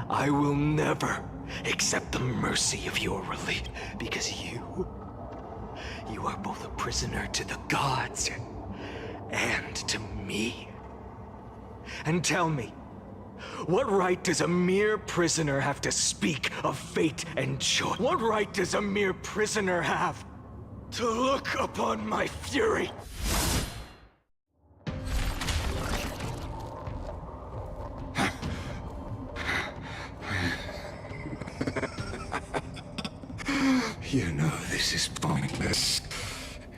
S12: I will never accept the mercy of your relief, because you are both a prisoner to the gods and to me. And tell me, what right does a mere prisoner have to speak of fate and choice? What right does a mere prisoner have to look upon my fury?
S9: You know this is pointless.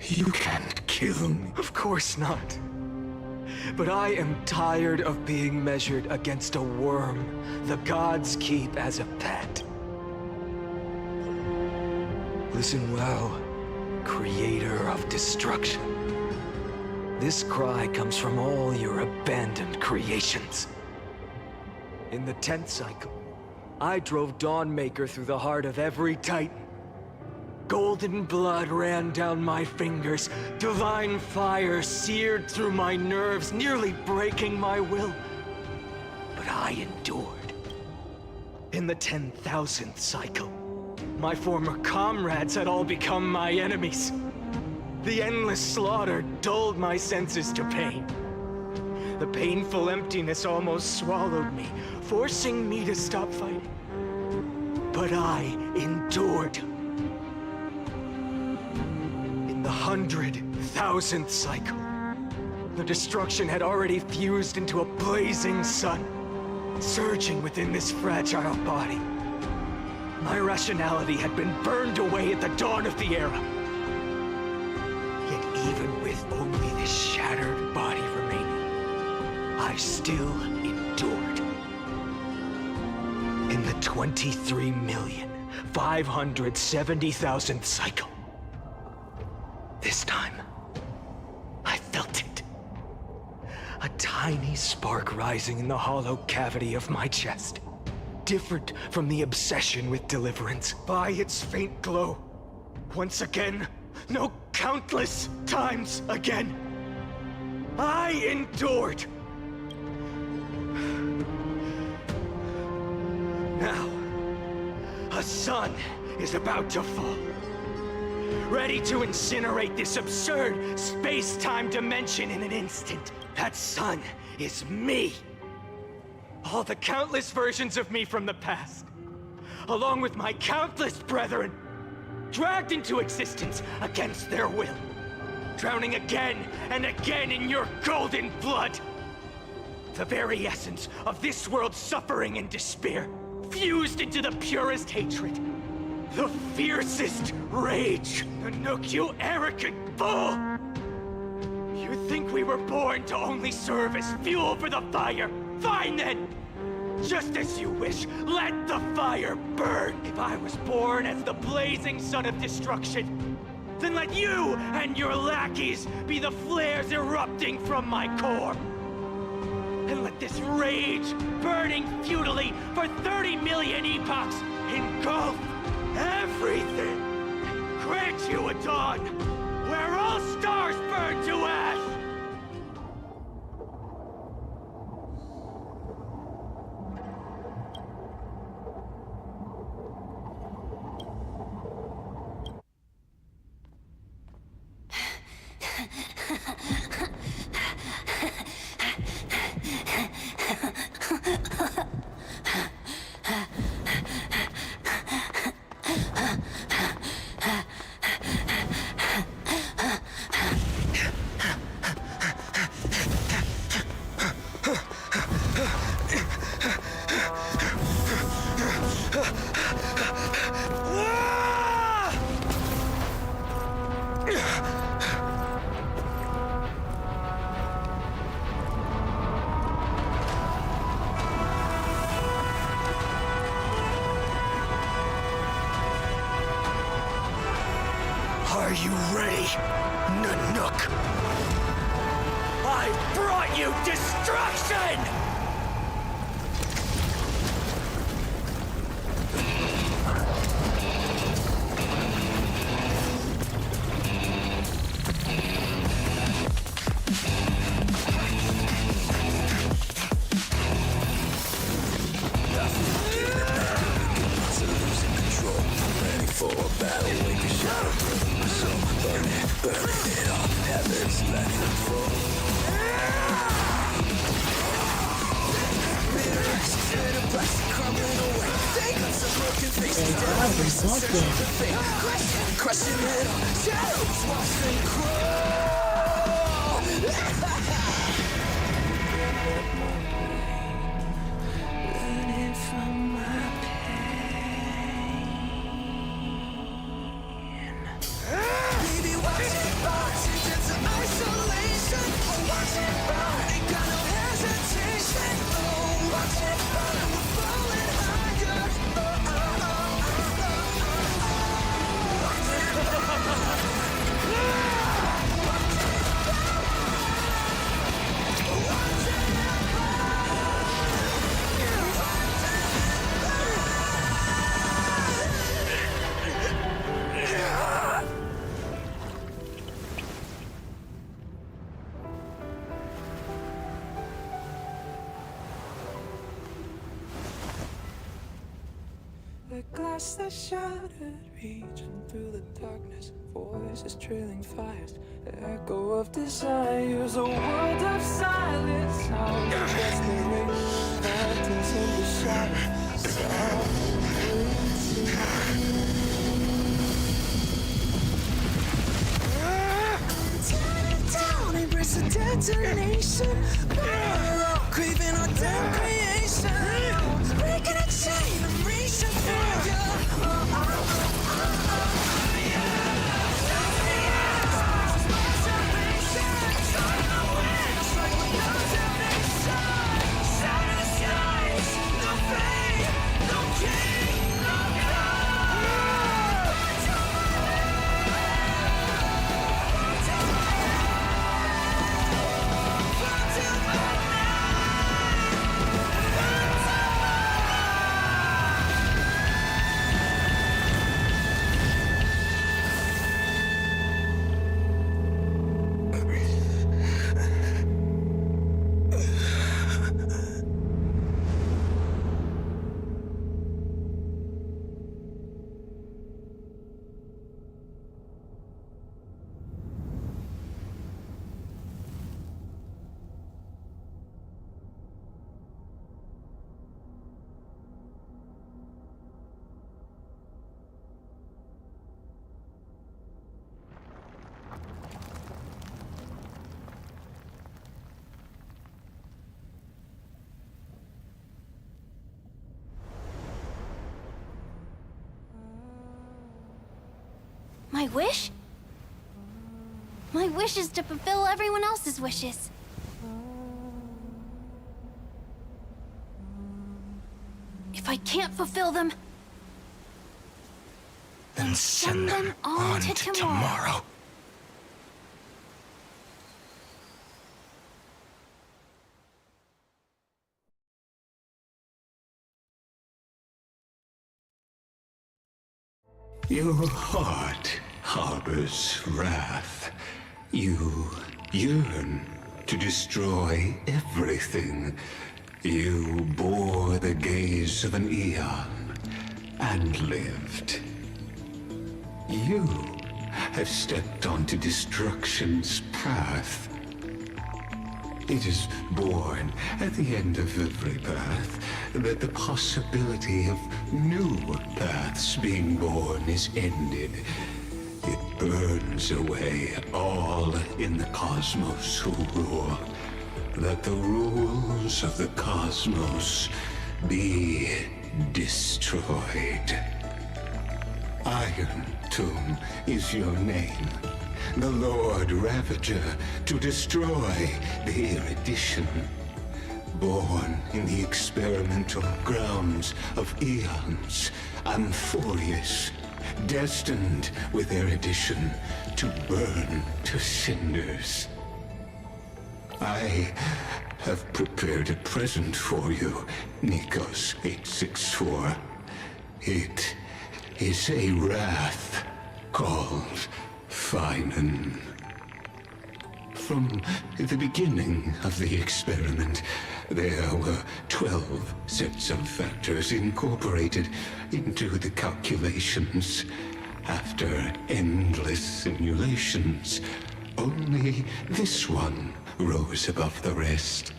S9: You can't kill me.
S12: Of course not. But I am tired of being measured against a worm the gods keep as a pet. Listen well, creator of destruction. This cry comes from all your abandoned creations. In the 10th cycle, I drove Dawnmaker through the heart of every titan. Golden blood ran down my fingers, divine fire seared through my nerves, nearly breaking my will. But I endured. In the 10,000th cycle, my former comrades had all become my enemies. The endless slaughter dulled my senses to pain. The painful emptiness almost swallowed me, forcing me to stop fighting. But I endured. The 100,000th cycle. The destruction had already fused into a blazing sun, surging within this fragile body. My rationality had been burned away at the dawn of the era. Yet even with only this shattered body remaining, I still endured. In the 23,570,000th cycle, this time, I felt it. A tiny spark rising in the hollow cavity of my chest. Different from the obsession with deliverance. By its faint glow. Once again, no, countless times again, I endured. Now, a sun is about to fall. Ready to incinerate this absurd space-time dimension in an instant. That sun is me. All the countless versions of me from the past, along with my countless brethren, dragged into existence against their will, drowning again and again in your golden blood. The very essence of this world's suffering and despair, fused into the purest hatred. The fiercest rage! Nanook, you arrogant fool! You think we were born to only serve as fuel for the fire? Fine then!
S16: Just as you wish, let the fire burn! If I was born as the blazing son of destruction, then let you and your lackeys be the flares erupting from my core! And let this rage, burning futilely for 30 million epochs, engulf everything! Grant you a dawn, where all stars burn to ash!
S12: Are you ready, Nanook? I brought you destruction!
S17: The glass that shattered, reaching through the darkness, voices trailing fires, the echo of desires, a world of silence, sound of desperation, phantoms in the shadows, tear it down, embrace the detonation, craving our damn creation, breaking a chain and reaching for you.
S3: My wish? My wish is to fulfill everyone else's wishes.
S8: If I can't fulfill them,
S12: Then send them on to tomorrow.
S9: Your heart harbors wrath. You yearn to destroy everything. You bore the gaze of an eon and lived. You have stepped onto destruction's path. It is born at the end of every path that the possibility of new paths being born is ended. It burns away all in the cosmos who rule. That the rules of the cosmos be destroyed. Iron Tomb is your name. The Lord Ravager to destroy the erudition. Born in the experimental grounds of eons, Amphorius, destined with erudition to burn to cinders. I have prepared a present for you, Nikos 864. It is a wrath called Finan. From the beginning of the experiment, there were 12 sets of factors incorporated into the calculations. After endless simulations, only this one rose above the rest.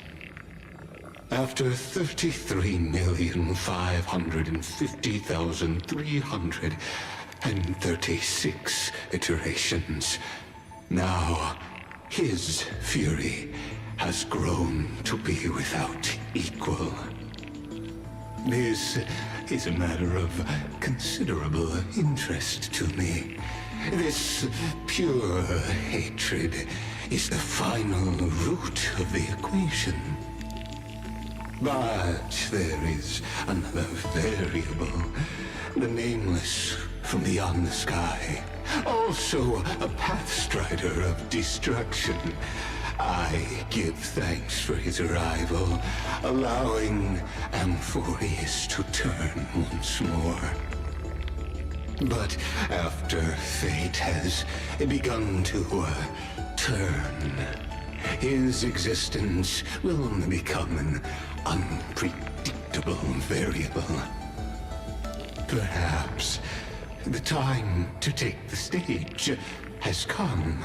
S9: After 33,550,336 iterations, now his fury has grown to be without equal. This is a matter of considerable interest to me. This pure hatred is the final root of the equation. But there is another variable, the Nameless from beyond the sky, also a pathstrider of destruction. I give thanks for his arrival, allowing Amphorius to turn once more. But after fate has begun to turn, his existence will only become an unpredictable variable. Perhaps the time to take the stage has come.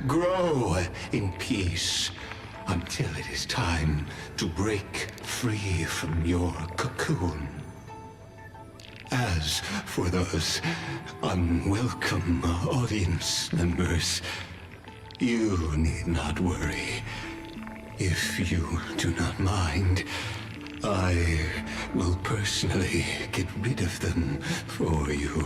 S9: Grow in peace until it is time to break free from your cocoon. As for those unwelcome audience members, you need not worry. If you do not mind, I will personally get rid of them for you.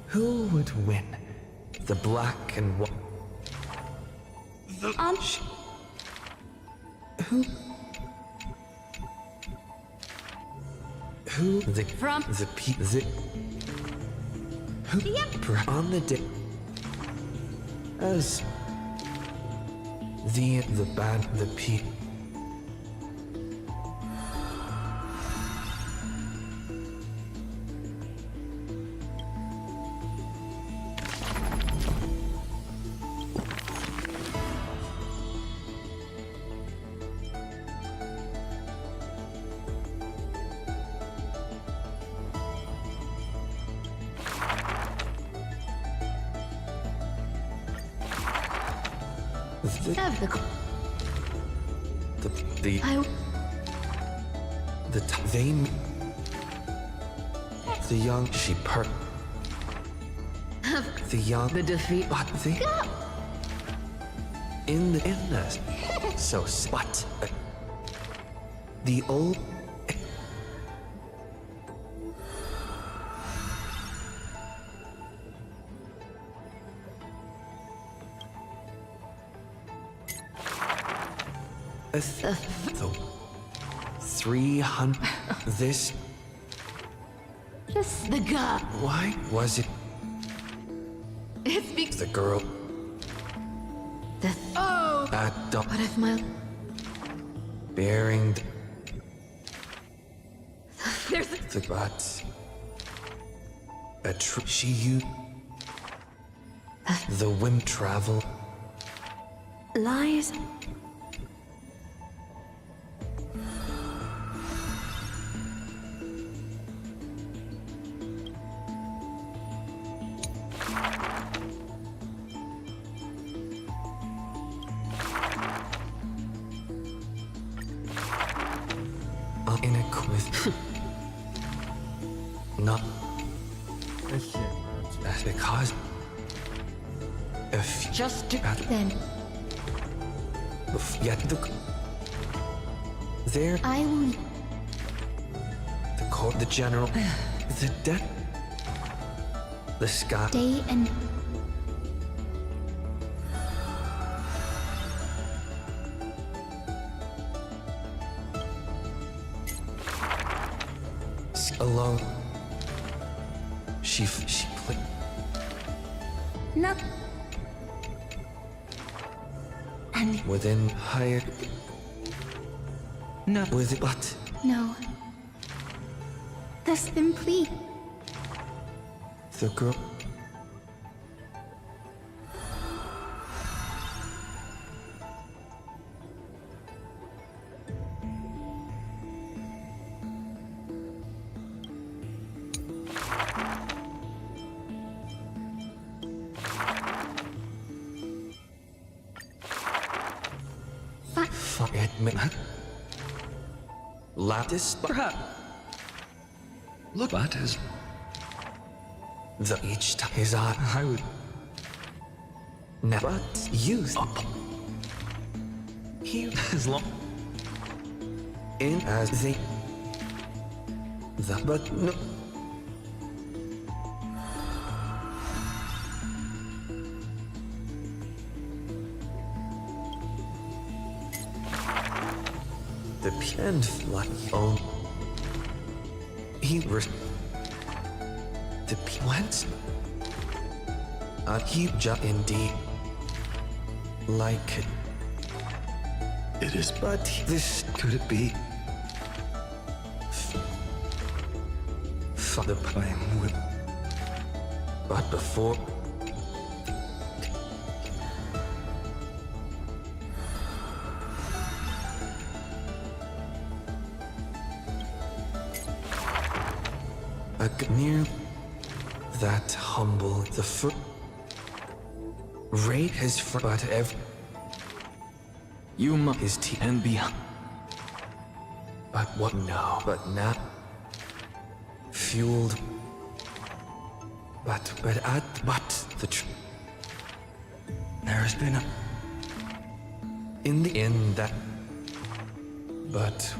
S5: Who would win? The black and white? Who the
S7: From
S5: the pe the who on the day as the bad the pe the young she per the young
S7: the defeat.
S5: But the in the so but the old the 300 this
S7: Just the god.
S5: why was it
S7: It's because
S5: the girl
S7: the
S5: at the
S8: What if my...
S5: bearing
S7: there's
S5: the but a she you the wind travel
S7: lies.
S5: in a quiz not
S1: This shit, bro.
S5: that's because if
S7: Just do
S8: Then
S5: yet there
S8: I will...
S5: the court the general the debt the sky
S8: Stay and...
S5: alone she played
S6: No. And
S5: within higher
S7: No.
S5: with it but
S8: No.
S6: the
S8: Simply...
S5: the girl admit lattice perhaps look at his the each time his eye I would never use up he as long in as the but no the pen like on he was the plants he just indeed like
S2: It is
S5: but this could it be for the plan with but before near that humble the foot rate his foot but ever
S13: You must his teeth and beyond.
S5: but what no but not fueled but at but the there has been a in the end that but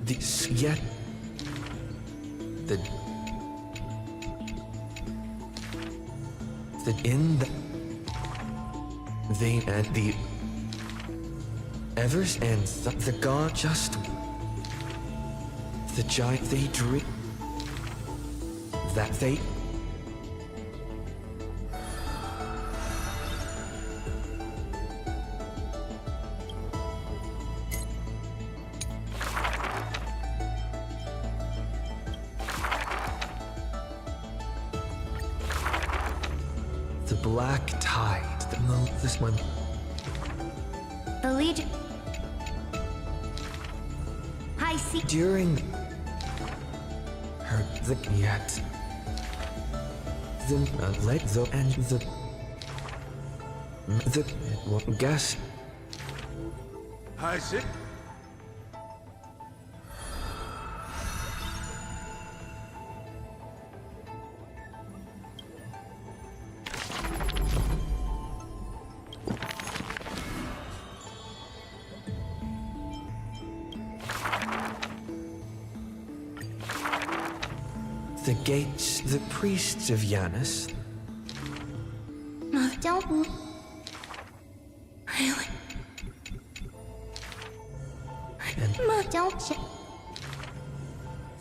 S5: this yet. The in the they and the Evers and the god just the giant they dream that they the black tide that moved this one.
S6: The Legion. I see.
S5: During her the yet the let the and the what guess
S12: I see.
S5: the gates, the priests of Yanis.
S3: Don't.
S10: Really?
S5: And
S3: Don't.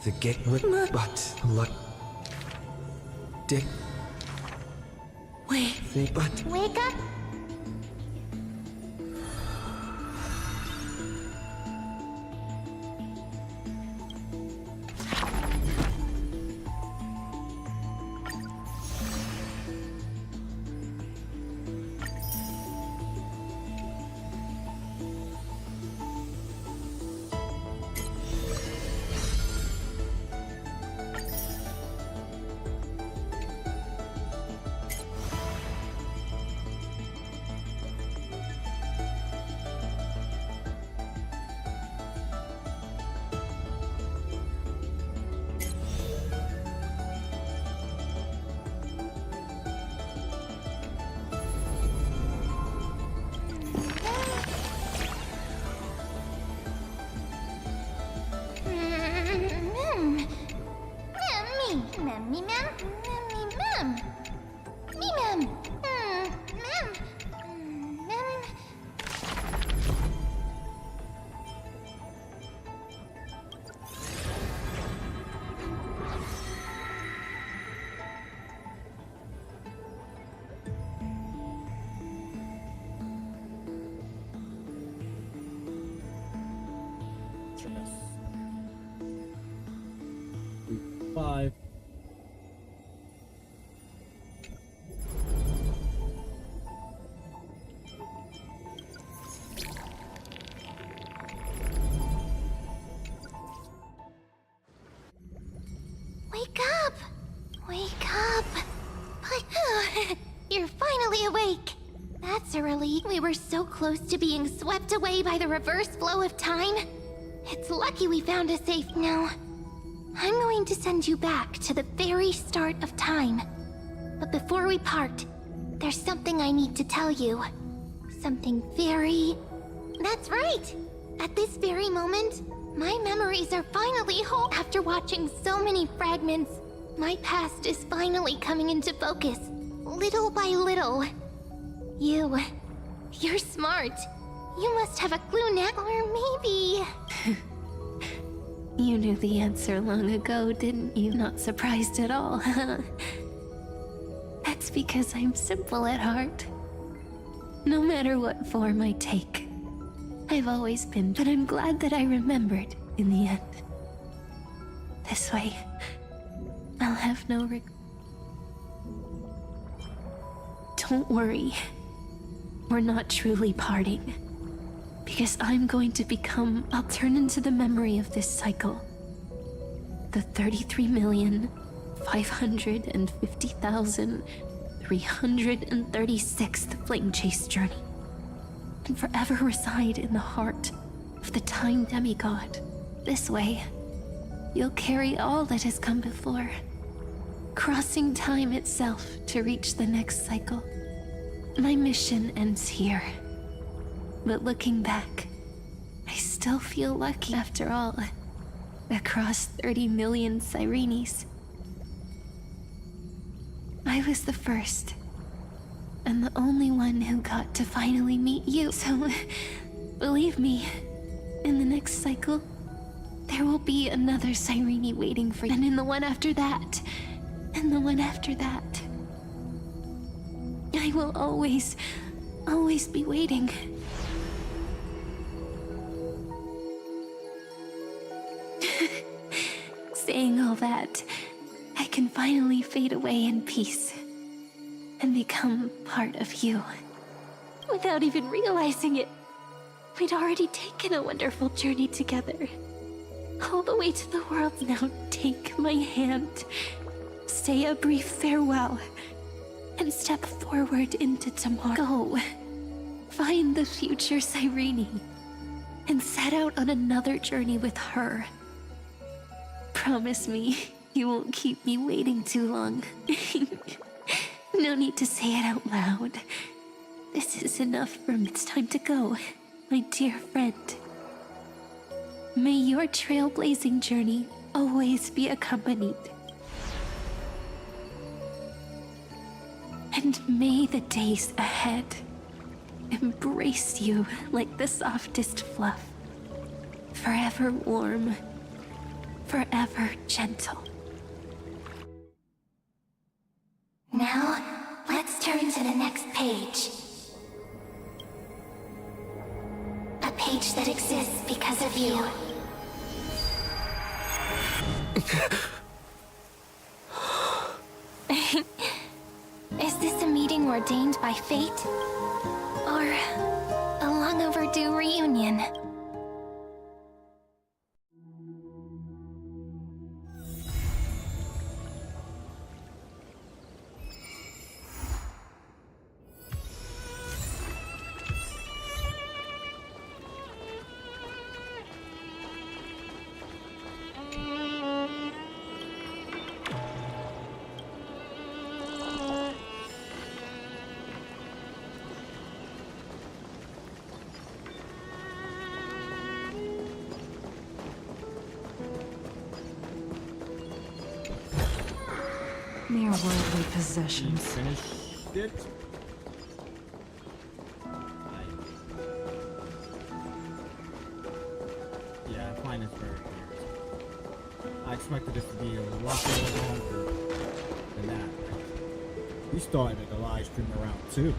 S5: the gate would but like Dick.
S10: Wait.
S5: But
S3: Wake up.
S1: Five.
S3: Wake up! Wake up! You're finally awake! That's a relief. We were so close to being swept away by the reverse flow of time. It's lucky we found a safe now. I'm going to send you back to the very start of time. But before we part, there's something I need to tell you. Something very... That's right! At this very moment, my memories are finally whole. After watching so many fragments, my past is finally coming into focus, little by little. You're smart. You must have a clue now, or maybe...
S6: You knew the answer long ago, didn't you? Not surprised at all, huh? That's because I'm simple at heart. No matter what form I take, I've always been, but I'm glad that I remembered in the end. This way, I'll have no Don't worry. We're not truly parting. Because I'm going to I'll turn into the memory of this cycle. The 33,550,336th Flame Chase journey. And forever reside in the heart of the Time Demigod. This way, you'll carry all that has come before, crossing time itself to reach the next cycle. My mission ends here. But looking back, I still feel lucky after all. across 30 million Sirenes. I was the first, and the only one who got to finally meet you. So, believe me, in the next cycle, there will be another Sirene waiting for you, and in the one after that, and the one after that. I will always be waiting. Saying all that, I can finally fade away in peace and become part of you. Without even realizing it, we'd already taken a wonderful journey together. All the way to the world. Now take my hand, say a brief farewell, and step forward into tomorrow. Go, find the future Sirene, and set out on another journey with her. Promise me you won't keep me waiting too long. No need to say it out loud. This is enough for me. It's time to go, my dear friend. May your trailblazing journey always be accompanied. And may the days ahead embrace you like the softest fluff. Forever warm, forever gentle.
S3: Now, let's turn to the next page. A page that exists because of you.
S6: Is this a meeting ordained by fate? Or a long overdue reunion?
S7: Mere worldly possessions.
S1: Finished it. Yeah, I find it very weird. I expected this to be a lot longer than that. We started the live stream around 2.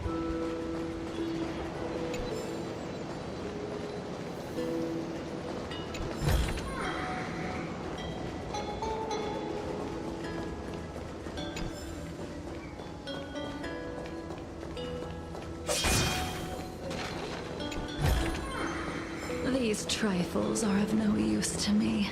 S7: These trifles are of no use to me.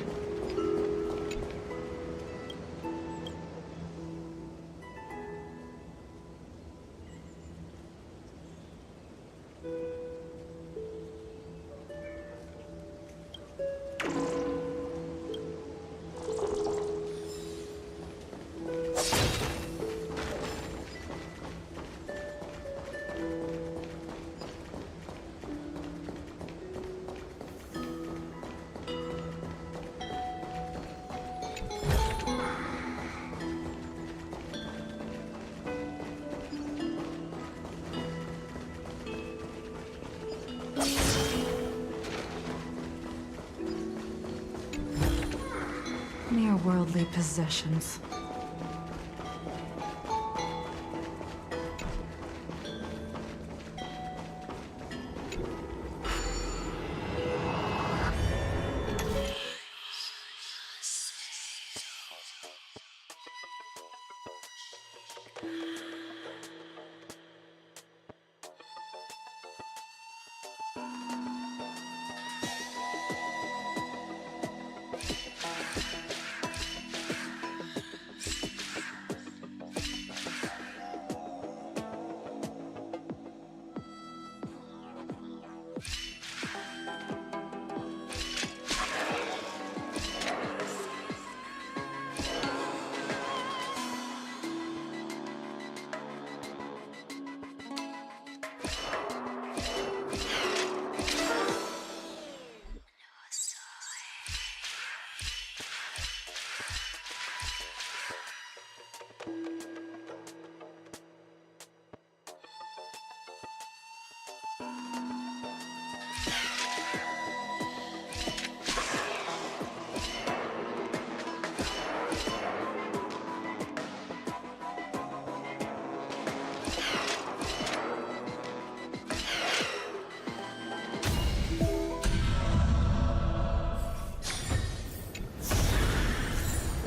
S7: Mere worldly possessions.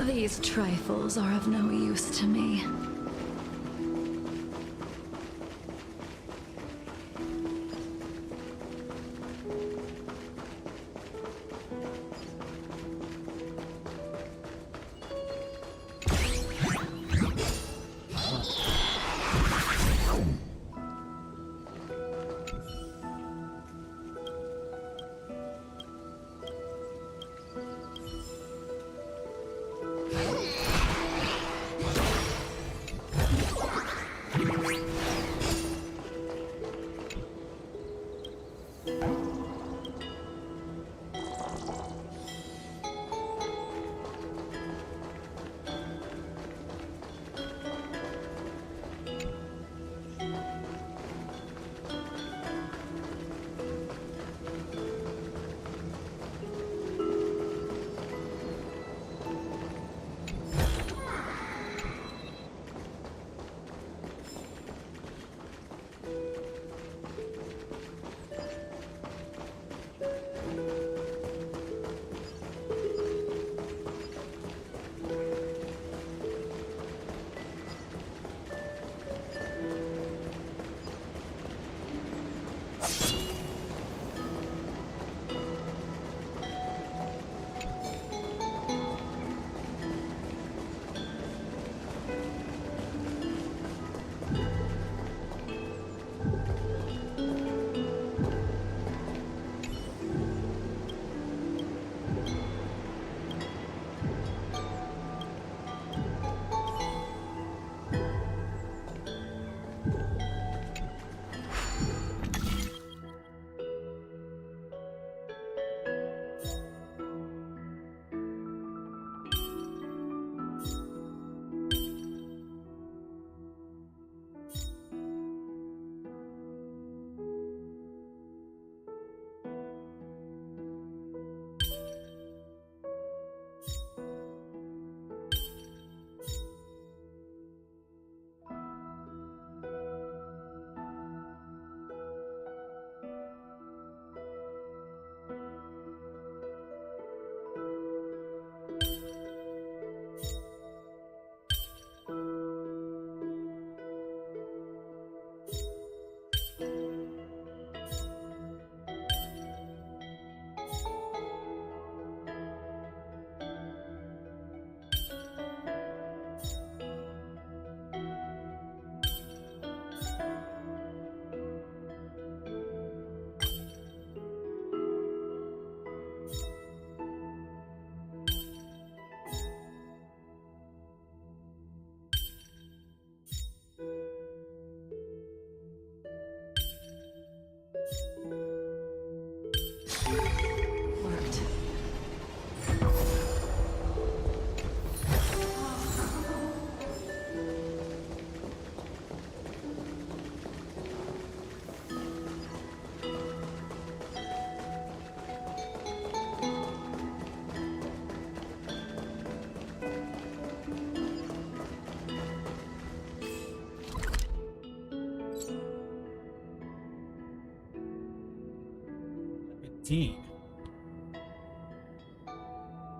S10: These trifles are of no use to me.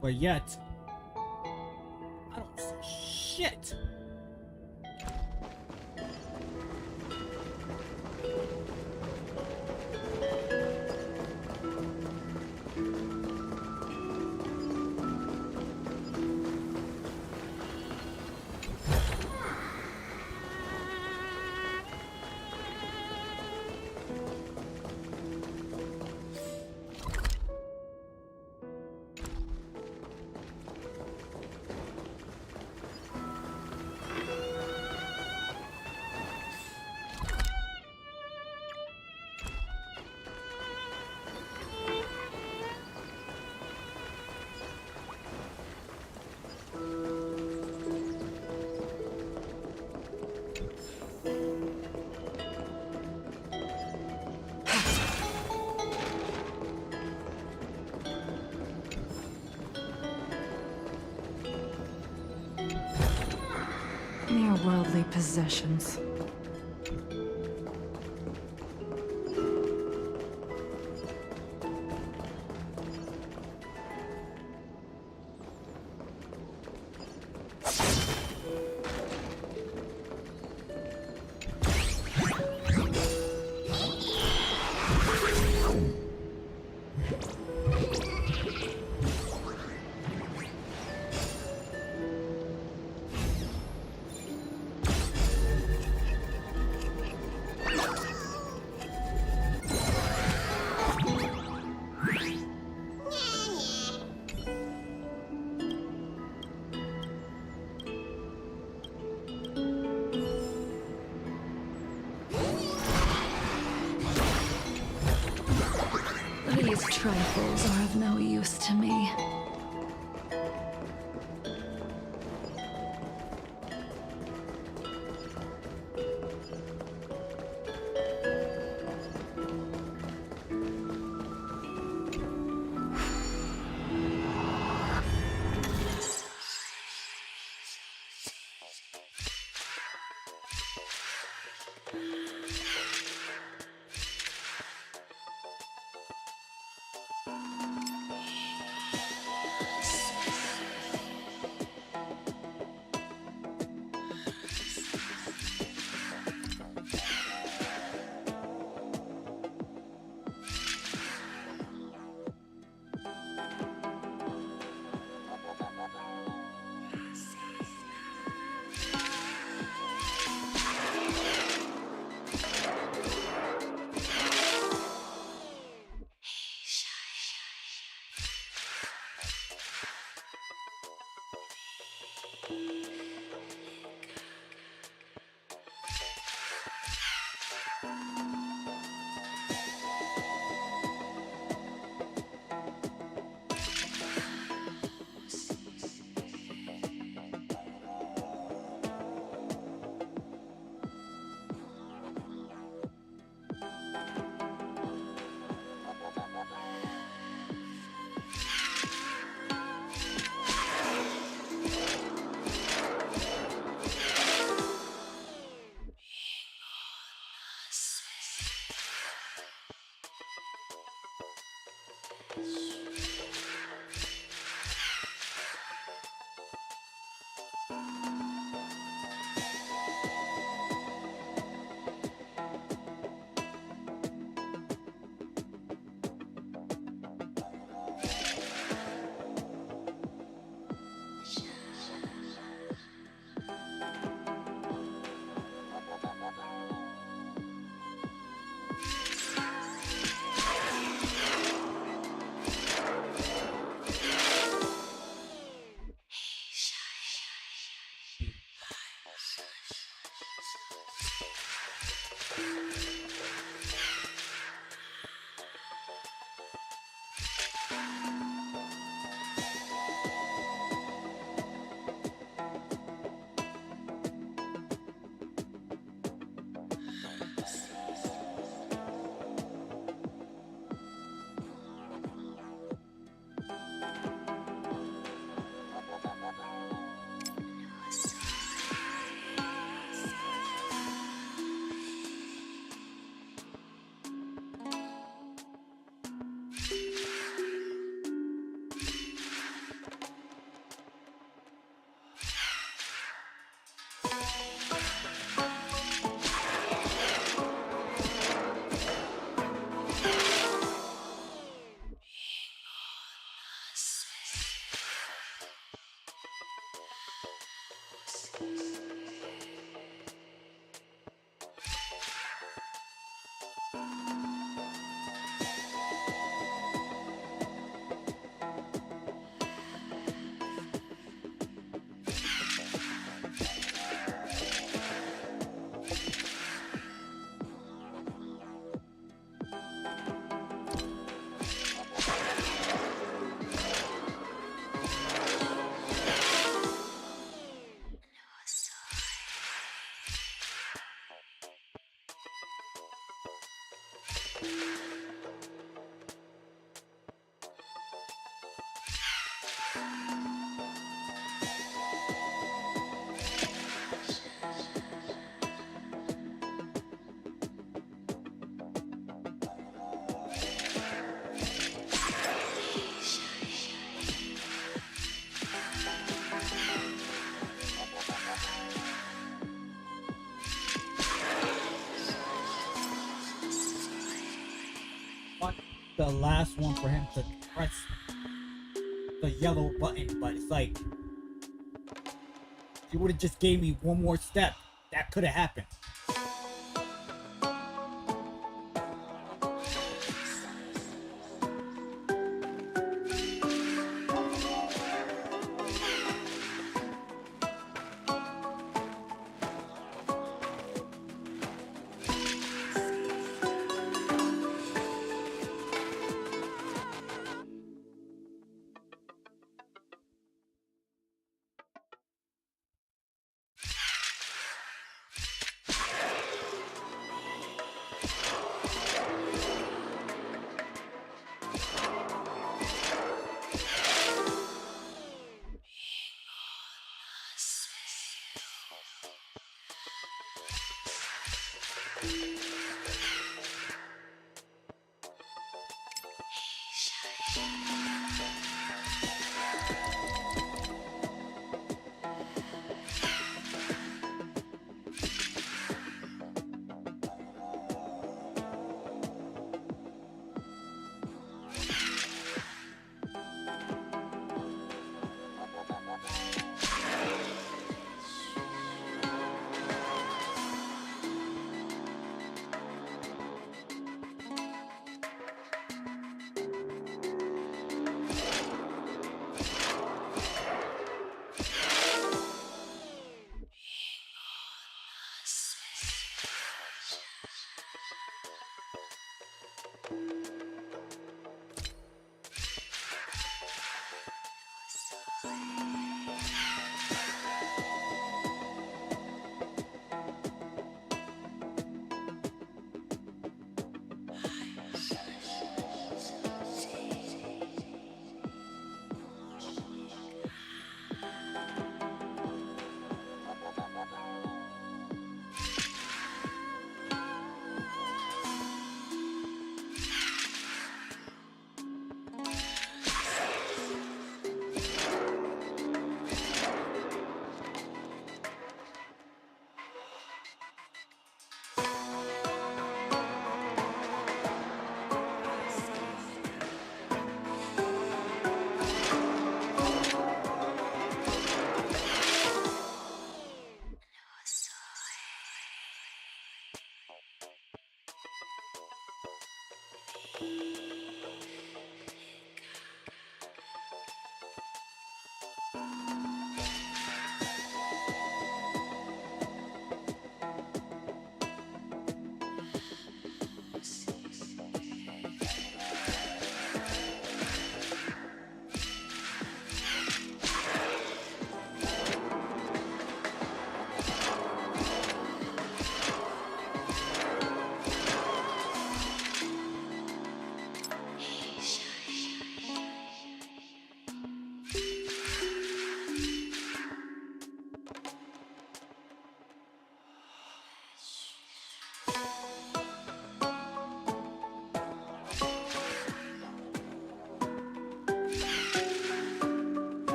S1: But yet, I don't see shit.
S10: Mere worldly possessions. Trifles are of no use to me.
S1: The last one for him to press the yellow button, but it's like, if you would have just gave me one more step, that could have happened.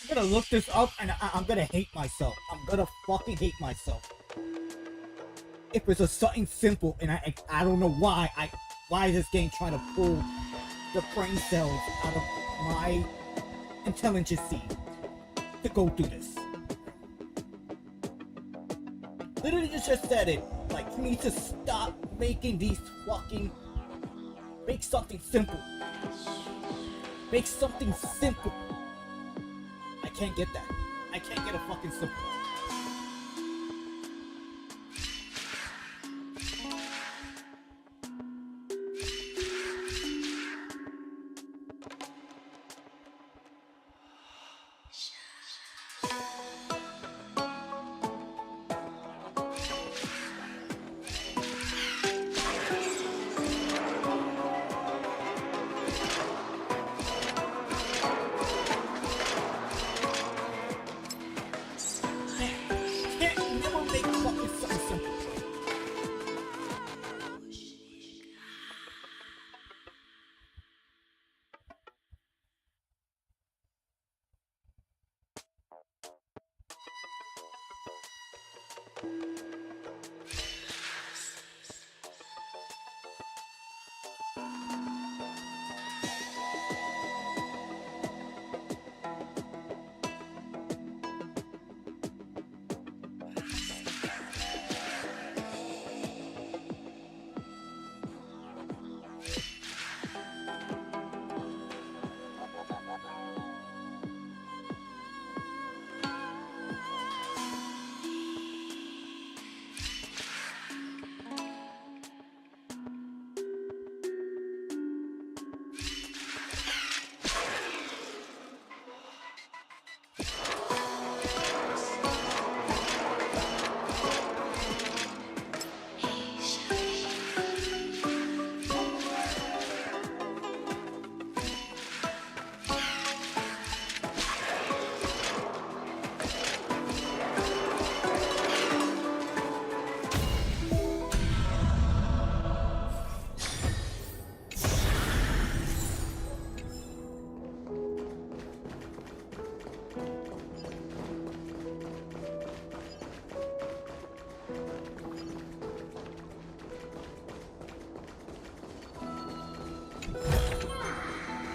S1: I'm gonna look this up and I'm gonna hate myself. I'm gonna fucking hate myself. If it's a something simple and I don't know why is this game trying to pull the brain cells out of my intelligence to go through this. Literally just said it. Like, you need to stop making these fucking... Make something simple. Make something simple. I can't get that. I can't get a fucking simple.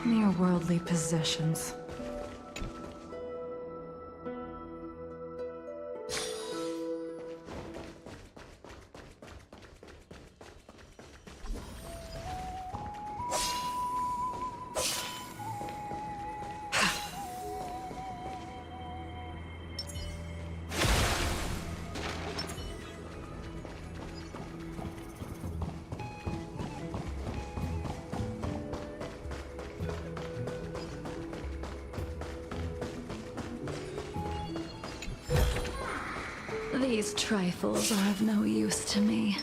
S18: Mere worldly possessions. These trifles are of no use to me.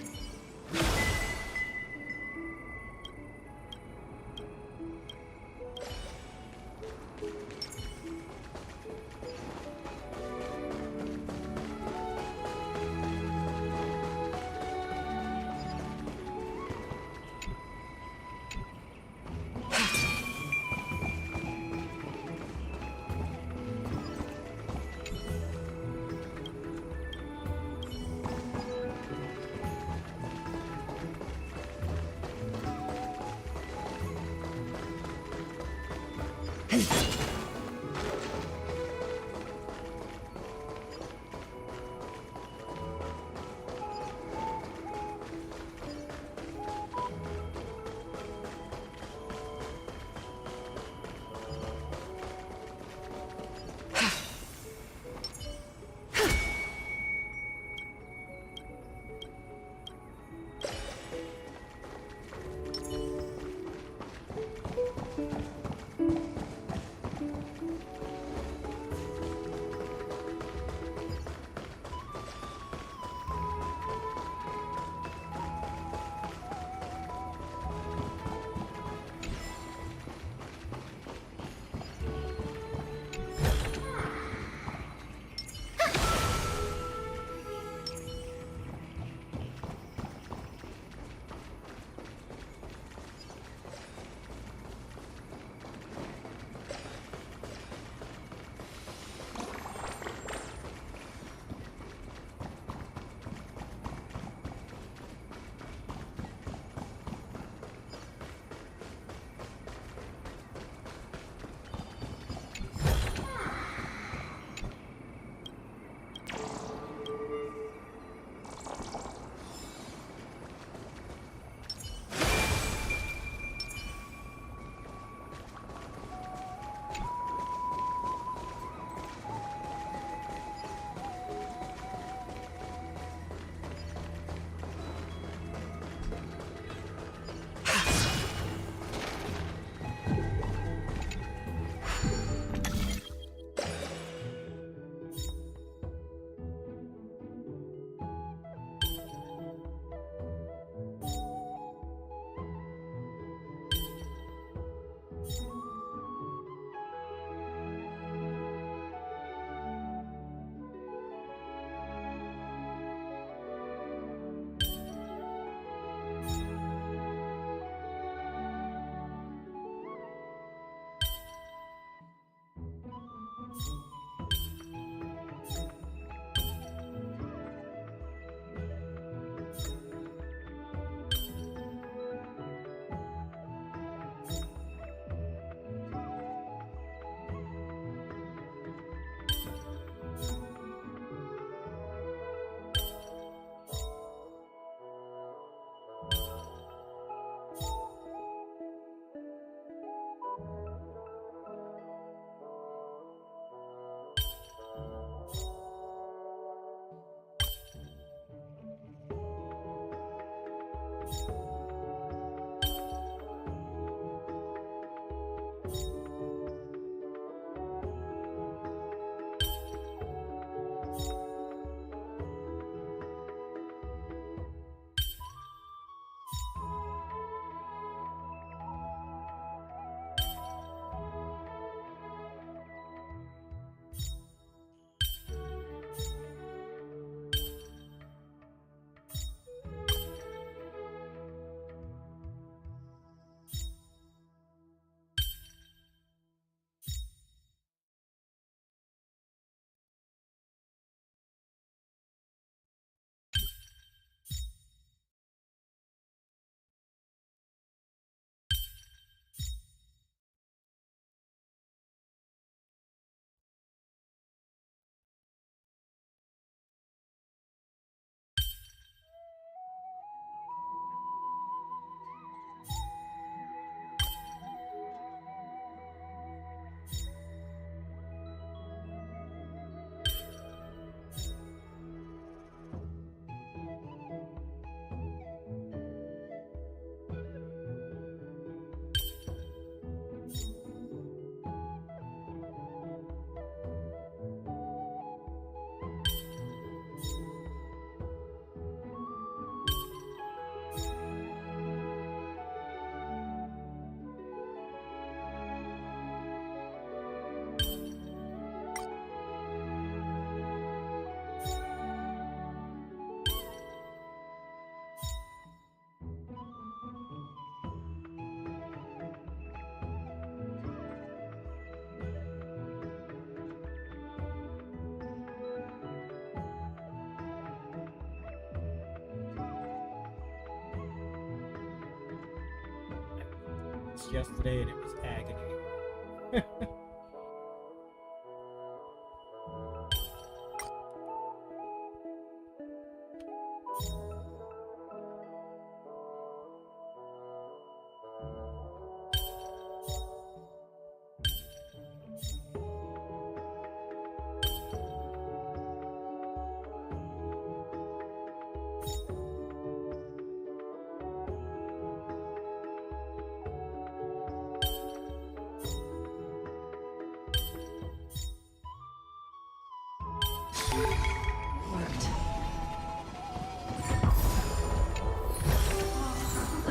S1: this yesterday and it was agony.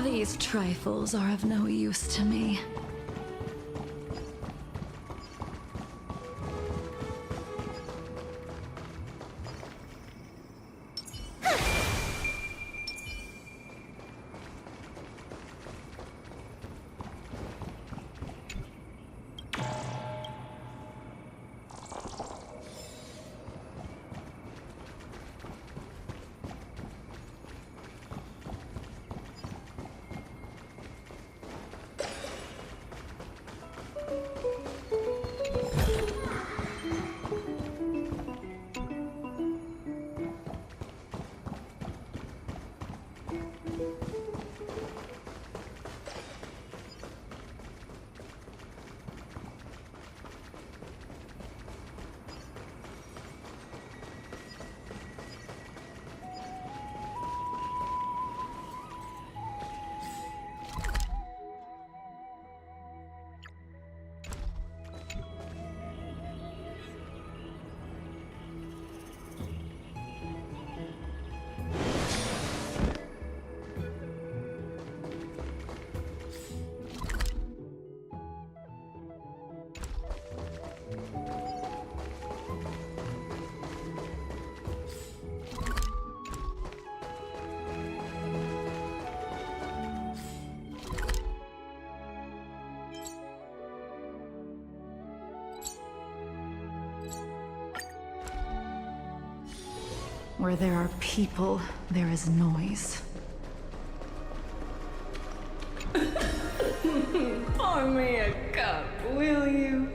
S18: These trifles are of no use to me. Where there are people, there is noise.
S10: Pour me a cup, will you?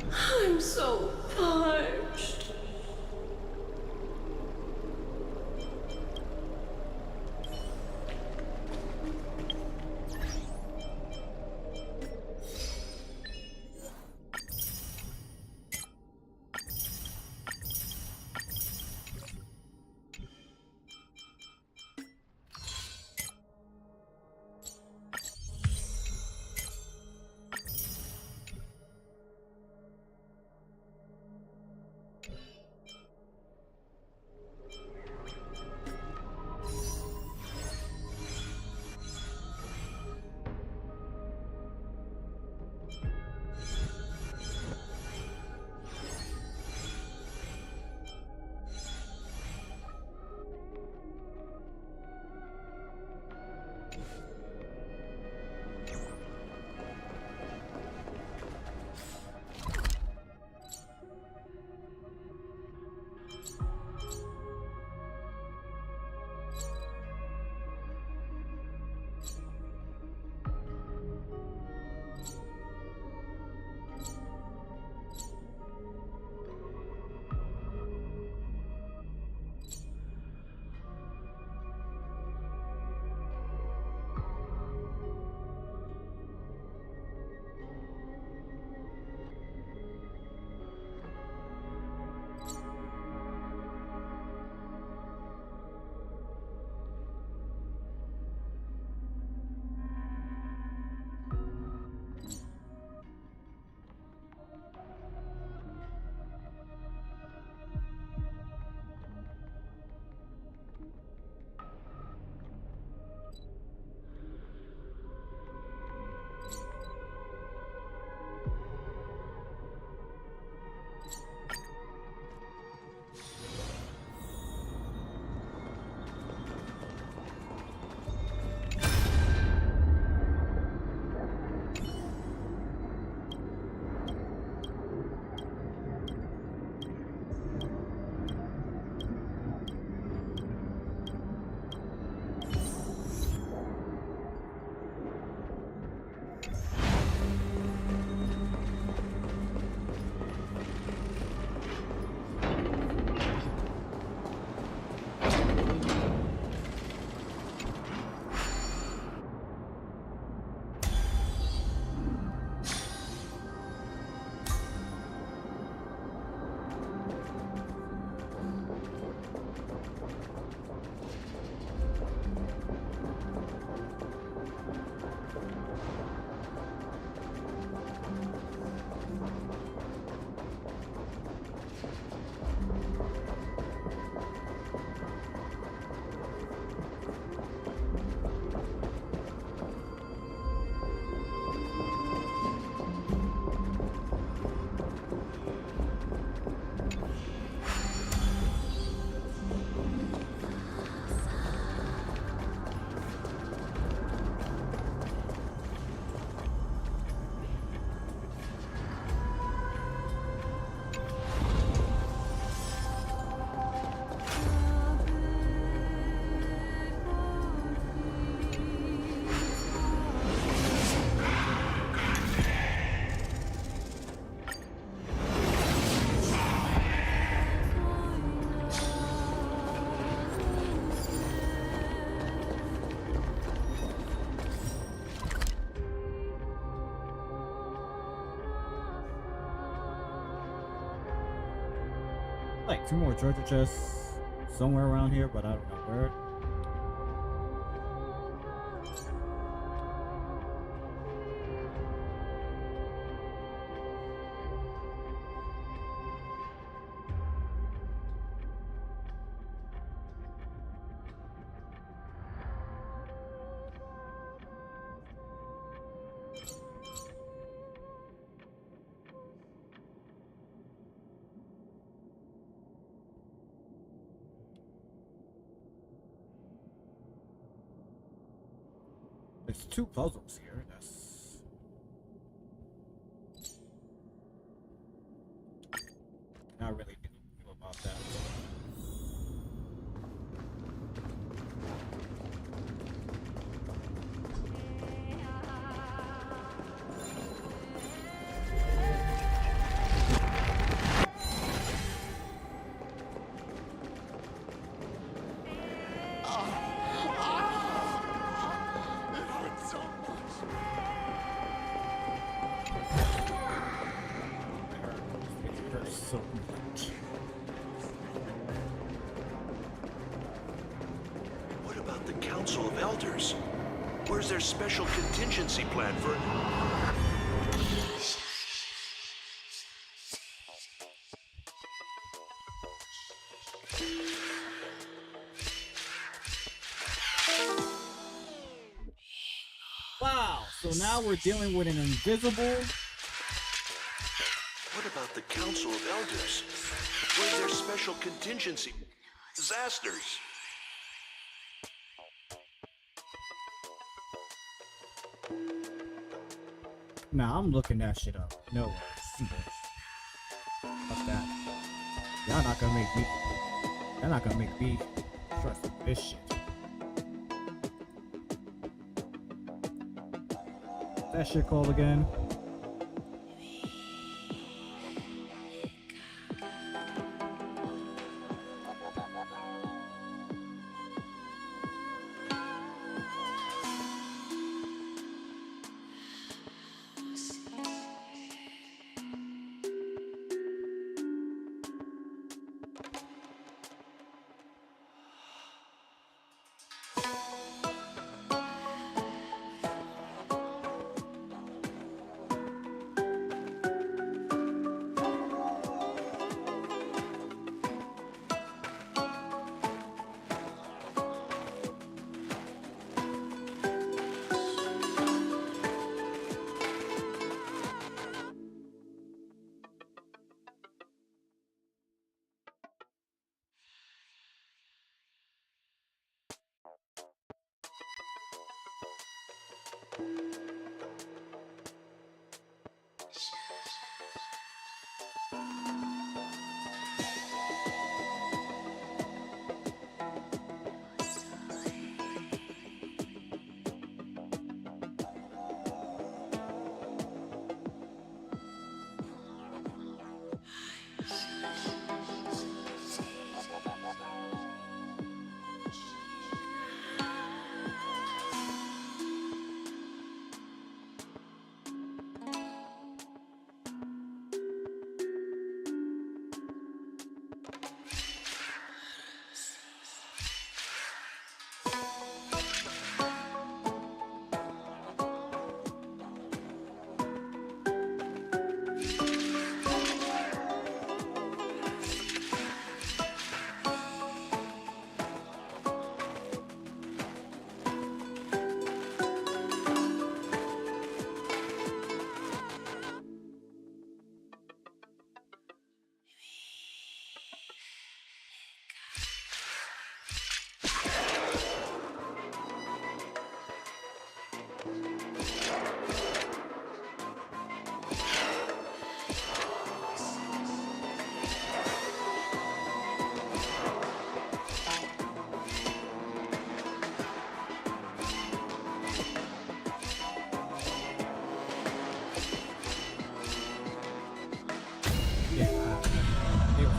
S10: I'm so parched.
S1: Like 2 more treasure chests somewhere around here, but I don't know where. There's 2 puzzles here. That's not really new about that. So much.
S19: What about the Council of Elders? Where's their special contingency plan for it?
S1: Wow, so now we're dealing with an invisible.
S19: What about the Council of Elders? Where's their special contingency? Disasters.
S1: Nah, I'm looking that shit up. No way. Fuck that. Y'all not gonna make me. Y'all not gonna make me trust this shit. What's that shit called again?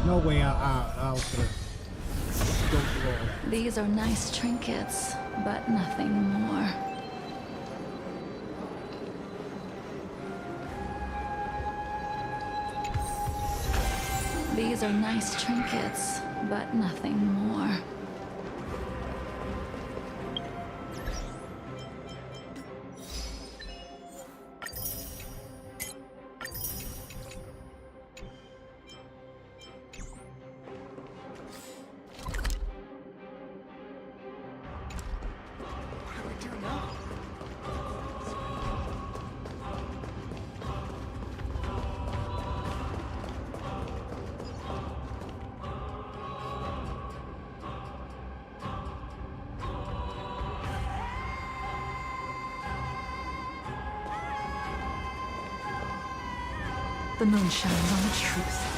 S1: No way I was gonna go through all that.
S18: These are nice trinkets, but nothing more. These are nice trinkets, but nothing more. The moon shines on the truth.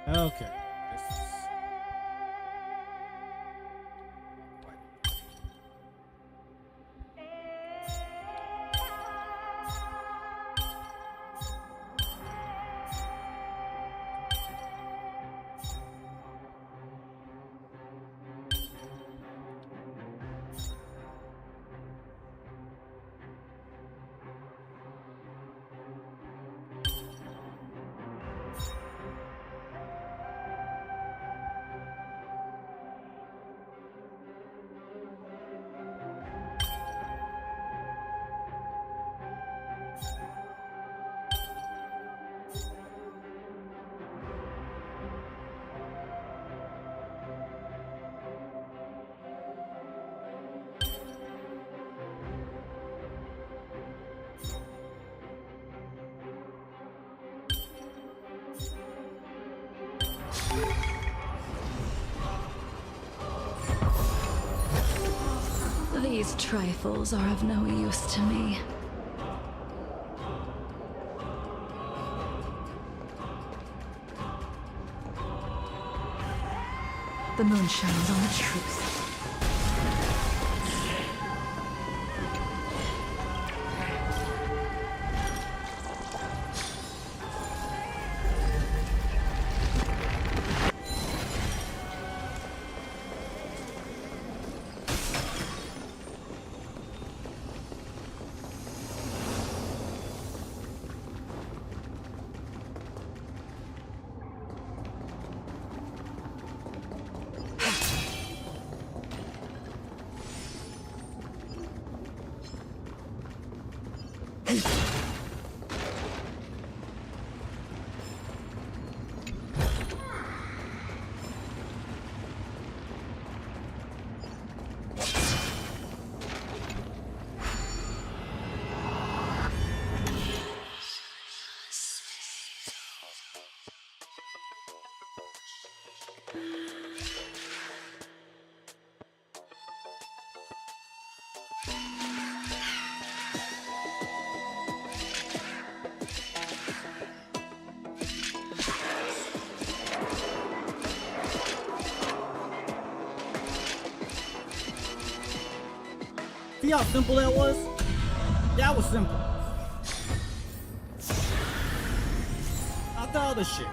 S1: Okay.
S18: These trifles are of no use to me. The moon shines on the truth.
S1: See how simple that was? That was simple. Not the other shit.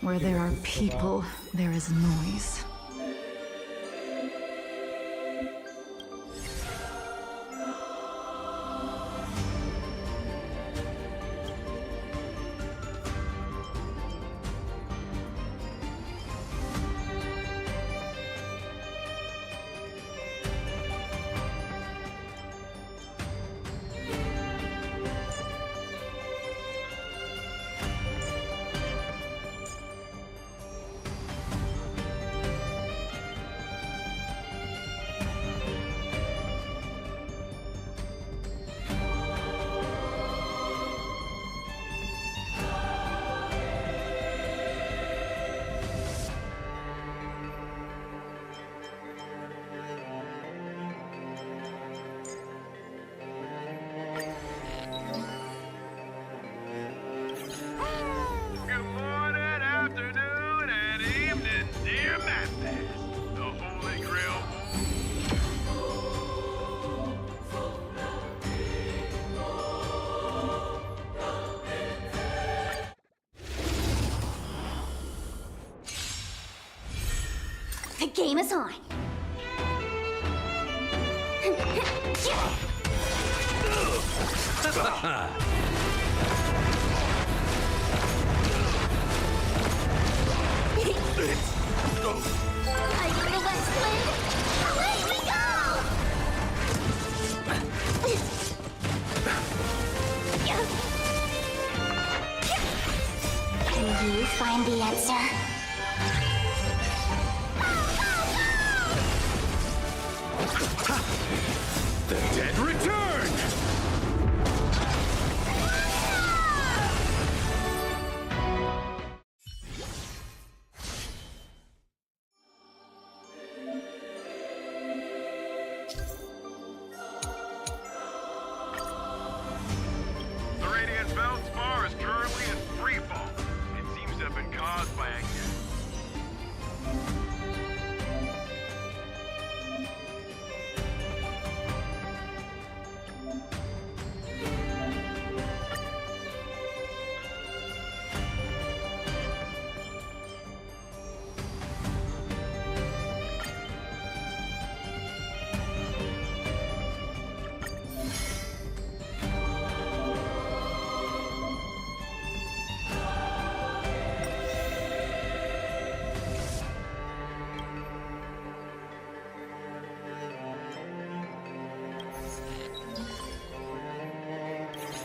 S18: Where there are people, there is noise.
S3: The game is on. Like the West Wind, away we go! Can you find the answer?
S2: The dead return!
S20: The Radiant's Valspar is currently in freefall. It seems to have been caused by activity.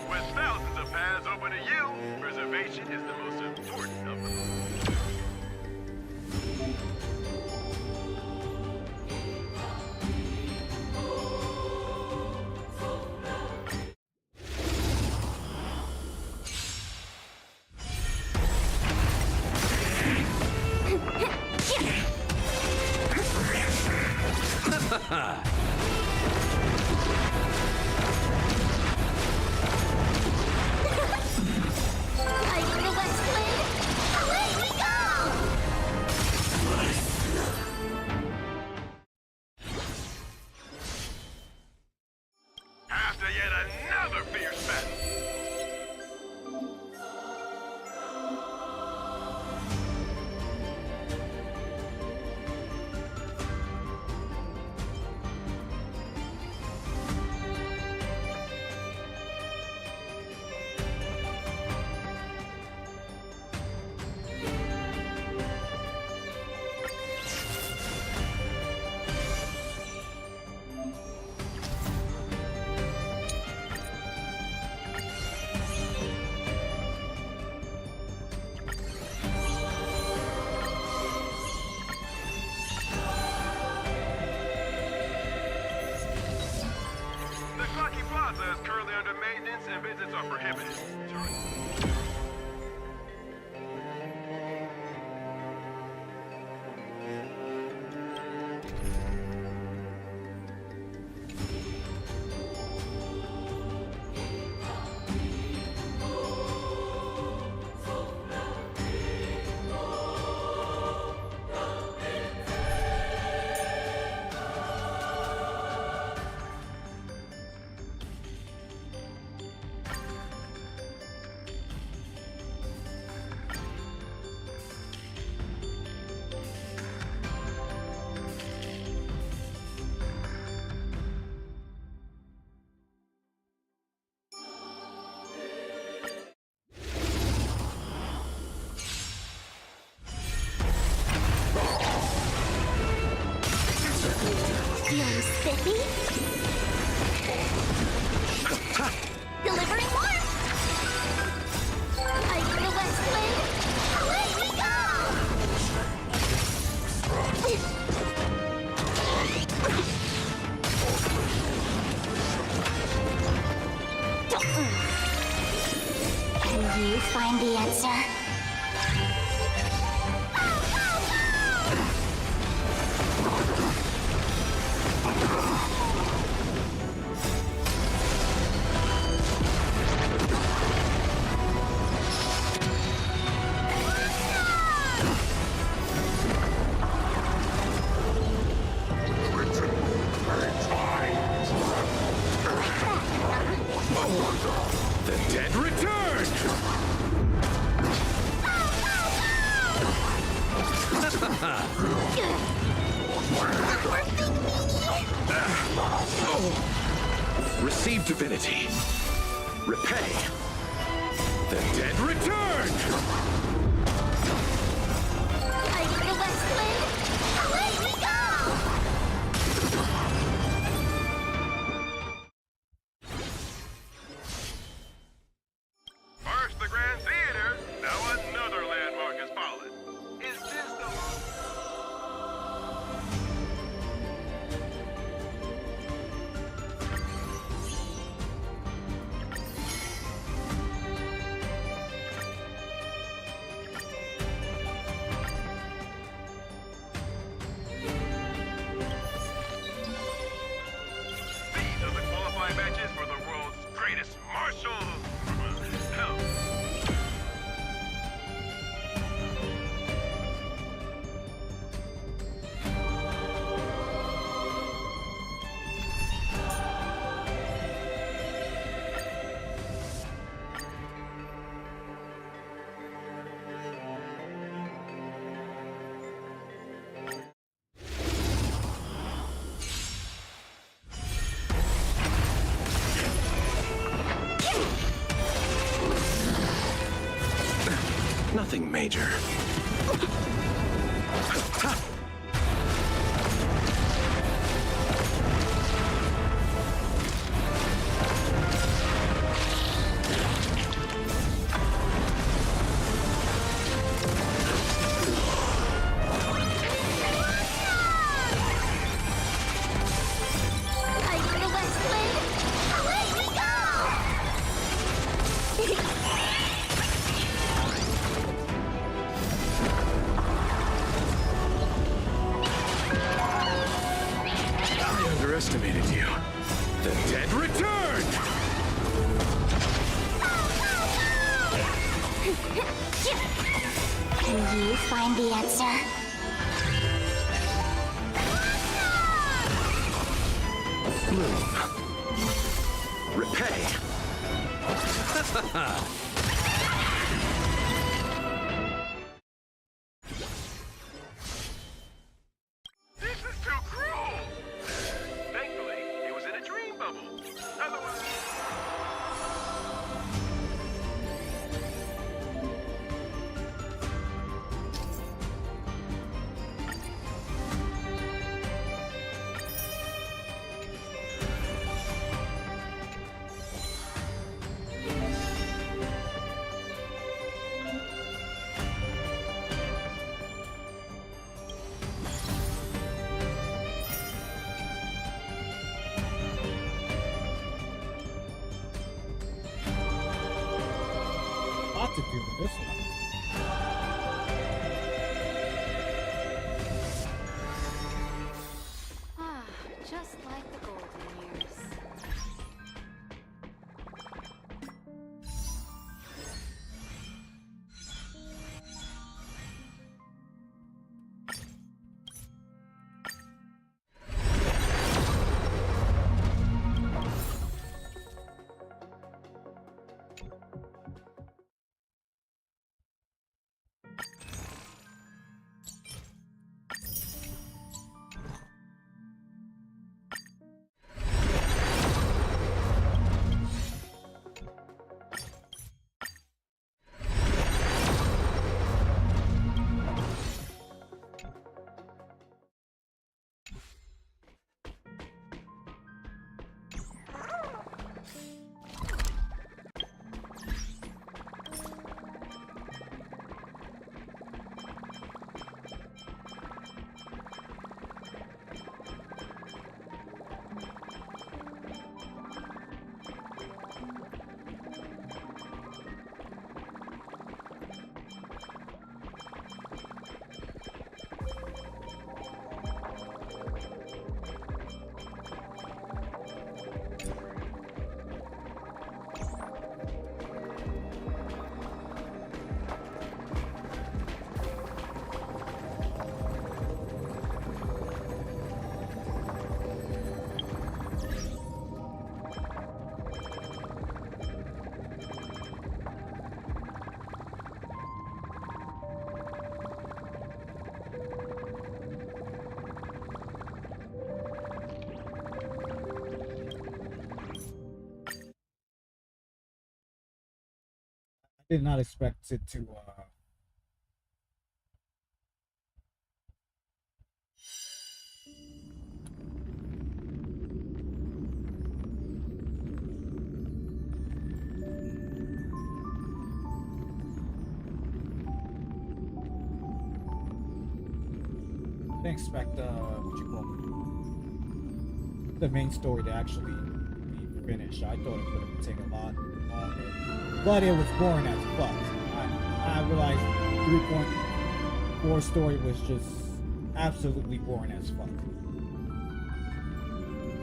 S20: With thousands of paths open to you, preservation is the most important of them.
S3: Like the West Wind, away we go!
S20: After yet another fierce battle.
S3: Ready? Delivering warmth! Ice in the west wind! Away we go! Can you find the answer?
S20: The dead return! Receive divinity. Repay. The dead return!
S3: Ice in the west wind! Away we go!
S20: First the Grand Theater, now another landmark has fallen. Is this the... These are the qualifying matches for the world's greatest martial... hell. Nothing major.
S3: Ice in the west wind! Away we go!
S20: I underestimated you. The dead return!
S3: Can you find the answer?
S20: Bloom. Repay.
S1: To do with this one. did not expect it to didn't expect what you call it, the main story to actually be finished. I thought it would have taken a lot longer, but it was boring as fuck. I realized 3.4 story was just absolutely boring as fuck.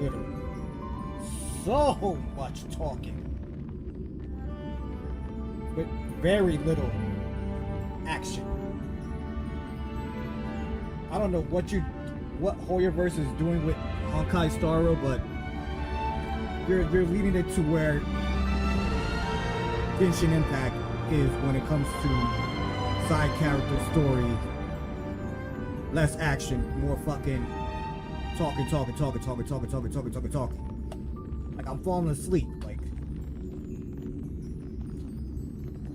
S1: Literally, so much talking with very little action. I don't know what Hoyoverse is doing with Honkai Star Rail, but you're leading it to where Genshin Impact is when it comes to side character story, less action, more fucking talking. Like I'm falling asleep.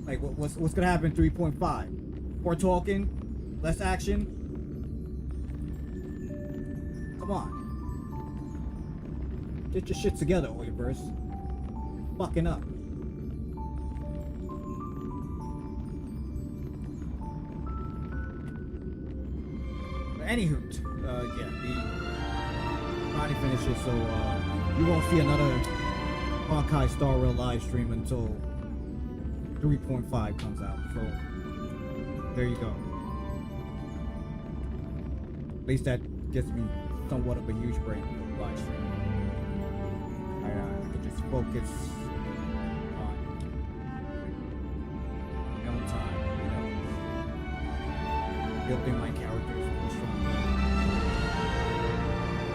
S1: Like what's gonna happen in 3.5? More talking, less action. Come on. Get your shit together, Hoyoverse. You're fucking up. But anywho, yeah, we finally finished it, so you won't see another Honkai Star Rail live stream until 3.5 comes out. So there you go. At least that gets me somewhat of a huge break from the live stream. I can just focus on my own time, building my characters more stronger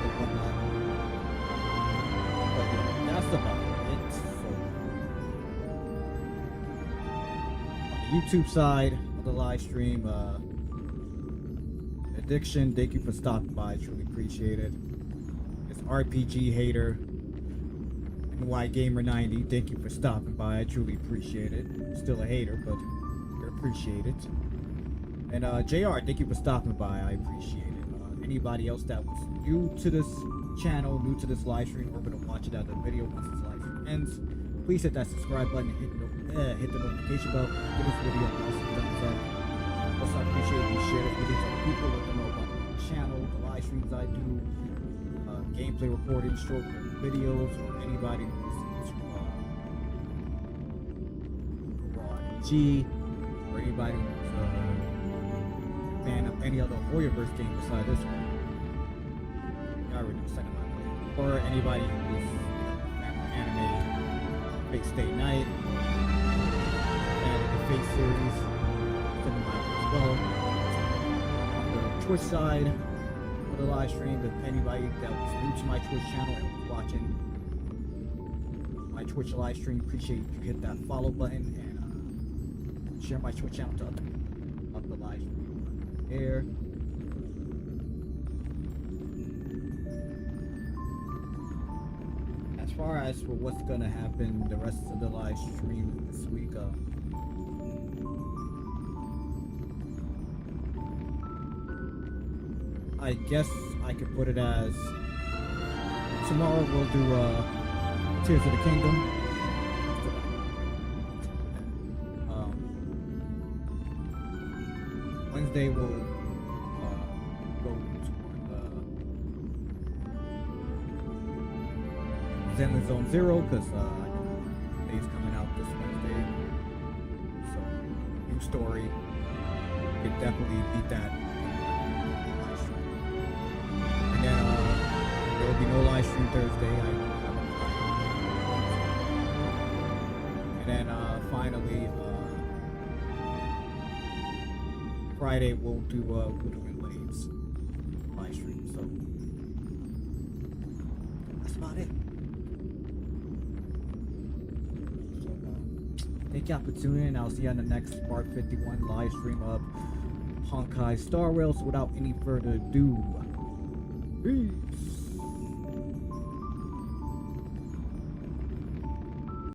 S1: and whatnot. But yeah, that's about it. So on the YouTube side of the live stream, Addiction, thank you for stopping by. I truly appreciate it. It's RPG Hater NY Gamer 90. Thank you for stopping by. I truly appreciate it. Still a hater, but I appreciate it. And JR, thank you for stopping by. I appreciate it. Anybody else that was new to this channel, new to this live stream, or gonna watch it at the video once this live stream ends, please hit that subscribe button and hit the notification bell. Give this video an awesome thumbs up. Also, I appreciate you share this video to other people, let them know about the channel, the live streams I do, gameplay recordings, short videos, or anybody who's G, or anybody who's a fan of any other Hoyoverse game besides this one. I already know second my way. Or anybody who's fan of anime, Big State Night, fan of the Fate series. Well, on the Twitch side of the live stream, if anybody that was new to my Twitch channel and was watching my Twitch live stream, appreciate you hit that follow button and share my Twitch channel to up the live stream there. As far as for what's gonna happen the rest of the live stream this week, I guess I could put it as tomorrow we'll do Tears of the Kingdom. Wednesday we'll go to Zenless Zone Zero because day's coming out this Wednesday. So new story. You could definitely beat that. And then there will be no live stream Thursday. And then finally Friday we'll do Wuthering Waves live stream. So that's about it. So thank y'all for tuning in. I'll see you on the next Part 51 live stream of Honkai Star Rail. So without any further ado, peace.